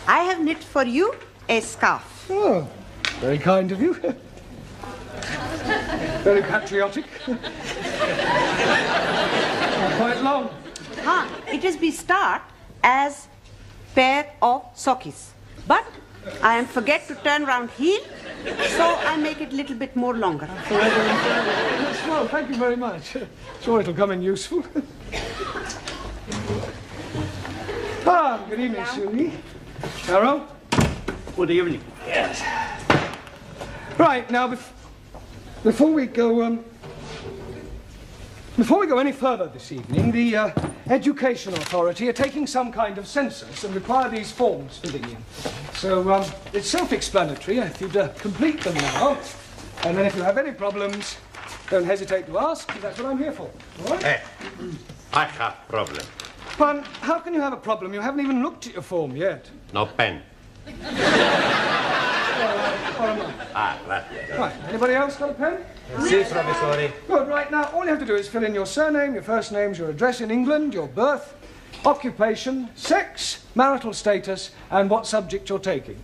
I have knit for you a scarf. Oh, very kind of you. Very patriotic. Quite long. It is be start as pair of sockies. But I am forget to turn round heel, so I make it a little bit more longer. Well, thank you very much. Sure it'll come in useful. Good evening, Susie. Carol? Good evening. Yes. Right, now, before we go any further this evening, the Education Authority are taking some kind of census and require these forms filling in. So, it's self-explanatory if you'd complete them now. And then if you have any problems, don't hesitate to ask, because that's what I'm here for. All right? Hey, I have problem. Pan, how can you have a problem? You haven't even looked at your form yet. No pen. Right. Right, anybody else got a pen? Si, professore. Good, right, now all you have to do is fill in your surname, your first names, your address in England, your birth, occupation, sex, marital status, and what subject you're taking.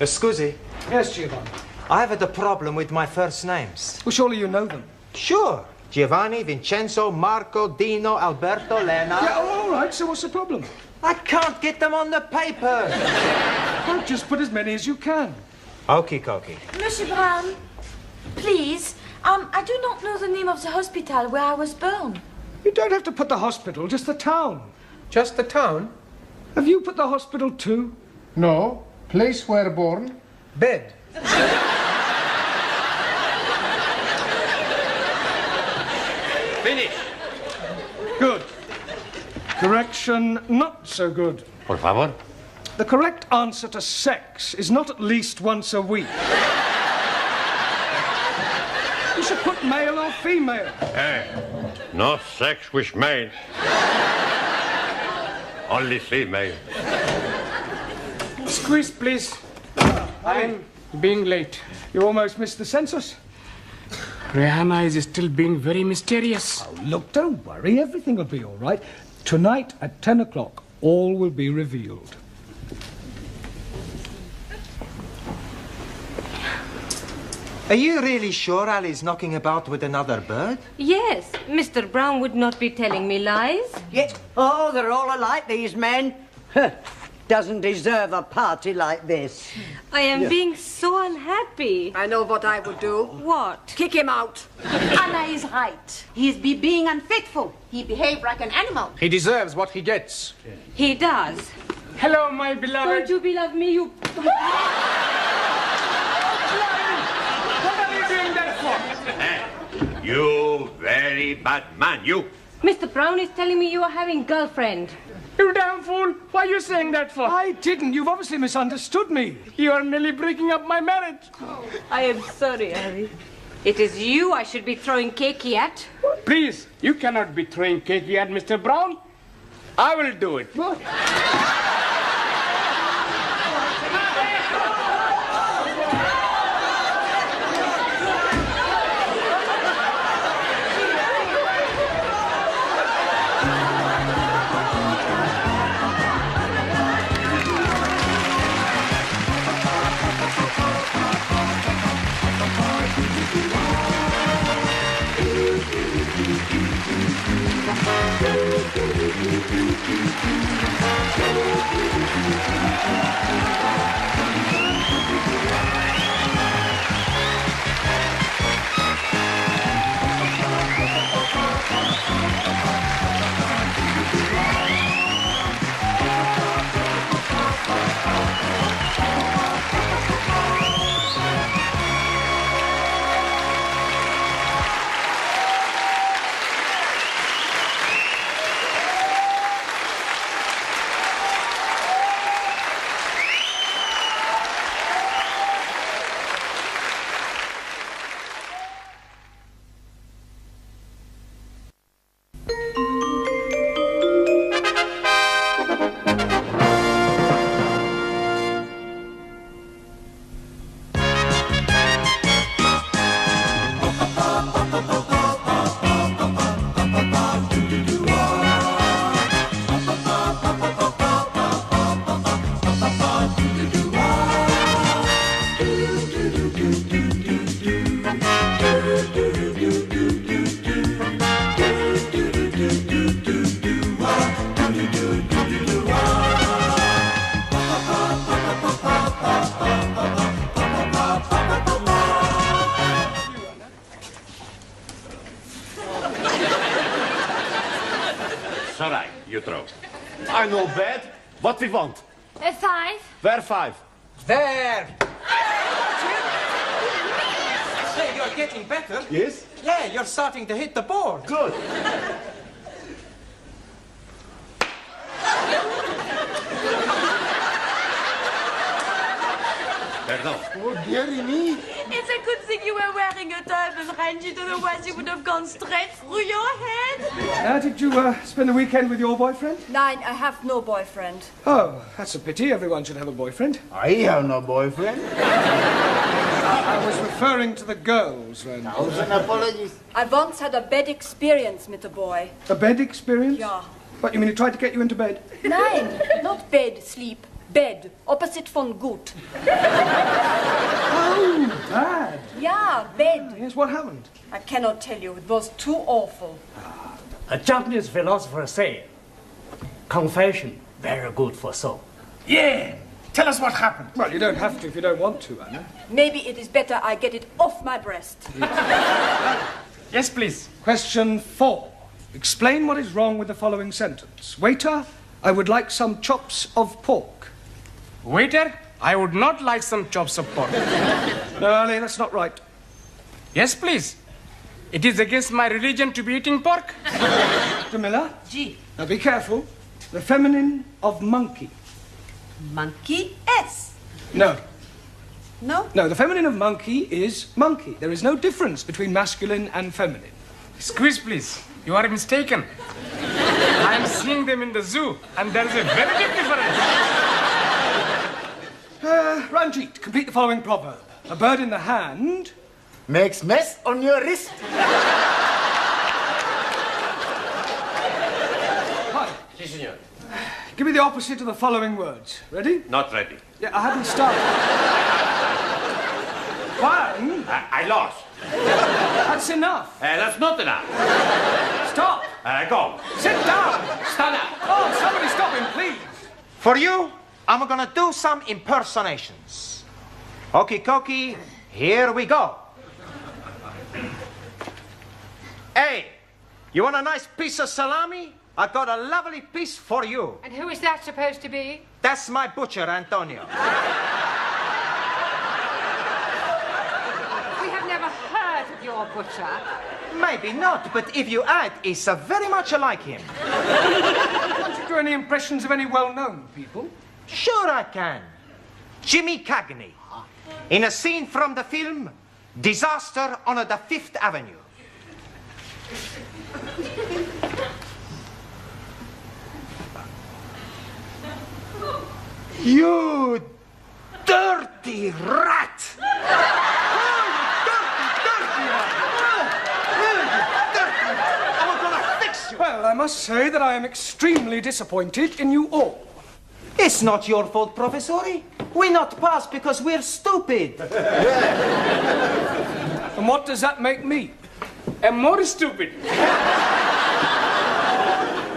Scusi. Yes, Giovanni. I have a problem with my first names. Well, surely you know them. Sure. Giovanni, Vincenzo, Marco, Dino, Alberto, Lena. Yeah, all right, so what's the problem? I can't get them on the paper. Well, just put as many as you can. Okie dokie. Monsieur Brown, please, I do not know the name of the hospital where I was born. You don't have to put the hospital, just the town. Just the town? Have you put the hospital too? No. Place where born? Bed. Finish. Good. Correction, not so good. Por favor. The correct answer to sex is not at least once a week. You should put male or female. Hey, no sex with male. Only female. Squeeze, please. I'm being late. You almost missed the census. Rihanna is still being very mysterious. Oh, look, don't worry. Everything will be all right. Tonight at 10 o'clock, all will be revealed. Are you really sure Ali's knocking about with another bird? Yes, Mr. Brown would not be telling me lies. Yes. Oh, they're all alike, these men. Doesn't deserve a party like this. I am being so unhappy. I know what I would do. What? Kick him out. Anna is right. He is being unfaithful. He behaved like an animal. He deserves what he gets. He does. Hello, my beloved. Don't you beloved me, you... What are you doing that for? Hey, you very bad man, you. Mr. Brown is telling me you are having girlfriend. You damn fool! Why are you saying that for? I didn't. You've obviously misunderstood me. You are nearly breaking up my marriage. Oh, I am sorry, Harry. It is you I should be throwing cakey at. Please, you cannot be throwing cakey at Mr. Brown. I will do it. Sorry, you throw. I know bad. What we want? A 5. Where 5? There! getting better. Yes? Yeah, you're starting to hit the board. Good. Pardon. Oh, dearie me. It's a good thing you were wearing a turban, Ranjit, otherwise you would have gone straight through your head. Did you spend the weekend with your boyfriend? Nein, I have no boyfriend. Oh, that's a pity. Everyone should have a boyfriend. I have no boyfriend. I was referring to the girls, Ranjit. Thousand apologies. I once had a bad experience with a boy. A bed experience? Yeah. What, you mean he tried to get you into bed? Nein, not bed, sleep. Bed, opposite von gut. Oh, bad. Yeah, bed. Yes, what happened? I cannot tell you. It was too awful. A Japanese philosopher said, confession, very good for soul. Yeah. Tell us what happened. Well, you don't have to if you don't want to, Anna. Maybe it is better I get it off my breast. Yes, please. Question 4. Explain what is wrong with the following sentence. Waiter, I would like some chops of pork. Waiter, I would not like some chops of pork. No, Ali, that's not right. Yes, please. It is against my religion to be eating pork. Mr. Miller? G. Now be careful. The feminine of monkey. Monkey S. No. No? No, the feminine of monkey is monkey. There is no difference between masculine and feminine. Squeeze, please. You are mistaken. I am seeing them in the zoo, and there is a very big difference. Ranjit, complete the following proverb. A bird in the hand makes mess on your wrist. Hi. Si, senor. Give me the opposite of the following words. Ready? Not ready. Yeah, I haven't started. One. I lost. That's enough. That's not enough. Stop. Go. Sit down. Stand up. Oh, somebody stop him, please. For you, I'm gonna do some impersonations. Okie dokie, here we go. Hey, you want a nice piece of salami? I got a lovely piece for you. And who is that supposed to be? That's my butcher, Antonio. We have never heard of your butcher. Maybe not, but if you add, it's very much like him. Can't you do any impressions of any well-known people? Sure I can. Jimmy Cagney. In a scene from the film, Disaster on the Fifth Avenue. You dirty rat! Well, I must say that I am extremely disappointed in you all. It's not your fault, Professori. We not pass because we're stupid. And what does that make me? And more stupid.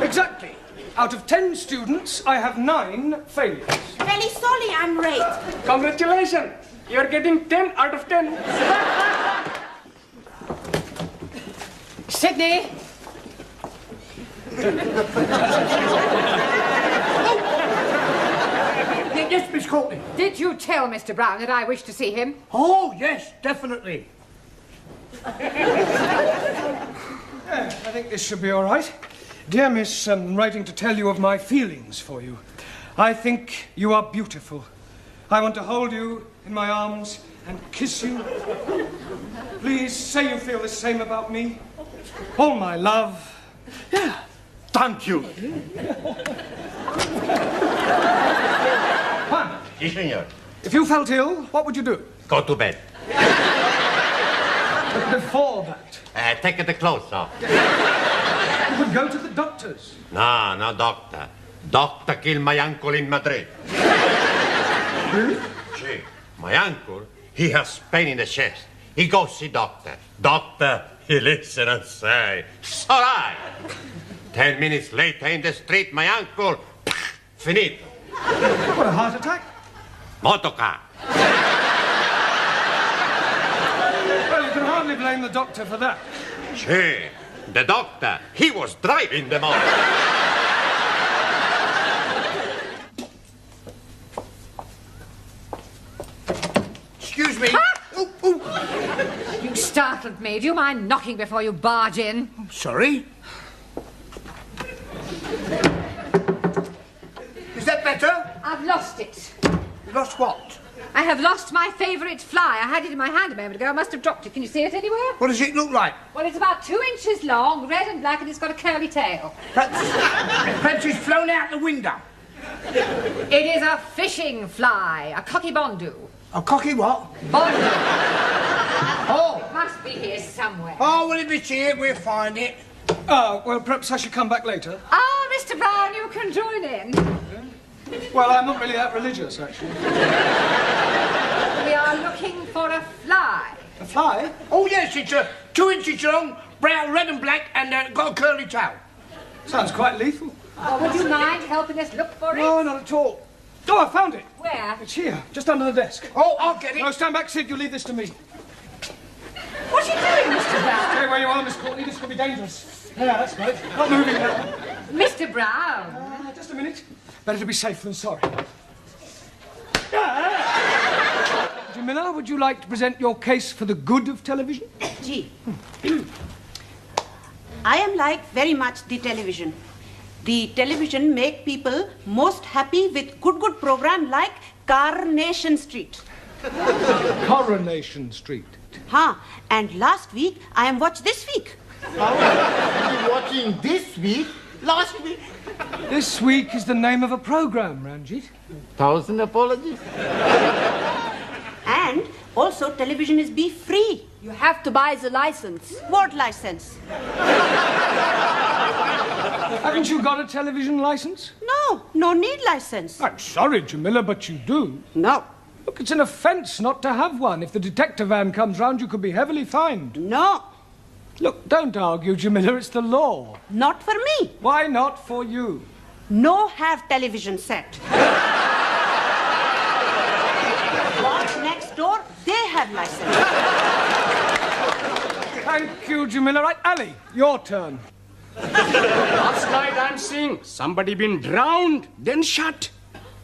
Exactly. Out of 10 students, I have 9 failures. Very sorry, I'm late. Congratulations. You're getting 10 out of 10. Sydney! Yes, Miss Courtney. Did you tell Mr. Brown that I wish to see him? Oh, yes, definitely. I think this should be all right. Dear Miss, I'm writing to tell you of my feelings for you. I think you are beautiful. I want to hold you in my arms and kiss you. Please say you feel the same about me. All my love. Yeah. Thank you. Juan, Si, senor. if you felt ill, what would you do? Go to bed. But before that, Take the clothes off. you would go to the doctors. No, no, doctor. Doctor killed my uncle in Madrid. Really? See, my uncle, he has pain in the chest. He goes see doctor. Doctor, he listen and say, it's all right. 10 minutes later in the street, my uncle, finito. What, a heart attack? Motorcar. Well, you can hardly blame the doctor for that. See, the doctor, he was driving the motor. Excuse me. Ah! Ooh, ooh. You startled me. Do you mind knocking before you barge in? Sorry? Is that better? I've lost it. You lost what? I have lost my favourite fly. I had it in my hand a moment ago. I must have dropped it. Can you see it anywhere? What does it look like? Well, it's about 2 inches long, red and black, and it's got a curly tail. Perhaps it's flown out the window. It is a fishing fly, a cocky bondu. A cocky what? Bondu. Oh. It must be here somewhere. Oh, well, if it's here, we'll find it. Well, perhaps I should come back later. Ah, Mr. Brown, you can join in. Well, I'm not really that religious, actually. We are looking for a fly. A fly? Oh, yes, it's 2 inches long, brown, red and black, and got a curly tail. Sounds quite lethal. Oh, would you mind helping us look for it? No, not at all. Oh, I found it. Where? It's here, just under the desk. Oh, I'll get it. No, stand back, Sid. You leave this to me. What's he doing, Mr. Brown? Stay where you are, Miss Courtney. This could be dangerous. Yeah, that's right. Not moving now. Mr. Brown. Just a minute. Better to be safe than sorry. Jamila, would you like to present your case for the good of television? Gee. I am like very much the television. The television make people most happy with good program like Coronation Street. Coronation Street. And last week I am watched this week. You're watching this week? Last week? This week is the name of a program, Ranjit. 1,000 apologies. And also television is be free. You have to buy the license. What license? Haven't you got a television license? No need license. I'm sorry, Jamila, but you do. No. Look, it's an offence not to have one. If the detective van comes round, you could be heavily fined. No. Look, don't argue, Jamila. It's the law. Not for me. Why not for you? No have television set. Watch next door, they have license. Thank you, Jamila. Right, Ali, your turn. Last night I'm seeing somebody been drowned, then shot,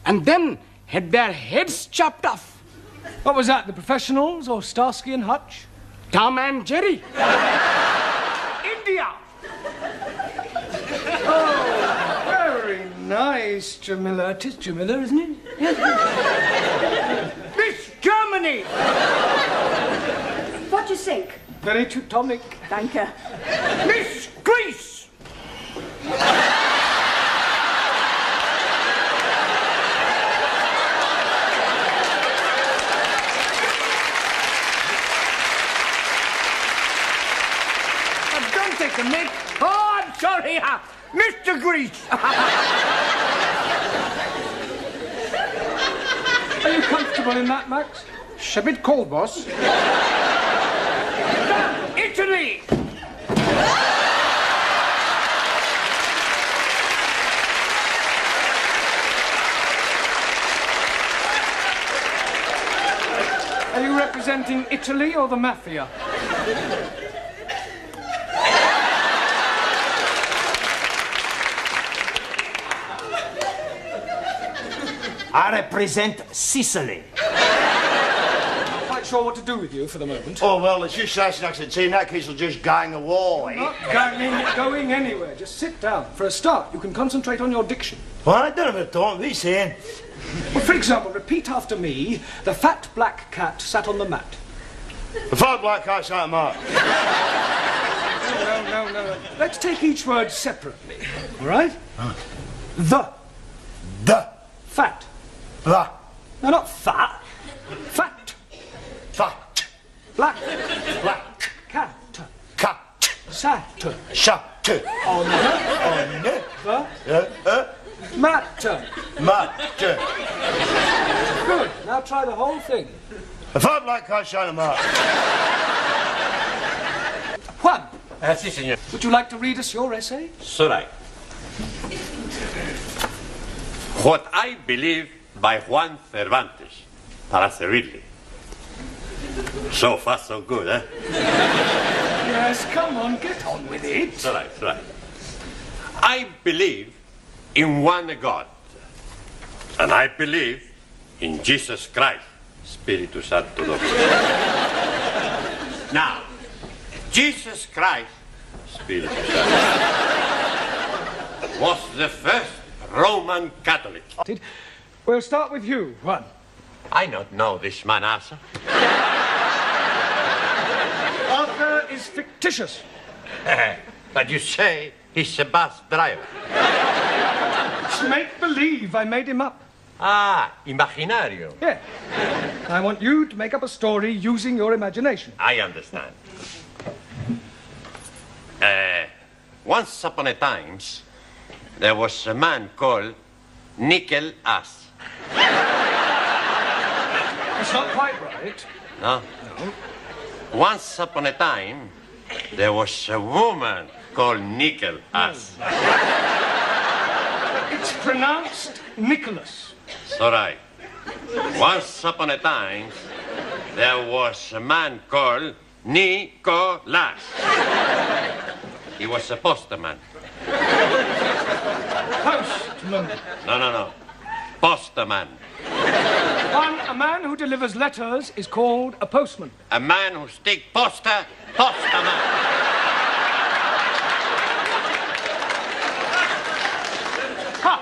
and then had their heads chopped off. What was that, the professionals or Starsky and Hutch? Tom and Jerry. India. Oh, very nice, Jamila. 'Tis Jamila, isn't it? Miss Germany! What do you think? Very Teutonic. Danke. Miss Greece! Don't take the mic. Oh, I'm sorry. Mr. Greece. Are you comfortable in that, Max? It's a bit cold, boss. Italy! Are you representing Italy or the mafia? I represent Sicily. Not quite sure what to do with you for the moment. Oh, well, it's just as I said, in that case, I'll just gang away. Not going anywhere. Just sit down. For a start, you can concentrate on your diction. Well, I don't have a thought. What are you saying? Well, for example, repeat after me. The fat black cat sat on the mat. The fat black cat sat on the mat. No. Let's take each word separately. All right? The. Fat. The. No, not fat. Fat. Fat. Black. Black. Cat. Cat. Sat. Shut. On the. Mat. Mat. Good. Now try the whole thing. The fat black cat sat on the mat. Juan. Si, senor. Would you like to read us your essay? So right. What I believe by Juan Cervantes, para servirle. So far, so good, eh? Yes, come on, get on with it. So right. I believe in one God, and I believe in Jesus Christ, Spiritus Sancto Domini. Now, Jesus Christ, Spiritus Sancti, was the first Roman Catholic. We'll start with you, Juan. I don't know this man, Arthur. Arthur is fictitious. But you say he's a bus driver. It's make-believe. I made him up. Ah, imaginario. Yeah. I want you to make up a story using your imagination. I understand. Once upon a time, there was a man called Nickel Ass. That's not quite right. No? No. Once upon a time, there was a woman called Nickel Ass. It's pronounced Nicholas. It's all right. Once upon a time, there was a man called Nicholas. He was a postman. Postman. No. Postman. A man who delivers letters is called a postman. A man who sticks poster, postman. Ha!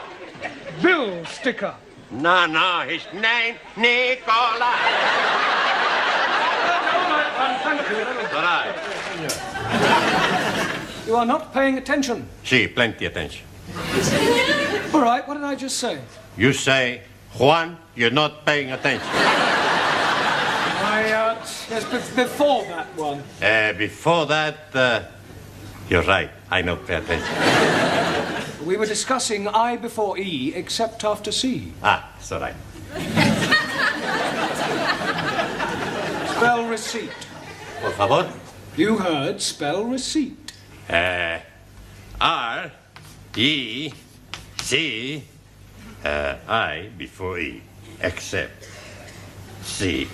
Bill sticker. No, his name, Nicholas. All right. You are not paying attention. Sí, plenty attention. All right, what did I just say? You say, Juan, you're not paying attention. Yes, before that one. Before that, you're right. I don't pay attention. We were discussing I before E, except after C. Ah, it's all right. Spell receipt. Por favor. You heard spell receipt. R-E-C, I before E, except C.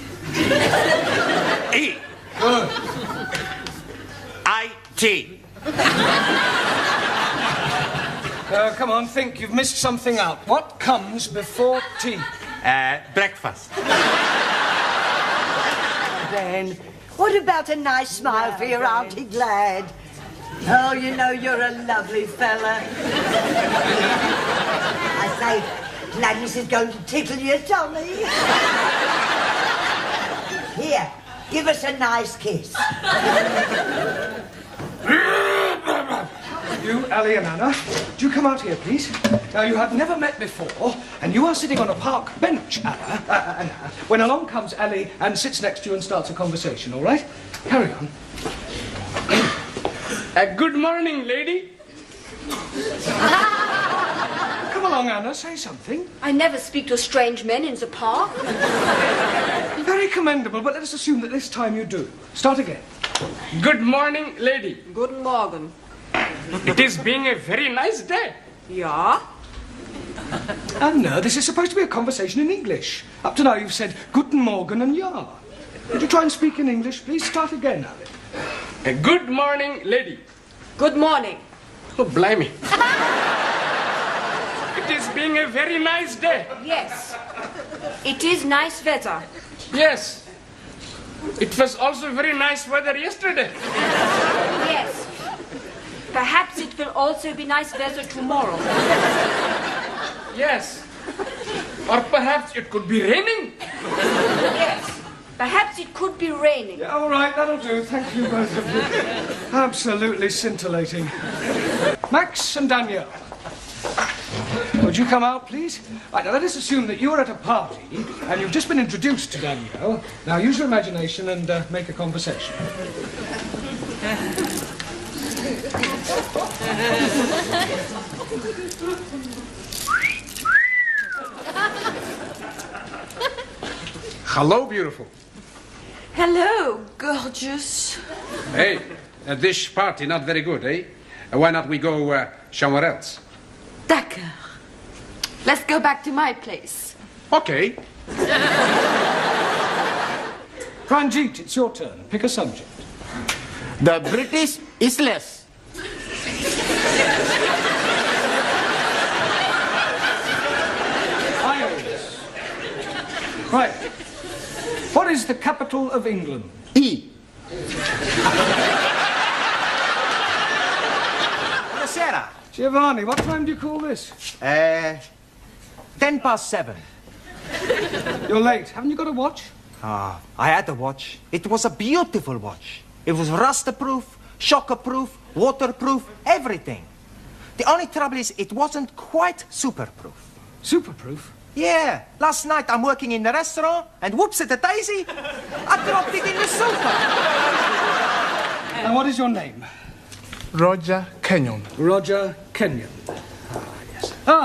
E. Good. I-T. Come on, think. You've missed something out. What comes before tea? Breakfast. Then, what about a nice smile for your Auntie Glad? Oh, you know you're a lovely fella. I say, Gladys is going to tickle your tummy. Here, give us a nice kiss. You, Ali and Anna, do you come out here, please? Now, you have never met before, and you are sitting on a park bench, Anna, when along comes Ali and sits next to you and starts a conversation, all right? Carry on. Good morning, lady. Come along, Anna, say something. I never speak to strange men in the park. Very commendable, but let us assume that this time you do. Start again. Good morning, lady. Guten Morgen. It is being a very nice day. Ja? Anna, this is supposed to be a conversation in English. Up to now you've said Guten Morgen and ja. Would you try and speak in English, please? Start again, Ali. Good morning, lady. Good morning. Oh, blimey. It is being a very nice day. Yes. It is nice weather. Yes. It was also very nice weather yesterday. Yes. Perhaps it will also be nice weather tomorrow. Yes. Or perhaps it could be raining. Yes. Perhaps it could be raining. Yeah, all right, that'll do. Thank you, both of you. Absolutely scintillating. Max and Danielle. Would you come out, please? Right, now let us assume that you're at a party and you've just been introduced to Danielle. Now use your imagination and make a conversation. Hello, beautiful. Hello, gorgeous. Hey, this party not very good, eh? Why not we go somewhere else? D'accord. Let's go back to my place. Okay. Ranjit, it's your turn. Pick a subject. The British Isles. Isles. Right. What is the capital of England? E. Giovanni, what time do you call this? 7:10. You're late. Haven't you got a watch? I had a watch. It was a beautiful watch. It was rust-proof, shock-proof, waterproof, everything. The only trouble is it wasn't quite super-proof. Super-proof? Yeah. Last night I'm working in the restaurant and whoops-a-daisy, I dropped it in the sofa. And what is your name? Roger Kenyon. Roger Kenyon.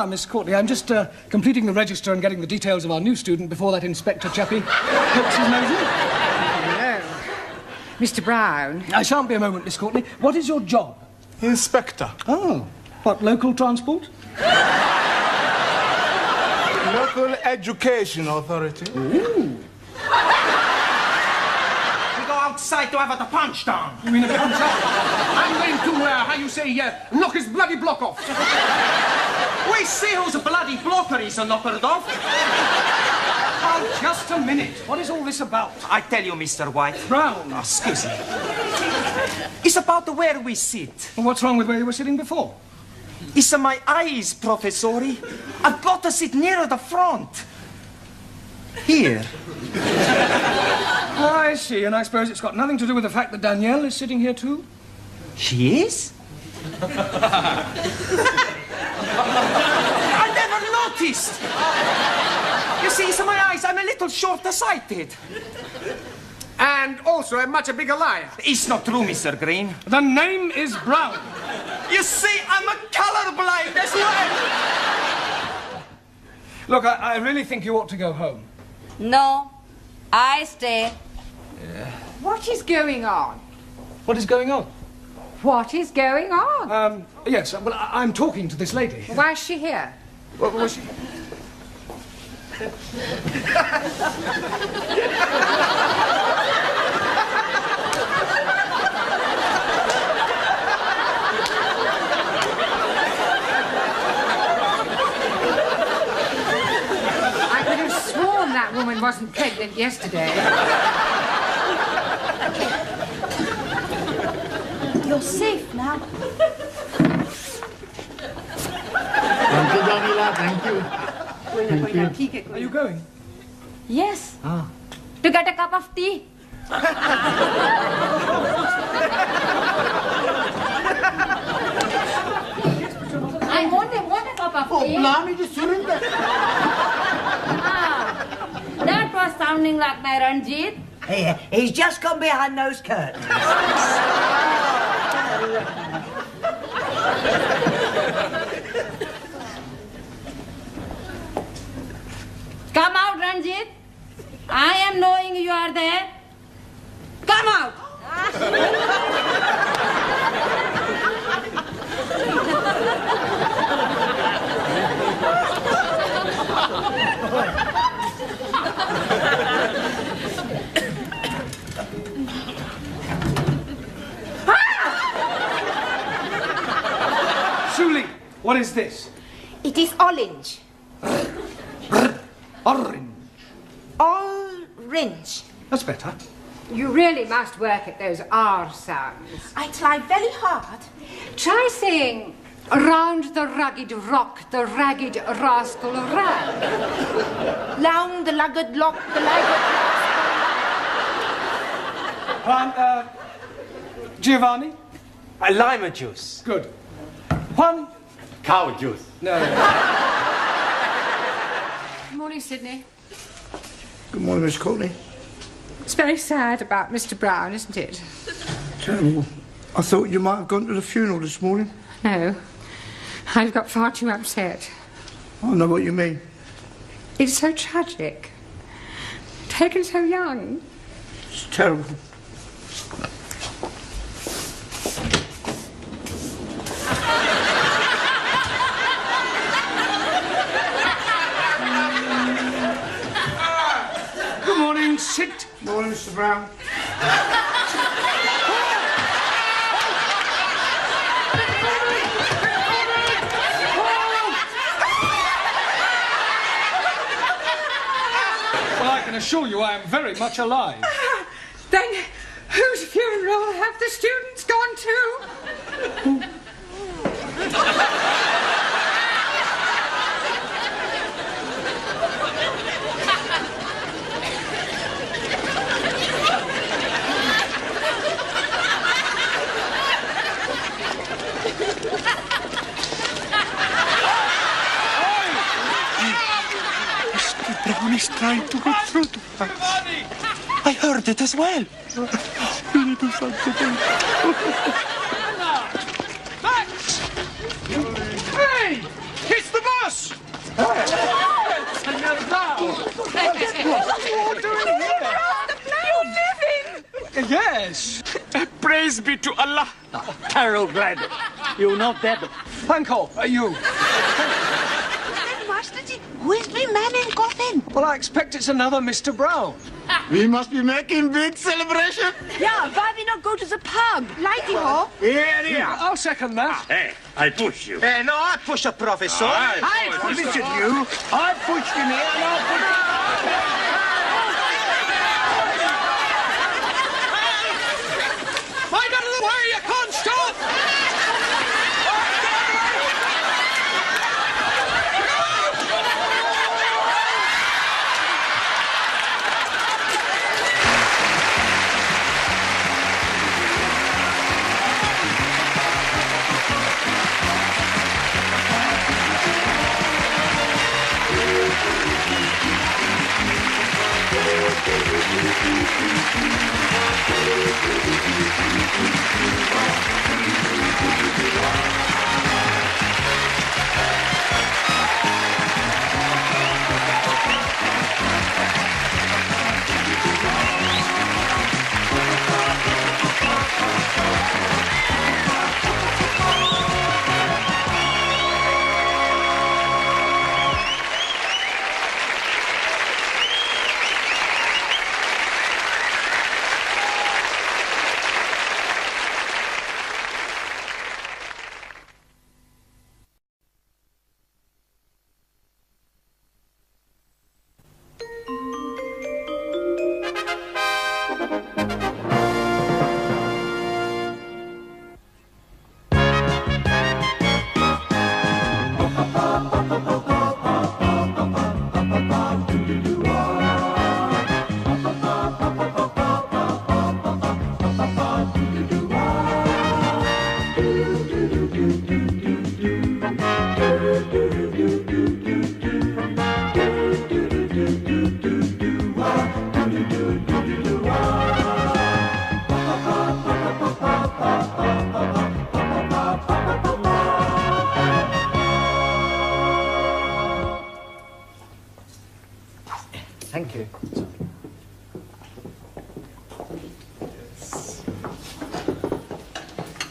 Miss Courtney, I'm just completing the register and getting the details of our new student before that Inspector chappie pokes his nose in. Hello. Mr. Brown. I shan't be a moment, Miss Courtney. What is your job? Inspector. Oh. What, local transport? Local Education Authority. Ooh. Outside to have the punch down. You mean a punch up? I'm going to, knock his bloody block off. We see whose bloody blocker is knockered off. Oh, just a minute. What is all this about? I tell you, Mr. White. Brown. Oh, excuse me. It's about where we sit. Well, what's wrong with where you were sitting before? It's my eyes, Professori. I've got to sit nearer the front. Here. I see, and I suppose it's got nothing to do with the fact that Danielle is sitting here too? She is? I never noticed. You see, it's my eyes. I'm a little short-sighted. And also a much bigger liar. It's not true, Mr. Green. The name is Brown. You see, I'm a colorblind as well. Look, I really think you ought to go home. No, I stay. Yeah. What is going on? What is going on? What is going on? Yes, well, I'm talking to this lady. Why is she here? What was she? I could have sworn that woman wasn't pregnant yesterday. You're safe now. Thank you, Jamila. Thank you. Thank you. Are you going? Yes. Ah. To get a cup of tea. I only want a cup of tea. Blimey, just surrender. That was sounding like my Ranjit. Yeah, he's just gone behind those curtains. Come out, Ranjit. I am knowing you are there. Come out. Shuli, what is this? It is orange. Orange. Orange. That's better. You really must work at those R sounds. I try very hard. Try saying, round the rugged rock, the ragged rascal ran. Round the lugged lock, the lagged Giovanni? Lime juice. Good. Juan? Cow juice. No. Good morning, Sydney. Good morning, Miss Courtney. It's very sad about Mr. Brown, isn't it? Terrible. I thought you might have gone to the funeral this morning. No. I've got far too upset. I know what you mean. It's so tragic. Taken so young. It's terrible. Good morning, sit. Morning, Mr. Brown. Well, I can assure you I am very much alive. Then whose funeral have the students gone to? Brown is trying to get through to us. I heard it as well. Spiritu Santo. Hey! It's the boss! Senor Brown! What are you all doing here? You're living! Yes. Praise be to Allah. Carol Gladys, you're not dead. Panko, are you? Who is the man in coffin? Well, I expect it's another Mr. Brown. We must be making big celebration. Yeah, why we not go to the pub? Lighting off? Yeah. I'll second that. Hey, I push you. Hey, no, I push a professor. I pushed you. I pushed him here and I'll put Mind out of the way, you can't stop! Thank you.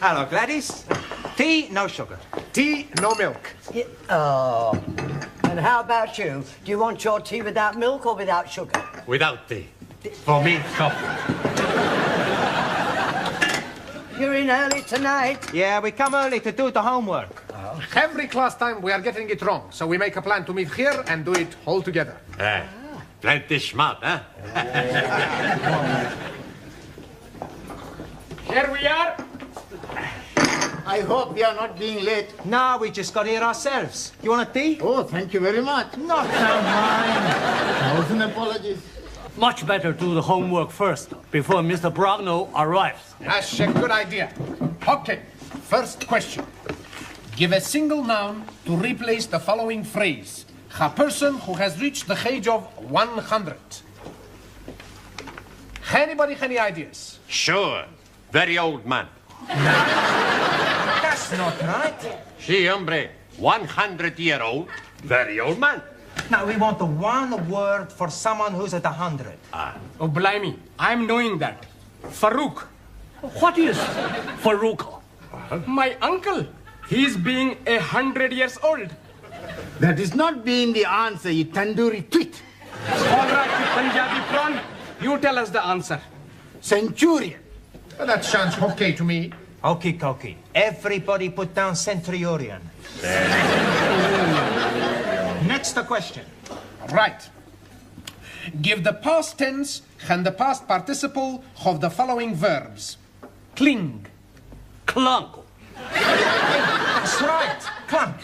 Hello, Gladys. Tea, no sugar. Tea, no milk. Oh. And how about you? Do you want your tea without milk or without sugar? Without tea. For me, coffee. You're in early tonight. Yeah, we come early to do the homework. Every class time we are getting it wrong, so we make a plan to meet here and do it all together. Plenty smart, huh? Here we are. I hope we are not being late. No, we just got here ourselves. You want a tea? Oh, thank you very much. Not down mine. Thousand apologies. Much better do the homework first, before Mr. Brownell arrives. That's a good idea. Okay, first question. Give a single noun to replace the following phrase. A person who has reached the age of 100. Anybody any ideas? Sure. Very old man. That's not right. See, hombre, 100-year-old, very old man. Now, we want the one word for someone who's at 100. Oh, blimey, I'm knowing that. Farouk. What is Farouk? My uncle. He's being 100 years old. That is not being the answer, you tandoori tweet. All right, you Punjabi prawn. You tell us the answer. Centurion. Well, that sounds okay to me. Okie dokie. Everybody put down centurion. Next question. Right. Give the past tense and the past participle of the following verbs. Cling. Clunk. That's right. Clunk.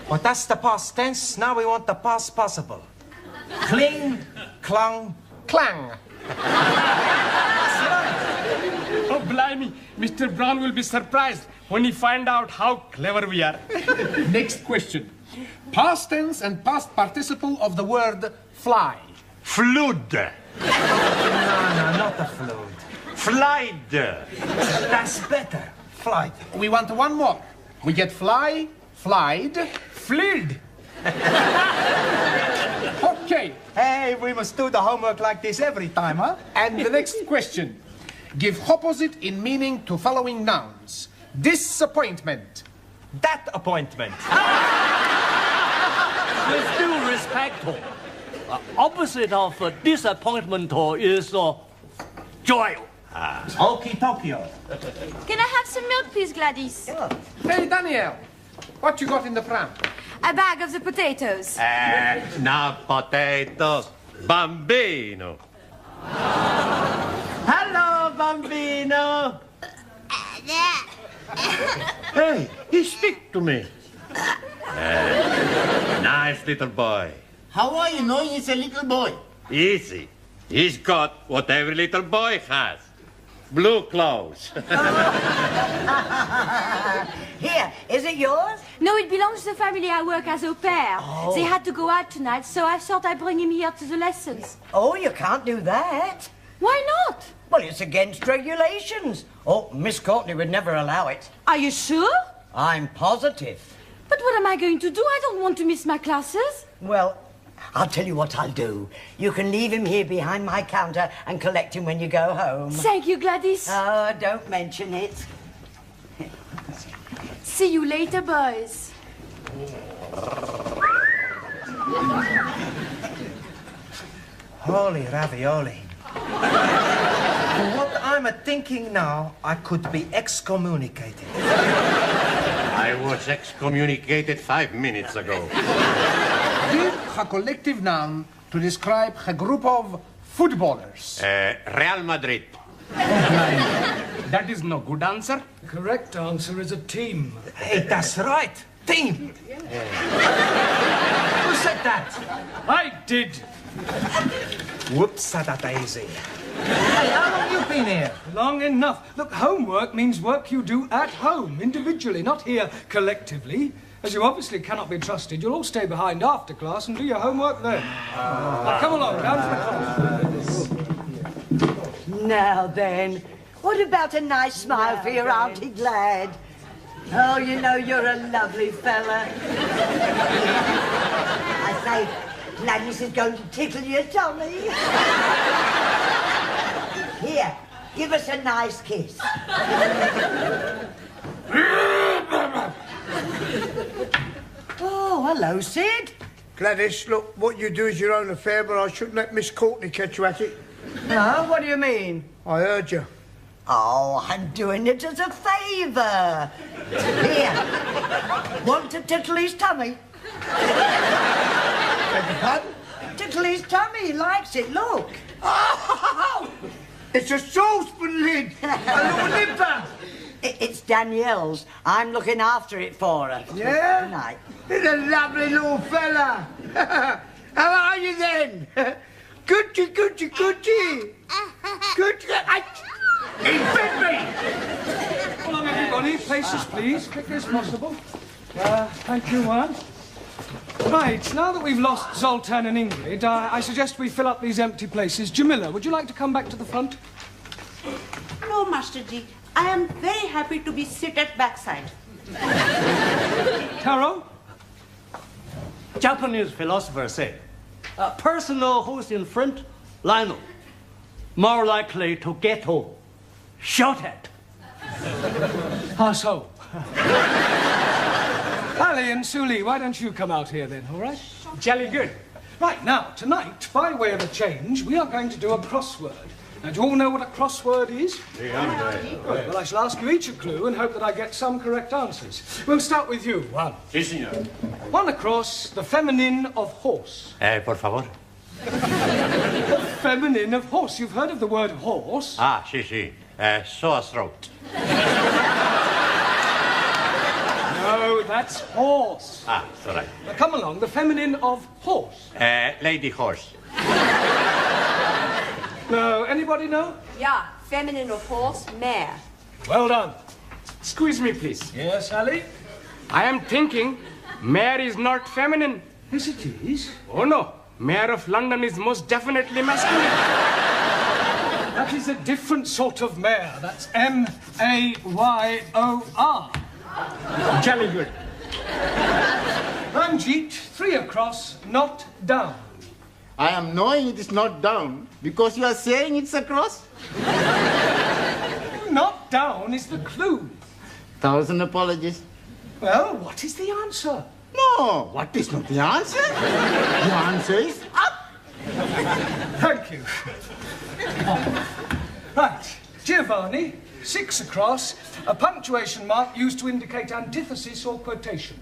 But that's the past tense. Now we want the past possible. Cling, clung, clang. Oh, blimey. Mr. Brown will be surprised when he finds out how clever we are. Next question. Past tense and past participle of the word fly. Flood. No, not the flood. Flied. That's better. Flight. We want one more. We get fly, flied, flid. Okay. Hey, we must do the homework like this every time, huh? And the next question. Give opposite in meaning to following nouns. Disappointment. That appointment. With due respect, opposite of disappointment is joy. Okie Tokyo. Can I have some milk, please, Gladys? Hey, Danielle. What you got in the pram? A bag of the potatoes. Not potatoes. Bambino. Hello, Bambino. Hey, he speak to me. Nice little boy. How are you knowing he's a little boy? Easy. He's got what every little boy has. Blue clothes. Here, is it yours? No, it belongs to the family I work as au pair. Oh. They had to go out tonight, so I thought I'd bring him here to the lessons. Oh, you can't do that. Why not? Well, it's against regulations. Oh, Miss Courtney would never allow it. Are you sure? I'm positive. But what am I going to do? I don't want to miss my classes. Well, I'll tell you what I'll do. You can leave him here behind my counter and collect him when you go home. Thank you, Gladys. Oh, don't mention it. See you later, boys. Holy ravioli. For what I'm thinking now, I could be excommunicated. I was excommunicated 5 minutes ago. Give a collective noun to describe a group of footballers. Real Madrid. That is no good answer. The correct answer is a team. Hey, that's right. Team. Who said that? I did. Whoops, daisy. Hey, how long you been here? Long enough. Look, homework means work you do at home, individually, not here collectively. As you obviously cannot be trusted, you'll all stay behind after class and do your homework then. Now, come along, down to the class. Now then, what about a nice smile for your Auntie Glad? Oh, you know, you're a lovely fella. I say, Gladys is going to tickle your tummy. Here, give us a nice kiss. Oh, hello, Sid. Gladys, look, what you do is your own affair, but I shouldn't let Miss Courtney catch you at it. No, what do you mean? I heard you. Oh, I'm doing it as a favour. Here, want to tickle his tummy? Tickle his tummy, he likes it, look. Oh, it's a saucepan lid, a little nipper. It's Danielle's. I'm looking after it for her. Yeah? Tonight. He's a lovely little fella. How are you then? Gucci, Gucci, Gucci. Gucci. He bit me. Come along, everybody. Places, please. Quickly as possible. Thank you, Juan. Right, now that we've lost Zoltan and Ingrid, I suggest we fill up these empty places. Jamila, would you like to come back to the front? No, Master Ji. I am very happy to be seated backside. Taro? Japanese philosophers say, a person who's in front, Lionel, more likely to get home. Shout at. How so? Ali and Suli, why don't you come out here then, all right? Jolly good. Right, now, tonight, by way of a change, we are going to do a crossword. Now, do you all know what a crossword is? Good. Well, I shall ask you each a clue and hope that I get some correct answers. We'll start with you, Juan. Sí, señor. One across, the feminine of horse. Por favor. The feminine of horse. You've heard of the word horse? Sí, sí. Sore throat. that's horse. Ah, it's all right. Now come along, the feminine of horse. Lady horse. No, anybody know? Yeah, feminine of horse, mare. Well done. Excuse me, please. Yes, Ali? I am thinking mayor is not feminine. Yes, it is. Oh, no. Mayor of London is most definitely masculine. That is a different sort of mare. That's M-A-Y-O-R. Jolly good. Ranjit, 3 across, not down. I am knowing it is not down because you are saying it's across. Not down is the clue. 1,000 apologies. Well, what is the answer? No, what is not the answer? The answer is up. Thank you. Right, Giovanni, 6 across, a punctuation mark used to indicate antithesis or quotation.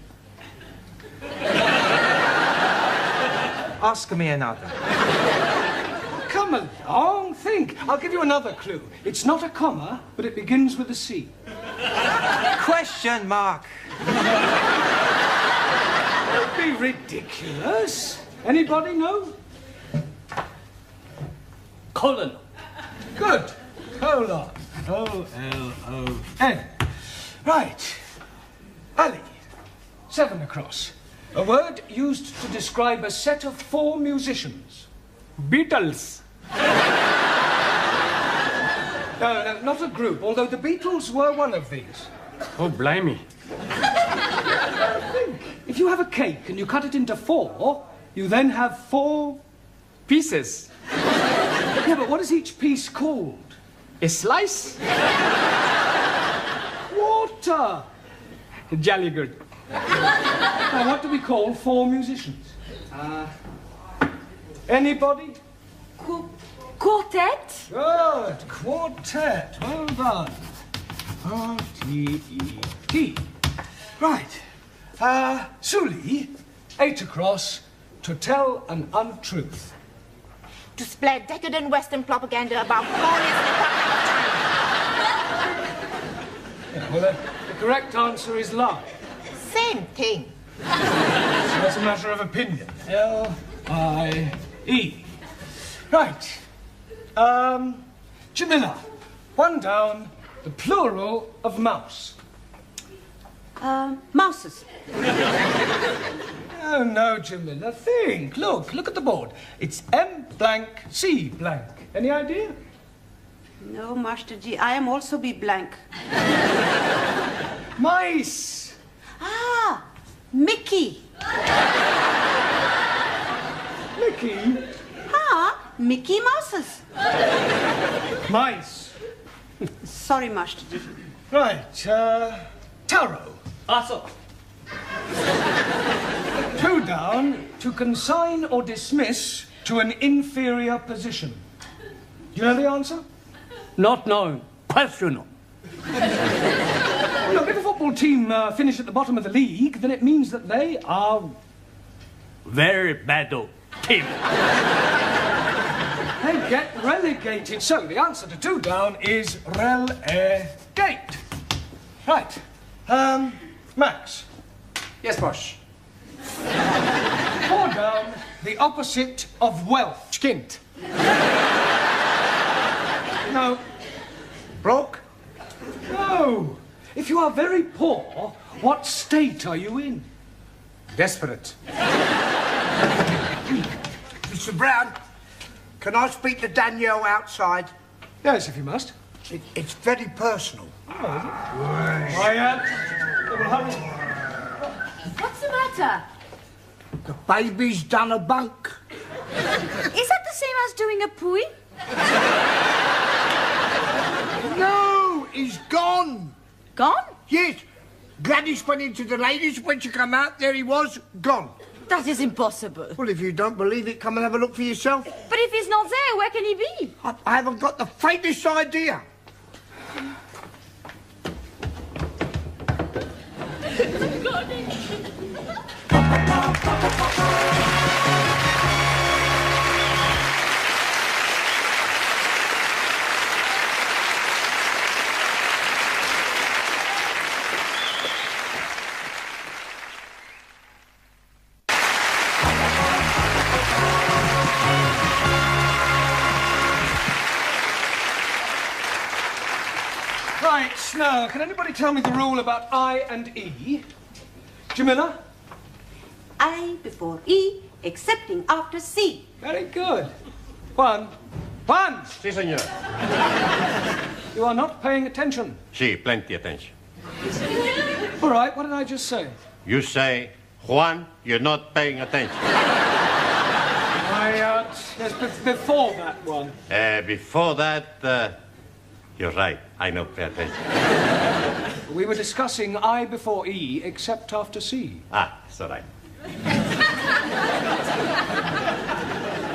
Ask me another. Come along, think. I'll give you another clue. It's not a comma, but it begins with a C. Question mark. Don't be ridiculous. Anybody know? Colon. Good. Colon. O-L-O-N. Right. Ali, 7 across. A word used to describe a set of 4 musicians. Beatles. No, not a group, although the Beatles were one of these. Oh, blimey. Think. If you have a cake and you cut it into 4, you then have 4 Pieces. Yeah, but what is each piece called? A slice. Water. Jolly good. Now, what do we call 4 musicians? Anybody? Quartet? Good. Quartet. Well done. R-T-E-T. Right. Suli, 8 across, to tell an untruth. To spread decadent Western propaganda about Communist Republic of China. Yeah, well, the correct answer is lie. Same thing. So that's a matter of opinion. L-I-E. Right. Jamila, 1 down, the plural of mouse. Mouses. Oh, no, Jamila, think. Look at the board. It's M blank, C blank. Any idea? No, Master G, I am also be blank. Mice. Ah, Mickey. Mickey? Ah, Mickey Mouses. Mice. Sorry, Master G. Right, Taro. Also. 2 down, to consign or dismiss to an inferior position. Do you know the answer? Not known. Questionable. Look, if a football team finish at the bottom of the league, then it means that they are... Very bad team. They get relegated. So the answer to 2 down is relegate. Right. Max. Yes, boss. 4 down, the opposite of wealth. Skint. No. Broke. No. If you are very poor, what state are you in? Desperate. Mr. Brown, can I speak to Danielle outside? Yes, if you must. It's very personal. Quiet. What's the matter? The baby's done a bunk. Is that the same as doing a pooey? No, he's gone. Gone? Yes. Gladys went into the ladies. When she come out, there he was, gone. That is impossible. Well, if you don't believe it, come and have a look for yourself. But if he's not there, where can he be? I haven't got the faintest idea. Right, now, can anybody tell me the rule about I and E? Jamila? I before E, excepting after C. Very good. Juan. Si, senor. You are not paying attention. Si, plenty attention. All right, what did I just say? You say, Juan, you're not paying attention. Yes, before that one. Before that, you're right. I don't pay attention. We were discussing I before E, except after C. Ah, it's all right.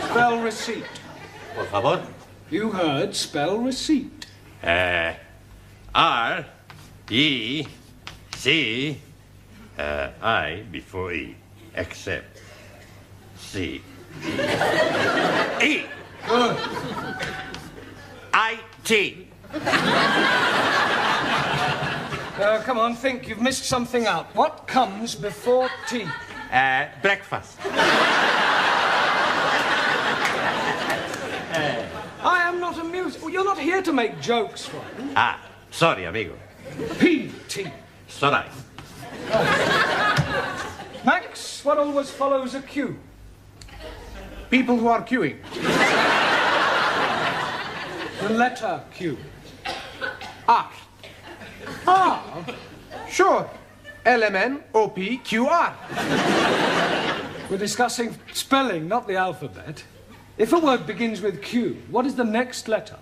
Spell receipt. Por favor. You heard spell receipt. R, E, C, I before E, except C. E. Good. I-T. Come on, think. You've missed something out. What comes before tea? Breakfast. I am not amused. Well, you're not here to make jokes, Juan. Ah, sorry, amigo. P-T. It's all right. Max, what always follows a Q? People who are queuing. The letter Q. R. R? Sure. LMNOPQR. We're discussing spelling, not the alphabet. If a word begins with Q, what is the next letter?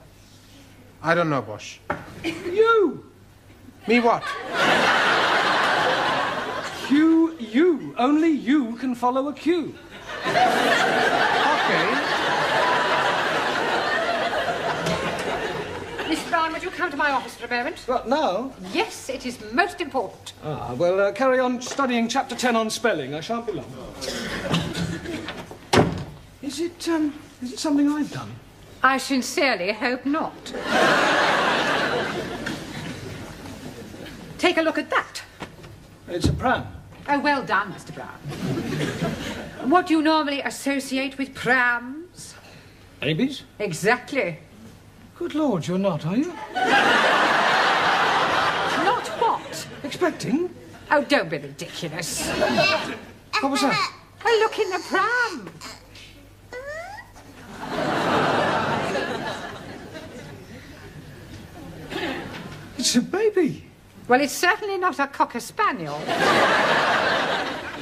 I don't know, Bosch. U. Me what? Q-U. Only you can follow a Q. Okay. Miss Brown, would you come to my office for a moment? What, now? Yes, it is most important. Ah, well, carry on studying chapter 10 on spelling. I shan't be long. Is it something I've done? I sincerely hope not. Take a look at that. It's a pram. Oh, well done, Mr. Brown. What do you normally associate with prams? Babies? Exactly. Good Lord, you're not, are you? Not what? Expecting? Oh, don't be ridiculous. What was that? A look in the pram. It's a baby. Well, it's certainly not a cocker spaniel.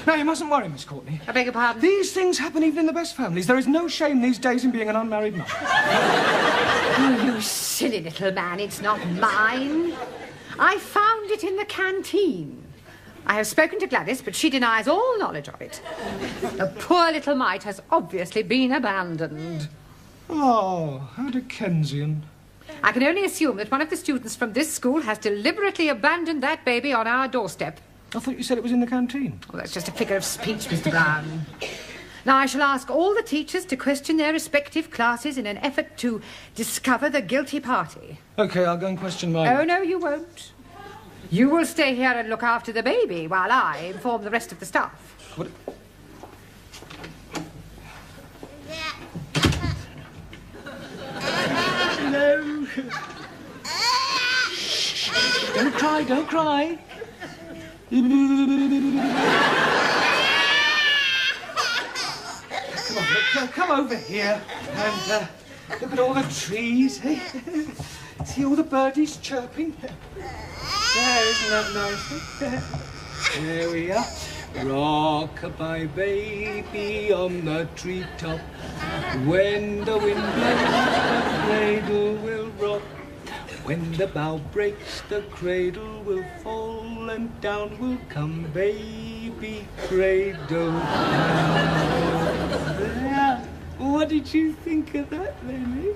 No, you mustn't worry, Miss Courtney. I beg your pardon? These things happen even in the best families. There is no shame these days in being an unmarried mother. Oh, you silly little man, it's not mine. I found it in the canteen. I have spoken to Gladys, but she denies all knowledge of it. The poor little mite has obviously been abandoned. Oh, how Dickensian. I can only assume that one of the students from this school has deliberately abandoned that baby on our doorstep. I thought you said it was in the canteen. Well, that's just a figure of speech, Mr. Brown. Now, I shall ask all the teachers to question their respective classes in an effort to discover the guilty party. OK, I'll go and question my... Oh, no, you won't. You will stay here and look after the baby while I inform the rest of the staff. What? No. Don't cry, don't cry. Come on, look, come over here and look at all the trees. Eh? See all the birdies chirping? There, isn't that nice? There we are. Rock-a-bye baby on the treetop. When the wind blows, the cradle will rock. When the bough breaks, the cradle will fall, and down will come baby cradle. What did you think of that, Lenny?